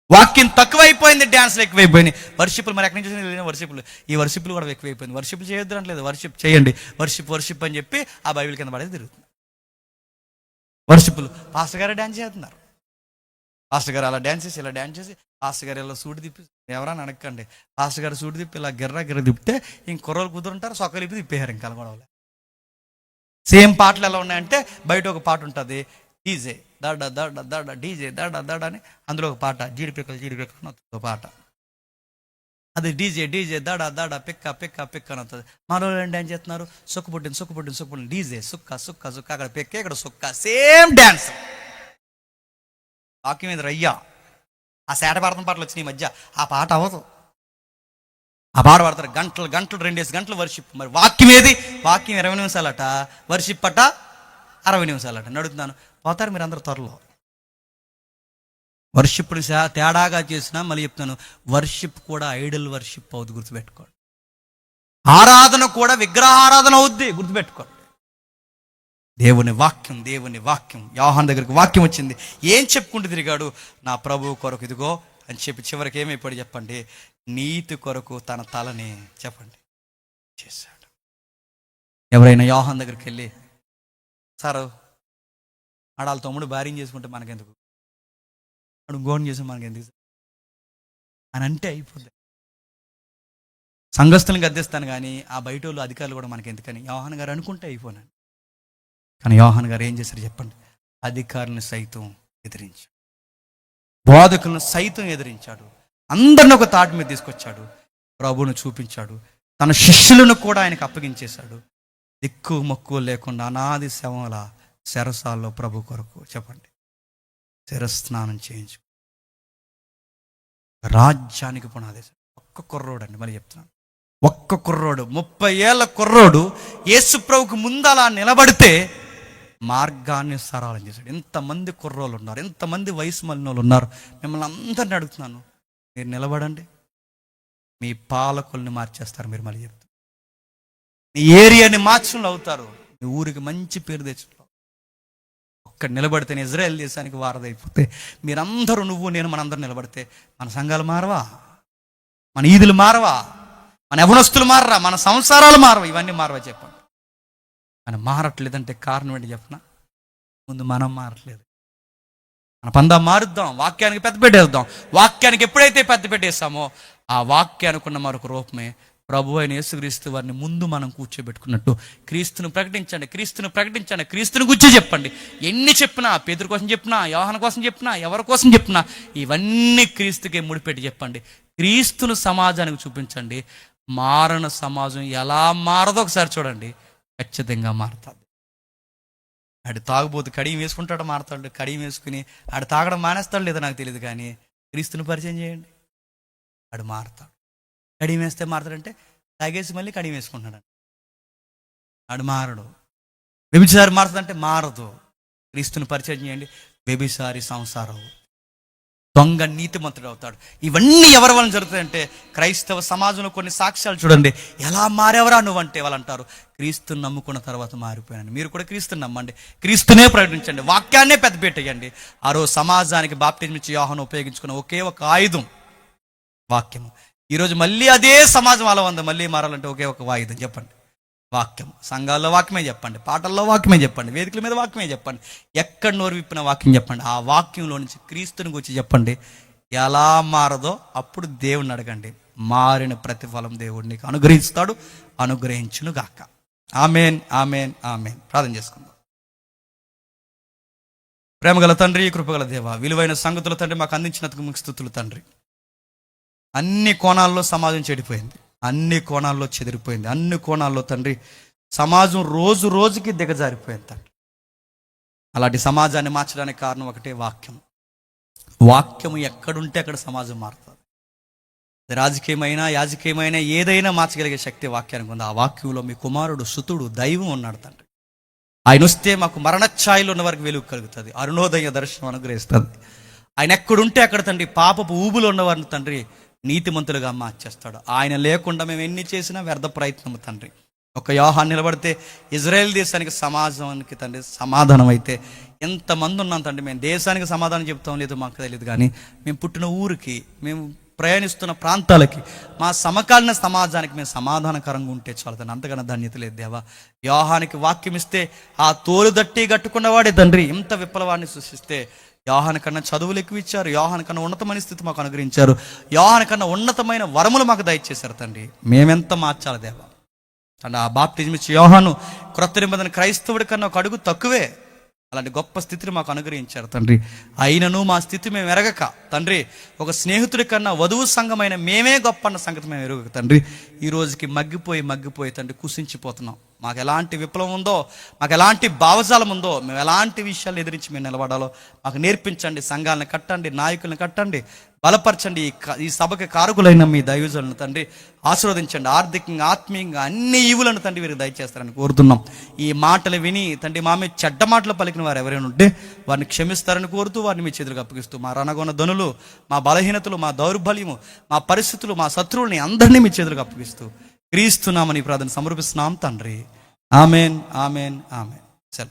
వాక్యం తక్కువైపోయింది, డ్యాన్సులు ఎక్కువైపోయినాయి. వర్షిపులు మరి ఎక్కడి నుంచి వర్షిపులు, ఈ వర్షిపులు కూడా ఎక్కువైపోయింది. వర్షిపులు చేయొద్దు అనట్లేదు, వర్షిప్ చేయండి, వర్షిప్ అని చెప్పి ఆ బైబిల్ కింద పడేది తిరుగుతుంది. వర్షిపులు పాస్టర్ గారు డ్యాన్స్ చేస్తున్నారు, పాస్టర్ గారు అలా డ్యాన్స్ చేసి ఇలా డ్యాన్స్ చేసి, పాస్టర్ గారు ఇలా సూటి తిప్పి, ఎవరని అడగండి, పాస్టర్ గారు సూటి తిప్పి ఇలా గిర్ర తిప్పితే ఇంకొర్రలు కుదురుంటారు, సొక్కలు తిప్పి తిప్పేయారు. ఇంకా గొడవలు. సేమ్ పాటలు ఎలా ఉన్నాయంటే, బయట ఒక పాట ఉంటుంది, డీజే దడ దడ దడ, డీజే దడ దడ అని, అందులో ఒక పాట జీడిపిక్కలు పాట, అది డీజే దడ దడ పిక్క అని వస్తుంది. మరో ఏం చేస్తున్నారు, సుక్కు డీజే సుక్క అక్కడ పెక్క, ఇక్కడ సుక్క, సేమ్ డ్యాన్స్. వాక్యం మీద రయ్యా, ఆ సేటభారతం పాటలు వచ్చినాయి ఈ మధ్య, ఆ పాట అవ్వదు. ఆ పాట పాడతారు గంటలు గంటలు, 2 గంటలు వర్షిప్. మరి వాక్యం ఏది? వాక్యం 20 నిమిషాలట, వర్షిప్ అట 60 నిమిషాలట. నడుతున్నాను, పోతారు మీరు అందరు త్వరలో. వర్షిప్ని తేడాగా చేసినా మళ్ళీ చెప్తాను, వర్షిప్ కూడా ఐడల్ వర్షిప్ అవుద్ది, గుర్తుపెట్టుకోండి. ఆరాధన కూడా విగ్రహారాధన అవుద్ది, గుర్తుపెట్టుకోండి. దేవుని వాక్యం. యోహాను దగ్గరికి వాక్యం వచ్చింది, ఏం చెప్పుకుంటూ తిరిగాడు? నా ప్రభువు కొరకు ఇదిగో అని చెప్పి చివరికి ఏమైపోయాడు చెప్పండి? నీతి కొరకు తన తలని చెప్పండి చేశాడు. ఎవరైనా యోహాను దగ్గరికి వెళ్ళి, సారు ఆడాళ్ళ తమ్ముడు భార్యం చేసుకుంటే మనకెందుకు, అడు గోన్ చేసి మనకెందుకు అని అంటే అయిపోద్ది. సంఘస్థులను గద్దిస్తాను కానీ ఆ బయట వాళ్ళు అధికారులు కూడా మనకెందుకని యోహాను గారు అనుకుంటే అయిపోయాను. కానీ యోహాను గారు ఏం చేశారు చెప్పండి? అధికారులను సైతం ఎదిరించాడు, బోధకులను సైతం ఎదిరించాడు, అందరిని ఒక తాటి మీద తీసుకొచ్చాడు, ప్రభువును చూపించాడు, తన శిష్యులను కూడా ఆయనకు అప్పగించేశాడు. దిక్కు మొక్కు లేకుండా అనాది శవముల శరసాల్లో ప్రభు కొరకు చెప్పండి శిరస్నానం చేయించు రాజ్యానికి పునాది. ఒక్క కుర్రోడు అండి, మళ్ళీ చెప్తున్నాను, ఒక్క కుర్రోడు, 30 ఏళ్ళ కుర్రోడు యేసు ప్రభువుకు ముందు అలా నిలబడితే మార్గాన్ని సరళం చేశాడు. ఎంతమంది కుర్రోళ్ళు ఉన్నారు, ఎంతమంది వయసు మలినోళ్ళు ఉన్నారు. మిమ్మల్ని అందరిని అడుగుతున్నాను, మీరు నిలబడండి, మీ పాలకుల్ని మార్చేస్తారు. మీరు మళ్ళీ చెప్తారు, మీ ఏరియాని మార్చులు అవుతారు, మీ ఊరికి మంచి పేరు తెచ్చుకుంటారు. ఒక్కడ నిలబడితే ఇజ్రాయెల్ దేశానికి వారదైపోతే మీరందరూ, నువ్వు నేను మనందరూ నిలబడితే మన సంఘాలు మారవా, మన ఈదులు మారవా, మన యవనస్తులు మారరా, మన సంసారాలు మారవా, ఇవన్నీ మారవా చెప్పండి. మనం మారట్లేదంటే కారణం ఏంటి చెప్పనా? ముందు మనం మారట్లేదు. మన పందా మారుద్దాం, వాక్యానికి పెద్ద పెట్టేద్దాం. వాక్యానికి ఎప్పుడైతే పెద్ద పెట్టేస్తామో ఆ వాక్యానికి ఉన్న మరొక రూపమే ప్రభు అయిన యేసుక్రీస్తు వారిని ముందు మనం కూర్చోబెట్టుకున్నట్టు క్రీస్తును ప్రకటించండి, క్రీస్తును గురించి చెప్పండి. ఎన్ని చెప్పినా, పేతురు కోసం చెప్పినా, యోహాను కోసం చెప్పినా, ఎవరి కోసం చెప్పినా, ఇవన్నీ క్రీస్తుకే ముడిపెట్టి చెప్పండి. క్రీస్తును సమాజానికి చూపించండి. మారణ సమాజం ఎలా మారదో ఒకసారి చూడండి, ఖచ్చితంగా మారుతుంది. ఆడు తాగుబోతు కడియం వేసుకుంటాడు, మారుతాడు. కడియం వేసుకుని ఆడు తాగడం మానేస్తాడు లేదో నాకు తెలియదు, కానీ క్రీస్తుని పరిచయం చేయండి, ఆడు మారుతాడు. కడియం వేస్తే మారుతాడంటే తాగేసి మళ్ళీ కడియం వేసుకుంటాడు, ఆడు మారడు. వ్యభిచారి మారుతాడంటే మారదు. క్రీస్తుని పరిచయం చేయండి, వ్యభిచారి సంసారం, దొంగ నీతిమంతుడు అవుతాడు. ఇవన్నీ ఎవరి వలన జరుగుతాయంటే క్రైస్తవ సమాజంలో కొన్ని సాక్ష్యాలు చూడండి. ఎలా మారేవరా నువ్వంటే వాళ్ళు అంటారు, క్రీస్తుని నమ్ముకున్న తర్వాత మారిపోయాను. మీరు కూడా క్రీస్తుని నమ్మండి, క్రీస్తునే ప్రకటించండి, వాక్యాన్నే పెద్ద పెట్టేయండి. ఆ రోజు సమాజానికి బాప్టిజం ఇచ్చి యోహాను ఉపయోగించుకున్న ఒకే ఒక ఆయుధం వాక్యము. ఈరోజు మళ్ళీ అదే సమాజం అలా ఉంది, మళ్ళీ మారాలంటే ఒకే ఒక ఆయుధం చెప్పండి, వాక్యం. సంఘాల్లో వాక్యమే చెప్పండి, పాటల్లో వాక్యమే చెప్పండి, వేదికల మీద వాక్యమే చెప్పండి, ఎక్కడ నోరు విప్పిన వాక్యం చెప్పండి. ఆ వాక్యంలో నుంచి క్రీస్తుని గురించి చెప్పండి. ఎలా మారదో అప్పుడు దేవుణ్ణి అడగండి, మారిన ప్రతిఫలం దేవుడు నీకు అనుగ్రహిస్తాడు, అనుగ్రహించును గాక. ఆమేన్, ఆమేన్, ఆమేన్. ప్రార్థన చేసుకుందాం. ప్రేమగల తండ్రి, కృపగల దేవ, విలువైన సంగతుల తండ్రి మాకు అందించినందుకు మీకు స్తుతులు తండ్రి. అన్ని కోణాల్లో సమాజం చెడిపోయింది, అన్ని కోణాల్లో చెదిరిపోయింది, అన్ని కోణాల్లో తండ్రి సమాజం రోజు రోజుకి దిగజారిపోయింది తండ్రి. అలాంటి సమాజాన్ని మార్చడానికి కారణం ఒకటే వాక్యం. వాక్యము ఎక్కడుంటే అక్కడ సమాజం మారుతుంది. రాజకీయమైనా యాజకీయమైనా ఏదైనా మార్చగలిగే శక్తి వాక్యానికి ఉంది. ఆ వాక్యంలో మీ కుమారుడు సుతుడు దైవం ఉన్నాడు తండ్రి. ఆయన వస్తే మాకు మరణఛాయలో ఉన్న వారికి వెలుగు కలుగుతుంది, అరుణోదయ దర్శనం అనుగ్రహిస్తుంది. ఆయన ఎక్కడుంటే అక్కడ తండ్రి పాపపు ఊబులో ఉన్నవారిని తండ్రి నీతిమంతులుగా మార్చేస్తాడు. ఆయన లేకుండా మేము ఎన్ని చేసినా వ్యర్థ ప్రయత్నము తండ్రి. ఒక యోహాను నిలబడితే ఇజ్రాయెల్ దేశానికి సమాజానికి తండ్రి సమాధానం అయితే ఎంతమంది ఉన్నాం తండ్రి. మేము దేశానికి సమాధానం చెప్తాం లేదో మాకు తెలియదు, కానీ మేము పుట్టిన ఊరికి, మేము ప్రయాణిస్తున్న ప్రాంతాలకి, మా సమకాలీన సమాజానికి మేము సమాధానకరంగా ఉంటే చాలు తండ్రి. అంతకన్నా ధన్యత లేదు దేవా. యోహానికి వాక్యం ఇస్తే ఆ తోలు దట్టి కట్టుకున్నవాడే తండ్రి ఇంత విప్లవాన్ని సృష్టిస్తే, యోహాను కన్నా చదువులు ఎక్కువ ఇచ్చారు, యోహాను కన్నా ఉన్నతమైన స్థితి మాకు అనుగ్రహించారు, యోహాను కన్నా ఉన్నతమైన వరములు మాకు దయచేశారు తండ్రి. మేమెంత మార్చాలి దేవా తండ్రి. ఆ బాప్టిజం ఇచ్చి యోహాను క్రొత్త నిబంధన క్రైస్తవుడి కన్నా ఒక అడుగు తక్కువే, అలాంటి గొప్ప స్థితిని మాకు అనుగ్రహించారు తండ్రి. అయినను మా స్థితి మేము ఎరగక తండ్రి, ఒక స్నేహితుడి కన్నా వధువు సంఘమైన మేమే గొప్ప అన్న సంగతి మేము ఎరగక తండ్రి, ఈ రోజుకి మగ్గిపోయి తండ్రి కుసించిపోతున్నాం. మాకు ఎలాంటి విప్లవం ఉందో, మాకు ఎలాంటి భావజాలం ఉందో, మేము ఎలాంటి విషయాలు ఎదిరించి మేము నిలబడాలో మాకు నేర్పించండి. సంఘాలను కట్టండి, నాయకులను కట్టండి, బలపరచండి. ఈ సభకి కారకులైన మీ దైవజనులను తండ్రి ఆశీర్వదించండి. ఆర్థికంగా, ఆత్మీయంగా అన్ని ఈవులను తండ్రి వీరికి దయచేస్తారని కోరుతున్నాం. ఈ మాటలు విని తండ్రి మా మీద చెడ్డ మాటలు పలికిన వారు ఎవరైనా ఉంటే వారిని క్షమిస్తారని కోరుతూ వారిని మీ చేతులకు అప్పగిస్తూ, మా రణగొన ధనులు, మా బలహీనతలు, మా దౌర్బల్యము, మా పరిస్థితులు, మా శత్రువుల్ని అందరినీ మీ చేతులకు అప్పగిస్తూ క్రీస్తున్నామని ప్రార్థన సమర్పిస్తున్నాం తండ్రి. Amen, amen, amen. సరే.